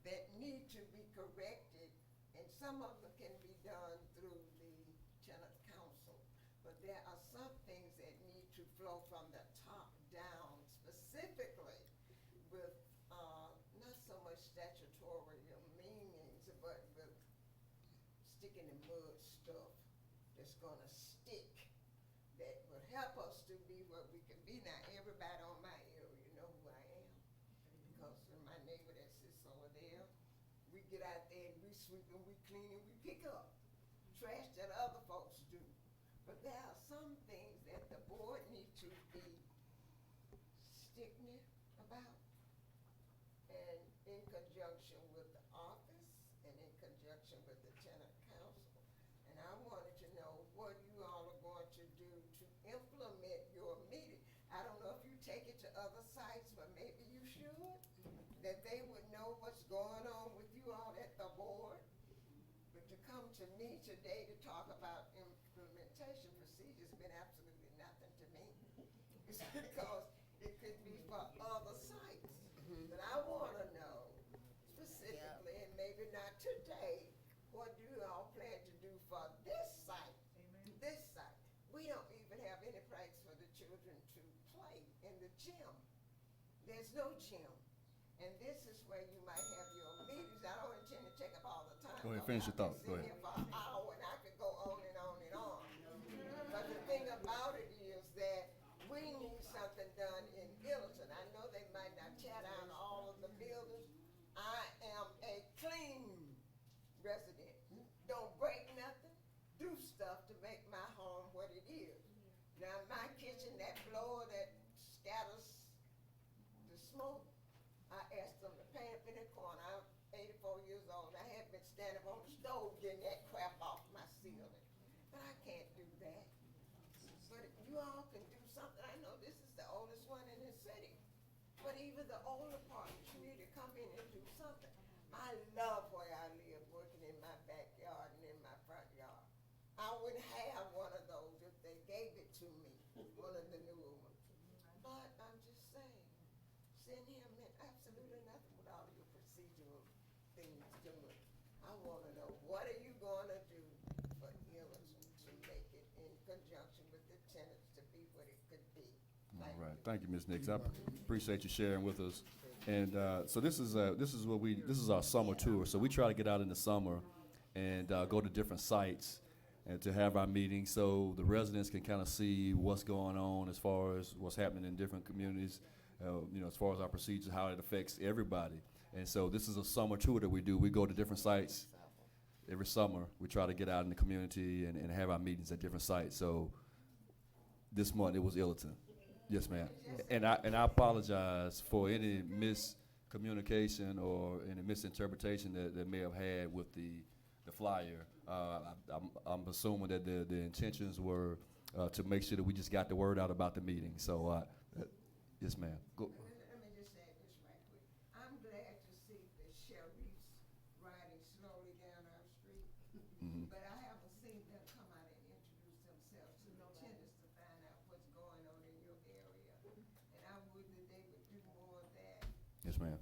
that need to be corrected, and some of them can be done through the tenant council. But there are some things that need to flow from the top down, specifically with not so much statutory meanings, but with sticking in mud stuff that's gonna stick, that will help us to be what we can be. Now, everybody on my get out there and we sweep and we clean and we pick up trash that other folks do. But there are some things that the board need to be stickney about, and in conjunction with the office and in conjunction with the tenant council. And I wanted to know what you all are going to do to implement your meeting. I don't know if you take it to other sites, but maybe you should, that they would know what's going on with you all at the board. But to come to me today to talk about implementation procedures has been absolutely nothing to me. It's because it could be for other sites. But I want to know specifically, and maybe not today, what do you all plan to do for this site? This site. We don't even have any place for the children to play in the gym. There's no gym. And this is where you might have your meetings. I don't intend to take up all the time. Go ahead, finish your thought. Go ahead. I've been sitting here for an hour and I could go on and on and on. But the thing about it is that we need something done in Illaton. I know they might not tear down all of the buildings. I am a clean resident. Don't break nothing. Do stuff to make my home what it is. Now my kitchen, that blower that scatters the smoke, I asked them to paint up in the corner. I'm 84 years old. I have been standing on the stove getting that crap off my ceiling. But I can't do that. But if you all can do something, I know this is the oldest one in the city. But even the older parts, you need to come in and do something. I love where I live, working in my backyard and in my front yard. I wouldn't have one of those if they gave it to me, one of the newer ones. But I'm just saying, sitting here meant absolutely nothing with all of your procedural things doing. I want to know, what are you going to do for Illaton to make it in conjunction with the tenants to be what it could be? All right, thank you, Ms. Nix. I appreciate you sharing with us. And so this is our summer tour. So we try to get out in the summer and go to different sites and to have our meetings so the residents can kind of see what's going on as far as what's happening in different communities, as far as our procedures, how it affects everybody. And so this is a summer tour that we do. We go to different sites every summer. We try to get out in the community and have our meetings at different sites. So this month it was Illaton. Yes, ma'am. And I apologize for any miscommunication or any misinterpretation that may have had with the flyer. I'm assuming that the intentions were to make sure that we just got the word out about the meeting. So, yes, ma'am. Go. Let me just say this right quick. I'm glad to see the sheriffs riding slowly down our street. Mhm. But I haven't seen them come out and introduce themselves to the tenants to find out what's going on in your area. And I would that they would do more of that. Yes, ma'am.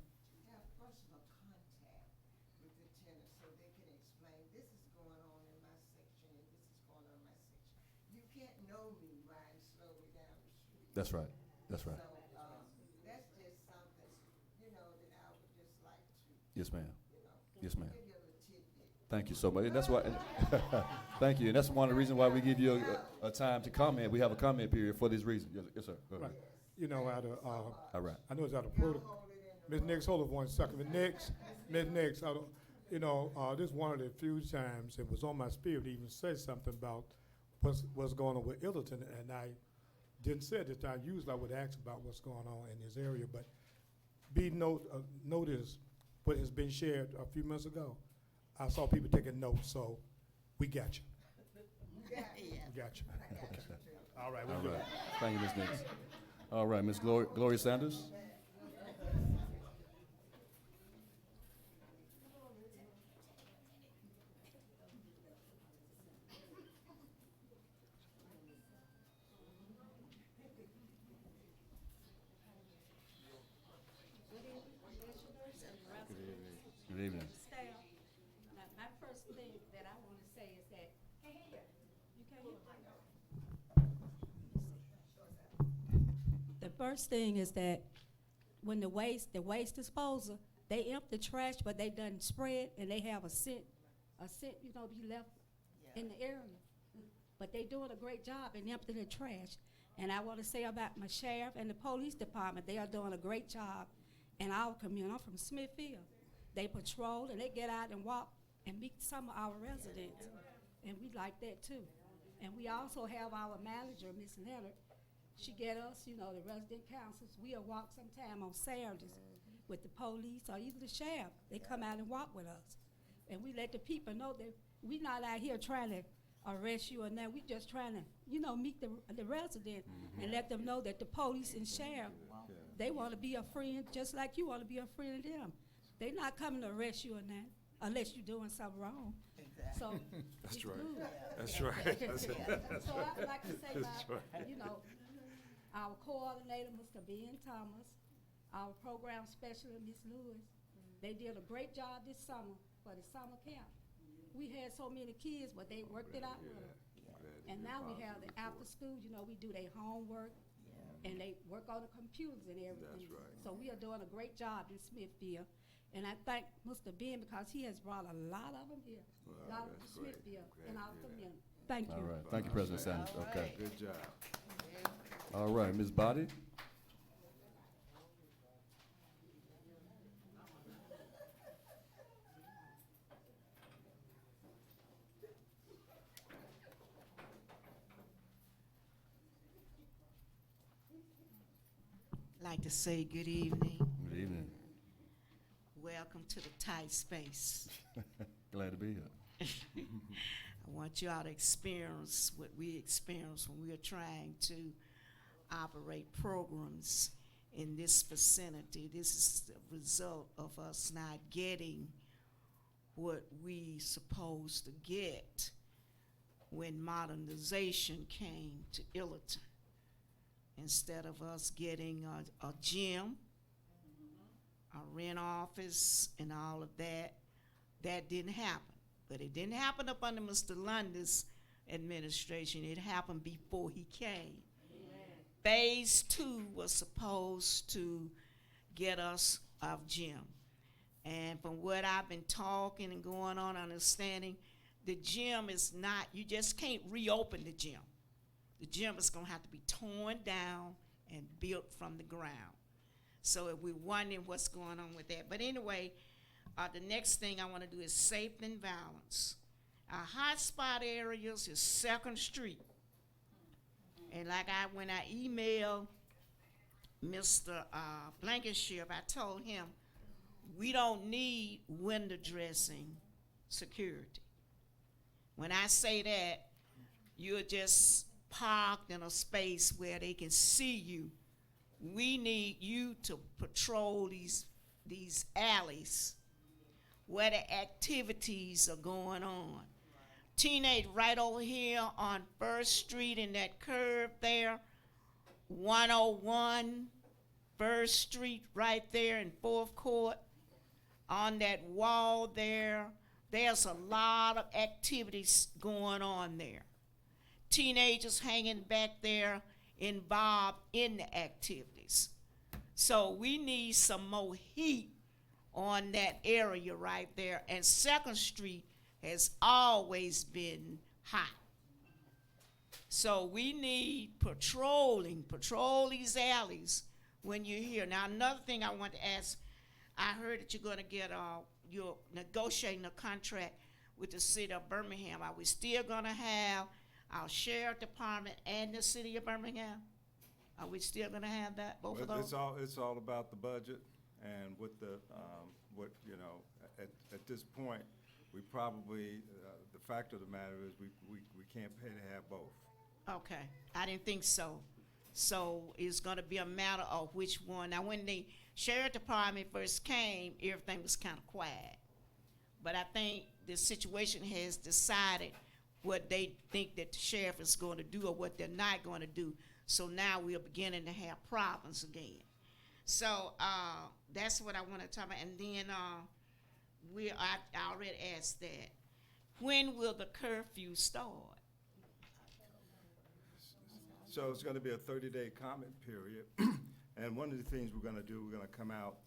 Have personal contact with the tenants so they can explain, this is going on in my section and this is going on in my section. You can't know me riding slowly down the street. That's right. That's right. So, that's just something, that I would just like to, Yes, ma'am. Yes, ma'am. give you a little tidbit. Thank you so much. And that's why. Thank you. And that's one of the reasons why we give you a time to comment. We have a comment period for this reason. Yes, sir. Go ahead. Right. Out of, All right. I know it's out of protocol. Ms. Nix, hold on 1 second. Ms. Nix, this is one of the few times it was on my spirit to even say something about what's going on with Illaton, and I didn't say it this time. Usually I would ask about what's going on in this area, but notice what has been shared a few minutes ago. I saw people taking notes, so we got you. We got you. Okay. All right, we're All good. right. Thank you, Ms. Nix. All right, Ms. Gloria Sanders. Good evening. Staff. Now, my first thing that I want to say is that, you can't hear? The first thing is that when the waste disposal, they empty the trash, but they done spread and they have a scent, be left in the area. But they doing a great job in emptying the trash. And I want to say about my sheriff and the police department, they are doing a great job in our community. I'm from Smithfield. They patrol and they get out and walk and meet some of our residents. And we like that too. And we also have our manager, Miss Leonard. She get us, you know, the resident councils. We'll walk sometime on Saturdays with the police or even the sheriff. They come out and walk with us. And we let the people know that we not out here trying to arrest you or nothing. We just trying to, you know, meet the resident and let them know that the police and sheriff, they want to be a friend just like you want to be a friend of them. They not coming to arrest you or nothing unless you're doing something wrong. So That's it's right. good. That's right. So I would like to say That's about, right. you know, our coordinator, Mr. Ben Thomas, our program specialist, Ms. Lewis, they did a great job this summer for the summer camp. We had so many kids, but they worked it out with us. And now we have the after school, you know, we do their homework and they work on the computers and everything. That's right. So we are doing a great job in Smithfield. And I thank Mr. Ben because he has brought a lot of them here, a lot of them to Smithfield in our community. Thank you. All right, thank you, President Sanders. Okay. Good job. All right, Ms. Body? Like to say good evening. Good evening. Welcome to the tight space. Glad to be here. I want you all to experience what we experience when we are trying to operate programs in this vicinity. This is the result of us not getting what we supposed to get when modernization came to Illerton. Instead of us getting a gym, a rent office, and all of that, that didn't happen. But it didn't happen up under Mr. Lundy's administration. It happened before he came. Phase 2 was supposed to get us our gym. And from what I've been talking and going on, understanding, the gym is not, you just can't reopen the gym. The gym is going to have to be torn down and built from the ground. So if we're wondering what's going on with that. But anyway, the next thing I want to do is safety and violence. Our hotspot areas is 2nd Street. And like when I emailed Mr. Blankenship, I told him, we don't need window dressing security. When I say that, you're just parked in a space where they can see you. We need you to patrol these alleys where the activities are going on. Teenage right over here on 1st Street in that curve there, 101 1st Street right there in 4th Court, on that wall there, there's a lot of activities going on there. Teenagers hanging back there involved in the activities. So we need some more heat on that area right there. And 2nd Street has always been hot. So we need patrol these alleys when you're here. Now another thing I want to ask, I heard that you're going to get, you're negotiating a contract with the city of Birmingham. Are we still going to have our sheriff department and the city of Birmingham? Are we still going to have that, both of those? It's all about the budget, and with the, at this point, we probably, the fact of the matter is we can't pay to have both. Okay, I didn't think so. So it's going to be a matter of which one. Now, when the sheriff department first came, everything was kind of quiet. But I think the situation has decided what they think that the sheriff is going to do or what they're not going to do. So now we are beginning to have problems again. So that's what I want to talk about. And then I already asked that. When will the curfew start? So it's going to be a 30-day comment period. And one of the things we're going to do, we're going to come out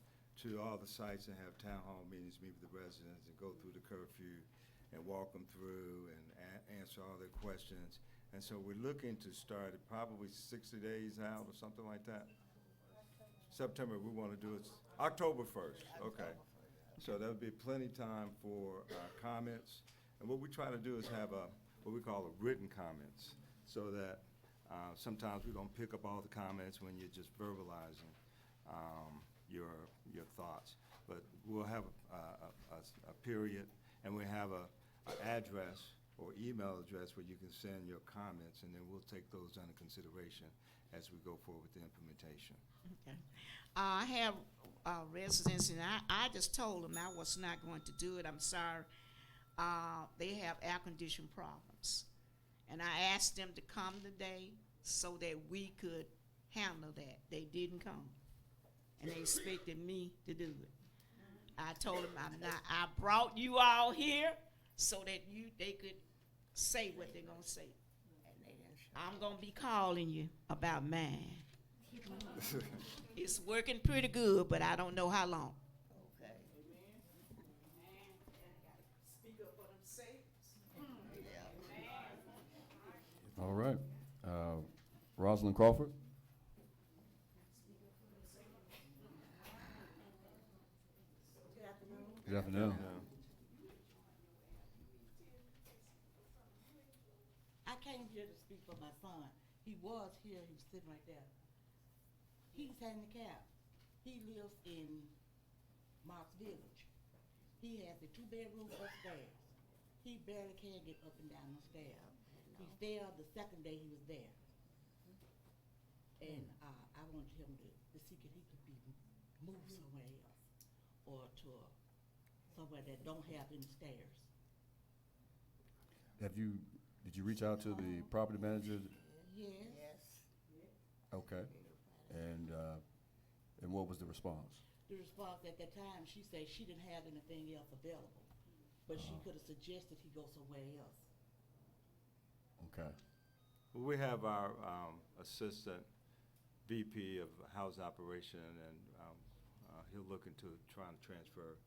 to all the sites and have town hall meetings, meet with the residents, and go through the curfew and walk them through and answer all their questions. And so we're looking to start it probably 60 days out or something like that. September, we want to do it October 1st. Okay. So there'll be plenty time for comments. And what we try to do is have what we call a written comments, so that sometimes we don't pick up all the comments when you're just verbalizing your thoughts. But we'll have a period, and we have an address or email address where you can send your comments, and then we'll take those under consideration as we go forward with the implementation. Okay. I have residents, and I just told them I was not going to do it. I'm sorry. They have air condition problems. And I asked them to come today so that we could handle that. They didn't come. And they expected me to do it. I told them I'm not. I brought you all here so that they could say what they're going to say. I'm going to be calling you about mine. It's working pretty good, but I don't know how long. Okay. Speak up for themselves. All right. Rosalind Crawford? Good afternoon. I came here to speak for my son. He was here, he was sitting right there. He's handicapped. He lives in Marks Village. He has a 2-bedroom upstairs. He barely can get up and down the stairs. He's there the second day he was there. And I wanted him to see if he could be moved somewhere else, or to somewhere that don't have any stairs. Did you reach out to the property manager? Yes. Okay. And what was the response? The response at that time, she said she didn't have anything else available, but she could have suggested he go somewhere else. Okay. Well, we have our assistant VP of house operation, and he'll look into trying to transfer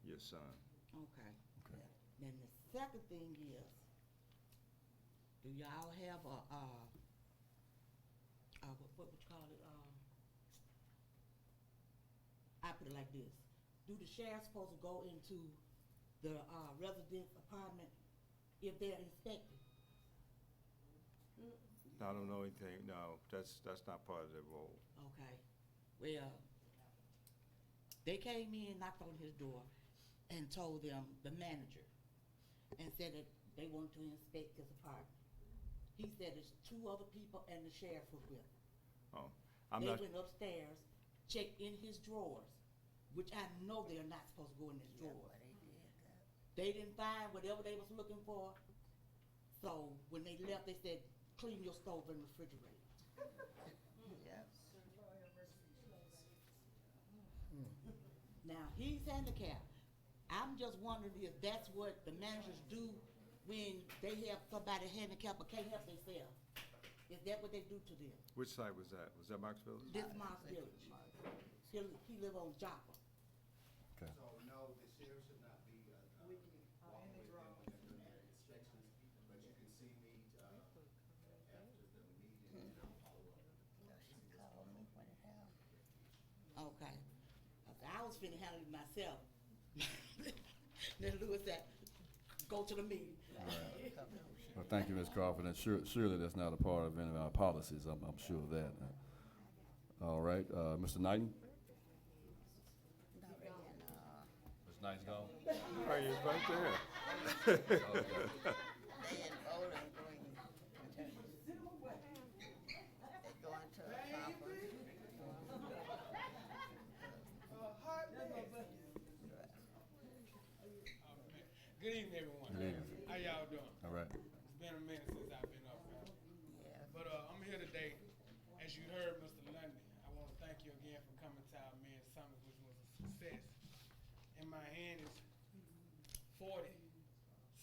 your son. Okay. Okay. Then the second thing is, do y'all have what would you call it? I put it like this: do the sheriff supposed to go into the residence apartment if they're inspected? I don't know anything. No, that's not part of their role. Okay. Well, they came in, knocked on his door, and told them, the manager, and said that they wanted to inspect his apartment. He said there's 2 other people and the sheriff was with him. Oh, They went upstairs, checked in his drawers, which I know they're not supposed to go in his drawers. They didn't find whatever they was looking for. So when they left, they said, clean your stove and refrigerator. Now, he's handicapped. I'm just wondering if that's what the managers do when they have somebody handicapped or can't help themselves. Is that what they do to them? Which site was that? Was that Marks Village? This Moss Village. He live on Joppa. Okay. So, no, the sheriff should not be walking with them when they're doing their inspections, but you can see me after the meeting, and I'll follow up. Okay. I was finna handle it myself. Then Lewis said, go to the meeting. Right. Well, thank you, Ms. Crawford, and surely that's not a part of any of our policies, I'm sure of that. All right, Mr. Knighton? Mr. Knighton's gone? Oh, he's right there. Okay. Good evening, everyone. Good evening. How y'all doing? All right. It's been a minute since I've been up here. But I'm here today. As you heard, Mr. Lundy, I want to thank you again for coming to our men's summit, which was a success. In my hand is 40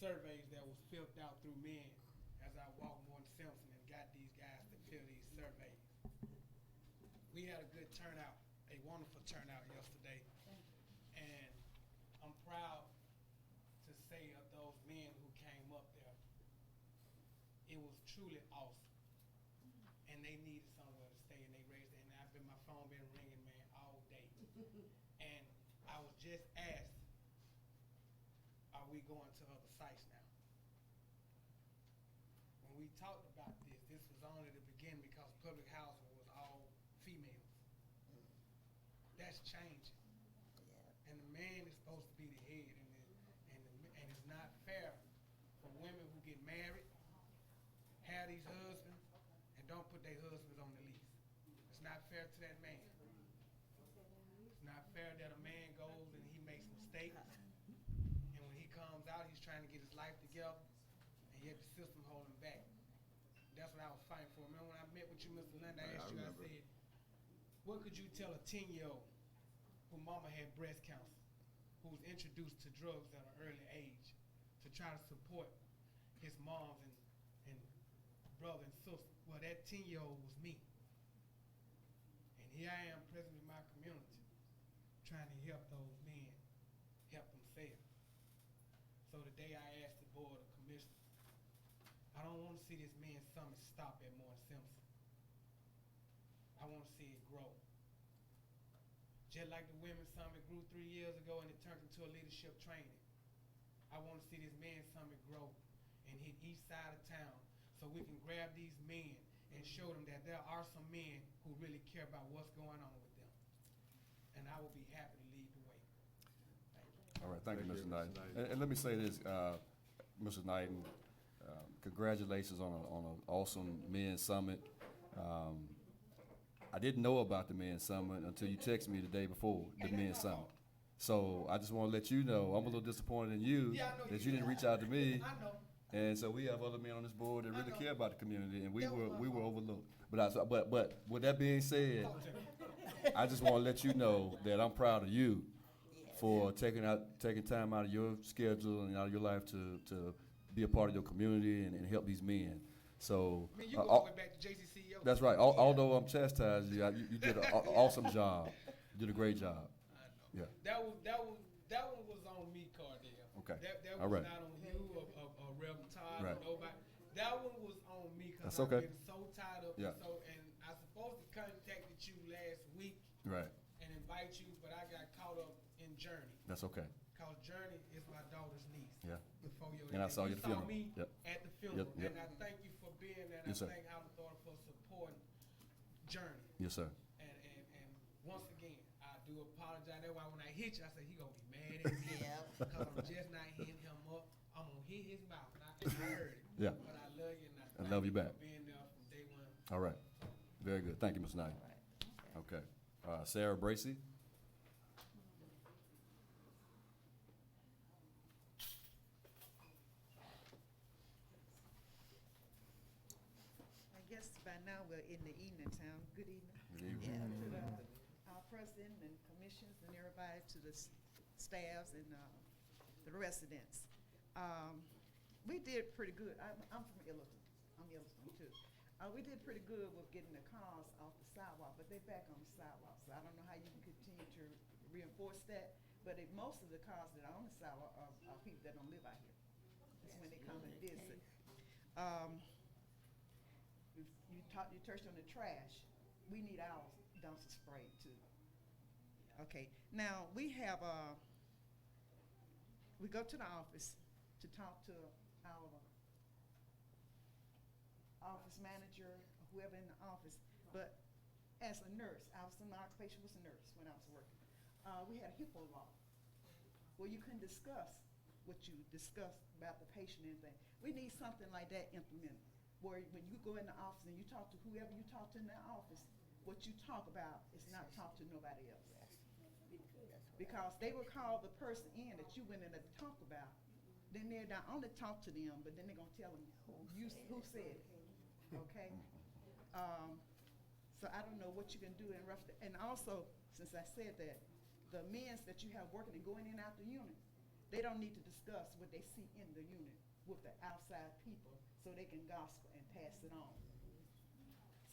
surveys that was filled out through men as I walked Morton Simpson and got these guys to fill these surveys. We had a good turnout, a wonderful turnout yesterday. And I'm proud to say of those men who came up there, it was truly awesome. And they needed somewhere to stay, and they raised it. And my phone been ringing, man, all day. And I was just asked we going to other sites now? When we talked about this was only the beginning because public housing was all females. That's changing. And the man is supposed to be the head, and it's not fair for women who get married, have these husbands, and don't put their husbands on the lease. It's not fair to that man. It's not fair that a man goes and he makes mistakes, and when he comes out, he's trying to get his life together, and yet the system holding him back. That's what I was fighting for. Remember when I met with you, Mr. Lund, I asked you, I said, what could you tell a 10-year-old who mama had breast cancer, who was introduced to drugs at an early age to try to support his moms and brother and sister? Well, that 10-year-old was me. And here I am, president of my community, trying to help those men help themselves. So today I asked the board of commissioners, I don't want to see this men's summit stop at Morris Simpson. I want to see it grow. Just like the women's summit grew 3 years ago and it turned into a leadership training. I want to see this men's summit grow and hit each side of town so we can grab these men and show them that there are some men who really care about what's going on with them. And I will be happy to lead the way. Thank you. All right, thank you, Mr. Knighton. And let me say this, Mr. Knighton, congratulations on an awesome men's summit. I didn't know about the men's summit until you texted me the day before the men's summit. So I just want to let you know, I'm a little disappointed in you that you didn't reach out to me. I know. And so we have other men on this board that really care about the community, and we were overlooked. But with that being said, I just want to let you know that I'm proud of you for taking time out of your schedule and out of your life to be a part of your community and help these men. So I mean, you go all the way back to JCCEO. that's right. Although I'm chastising you, you did an awesome job. You did a great job. I know. Yeah. That one was on me, Cardell. Okay. That All was right. not on you or Reverend Todd Right. or nobody. That one was on me because That's okay. I've been so tied up. Yeah. And I supposed to contacted you last week Right. and invite you, but I got caught up in Journey. That's okay. Because Journey is my daughter's niece. Yeah. Before your And I saw you at the funeral. saw me Yep. at the funeral. Yep. And I thank you for being there. And Yes, I sir. thank Howard Authority for supporting Journey. Yes, sir. And once again, I do apologize. That's why when I hit you, I said he gonna be mad at me because I'm just not hitting him up. I'm gonna hit his mouth, and I heard it. Yeah. But I love you, and I I love you back. for being there from day one. All right. Very good. Thank you, Mr. Knight. Okay. Sarah Bracy. I guess by now we're in the evening time. Good evening. Good evening. Yeah, to our president and commissions and everybody, to the staffs and the residents. We did pretty good. I'm from Illiton. I'm Illiton too. We did pretty good with getting the cars off the sidewalk, but they're back on the sidewalk. So I don't know how you can continue to reinforce that. But most of the cars that are on the sidewalk are people that don't live out here. That's when they come and visit. You touched on the trash. We need our dumpster sprayed too. Okay, now we have we go to the office to talk to our office manager, or whoever in the office, but as a nurse, my occupation was a nurse when I was working. We had a HIPAA law where you couldn't discuss what you discussed about the patient and anything. We need something like that implemented, where when you go in the office and you talk to whoever you talk to in that office, what you talk about is not talk to nobody else. Because they will call the person in that you went in to talk about, then they're not only talk to them, but then they're gonna tell them who said it, okay? So I don't know what you can do in rough, and also, since I said that, the men that you have working and going in and out the unit, they don't need to discuss what they see in the unit with the outside people so they can gospel and pass it on.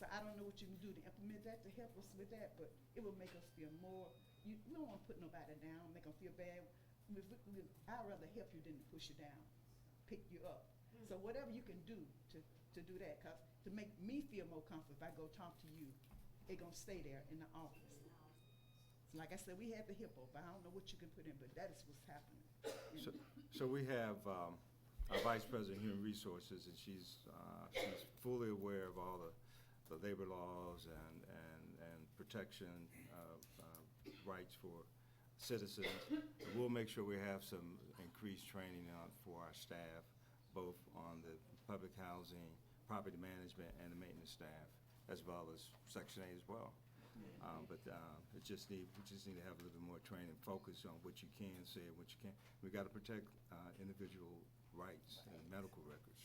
So I don't know what you can do to implement that to help us with that, but it will make us feel more, we don't want to put nobody down, make them feel bad. I'd rather help you than to push you down, pick you up. So whatever you can do to do that, cause to make me feel more comfortable, if I go talk to you, it gonna stay there in the office. So like I said, we had the HIPAA, but I don't know what you can put in, but that is what's happening. So we have our Vice President of Human Resources, and she's fully aware of all the labor laws and protection of rights for citizens. We'll make sure we have some increased training for our staff, both on the public housing, property management, and the maintenance staff, as well as Section 8 as well. But we just need to have a little bit more training, focus on what you can say and what you can't. We got to protect individual rights and medical records.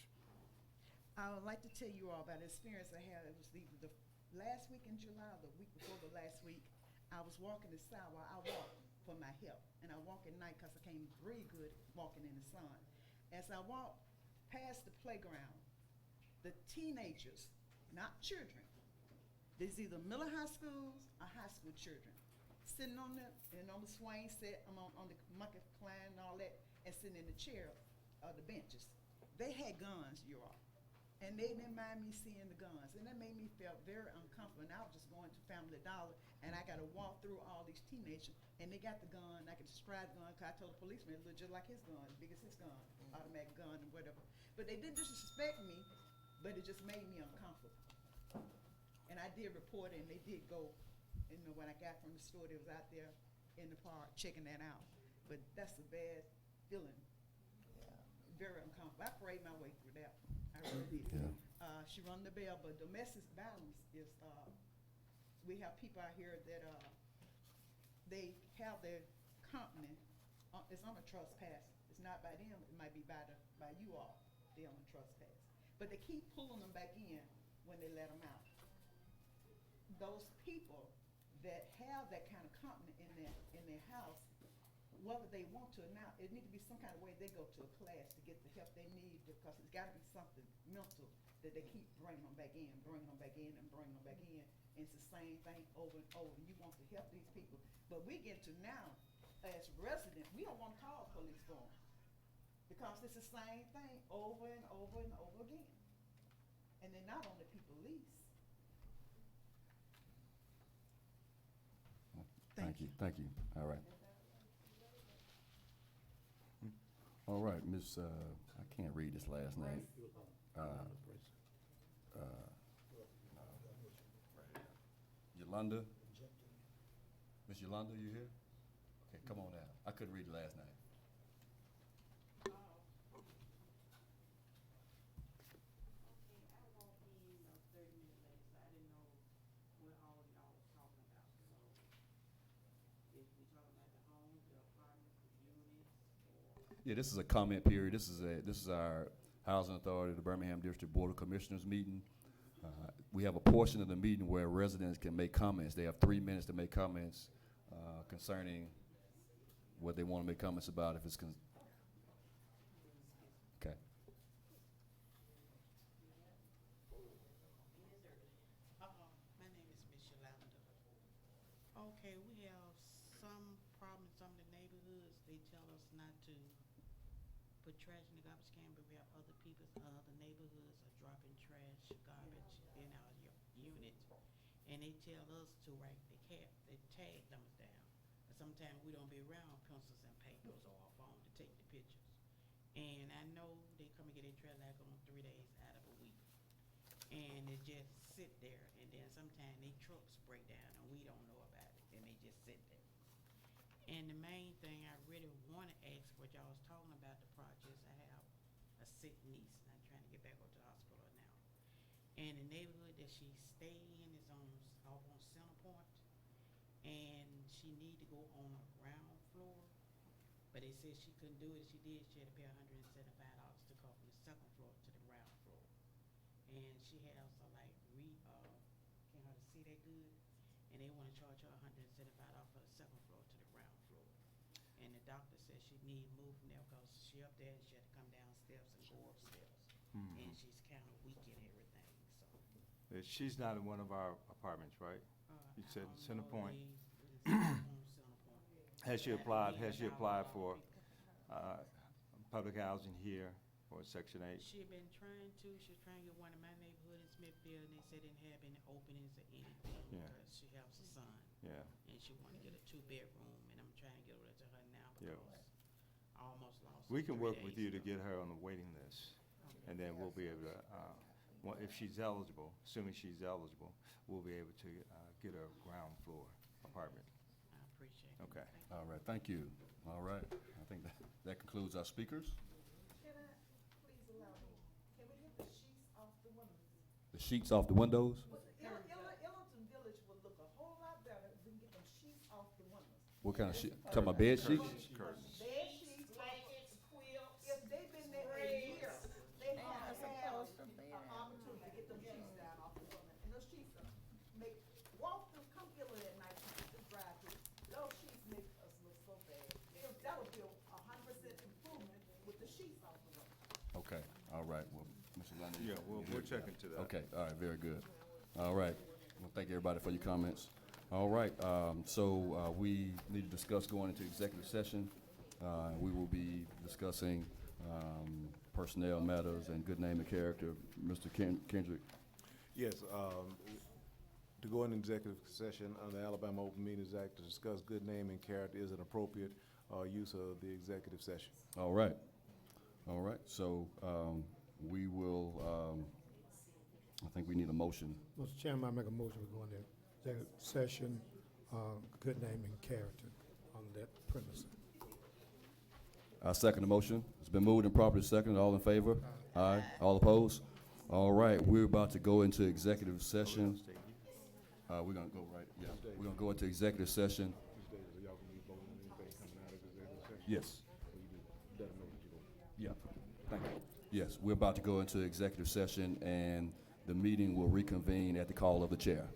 I would like to tell you all about an experience I had. It was the last week in July, or the week before the last week. I was walking the sidewalk. I walk for my health, and I walk at night because I can't breathe good walking in the sun. As I walk past the playground, the teenagers, not children, there's either middle high schools or high school children, sitting on the swing set, on the monkey recline and all that, and sitting in the chair or the benches. They had guns, you all. And they didn't mind me seeing the guns. And that made me feel very uncomfortable. And I was just going to Family Dollar, and I got to walk through all these teenagers, and they got the gun. I could stride the gun, because I told the policeman it looked just like his gun, as big as his gun, automatic gun and whatever. But they didn't disrespect me, but it just made me uncomfortable. And I did report it, and they did go. You know, when I got from the store, they was out there in the park checking that out. But that's a bad feeling. Very uncomfortable. I prayed my way through that. I really did. Yeah. She rung the bell, but domestic violence is, we have people out here that, they have their company, it's on a trespass. It's not by them, it might be by you all, they're on a trespass. But they keep pulling them back in when they let them out. Those people that have that kind of company in their house, whether they want to or not, it need to be some kind of way they go to a class to get the help they need, because it's got to be something mental that they keep bringing them back in, and bringing them back in. And it's the same thing over and over. You want to help these people. But we get to now, as residents, we don't want to call police for them, because it's the same thing over and over and over again. And they're not on the people lease. Thank you. Thank you. All right. All right, Miss, I can't read this last name. Yolanda? Miss Yolanda, you here? Okay, come on out. I couldn't read it last night. Yeah, this is a comment period. This is our Housing Authority, the Birmingham District Board of Commissioners meeting. We have a portion of the meeting where residents can make comments. They have 3 minutes to make comments concerning what they want to make comments about. If it's okay. My name is Miss Yolanda. Okay, we have some problems in some of the neighborhoods. They tell us not to put trash in the garbage can, but we have other people, other neighborhoods are dropping trash, garbage in our units. And they tell us to write the tag numbers down. But sometimes we don't be around pencils and papers or our phone to take the pictures. And I know they come and get their trash like on 3 days out of a week. And they just sit there, and then sometimes their trucks break down and we don't know about it, and they just sit there. And the main thing I really want to ask, what y'all was talking about, the projects, I have a sick niece, and I'm trying to get back up to the hospital now. And the neighborhood that she stay in is off on Center Point, and she need to go on a ground floor, but they said she couldn't do it. If she did, she had to pay $175 to go from the second floor to the ground floor. And she has can't hardly see that good, and they want to charge her $175 for the second floor to the ground floor. And the doctor said she need to move from there because she up there and she had to come down steps and go upstairs. And she's kind of weak in everything, so. She's not in one of our apartments, right? You said Center Point. Has she applied for public housing here or Section 8? She been trying to. She was trying to get one in my neighborhood in Smithfield, and they said they didn't have any openings or anything because she has a son. Yeah. And she want to get a 2-bedroom, and I'm trying to get over to her now Yeah. because almost lost. We can 3 work with days you to ago. get her on the waiting list, and then we'll be able to, if she's eligible, assuming she's eligible, we'll be able to get her a ground floor apartment. I appreciate it. Okay. Thank you. All right, thank you. All right, I think that concludes our speakers. Can I, please allow me, can we get the sheets off the windows? The sheets off the windows. Ellington Village would look a whole lot better if we can get them sheets off the windows. What kind of sheet? Talking about bed sheets? Curtains. Bed sheets, blankets, quilts. If they've been there a year, they have an opportunity to get them sheets down off the women. And those sheets make, walk through, come feel it at night, just drive through. Those sheets make us look so bad. That would be 100% improvement with the sheets off the women. Okay, all right, well, Mr. London. Yeah, we'll check into that. Okay, all right, very good. All right, well, thank everybody for your comments. All right, so we need to discuss going into executive session. We will be discussing personnel matters and good name and character. Mr. Kendrick? Yes, to go into executive session under the Alabama Open Meetings Act to discuss good name and character is an appropriate use of the executive session. All right, so we will, I think we need a motion. Mr. Chairman, I make a motion, we go into executive session, good name and character on that premise. I second the motion. It's been moved and properly seconded. All in favor? Aye. All opposed? All right, we're about to go into executive session. We're gonna go right, yeah. We're gonna go into executive session. Yes. Yeah, thank you. Yes, we're about to go into executive session, and the meeting will reconvene at the call of the chair.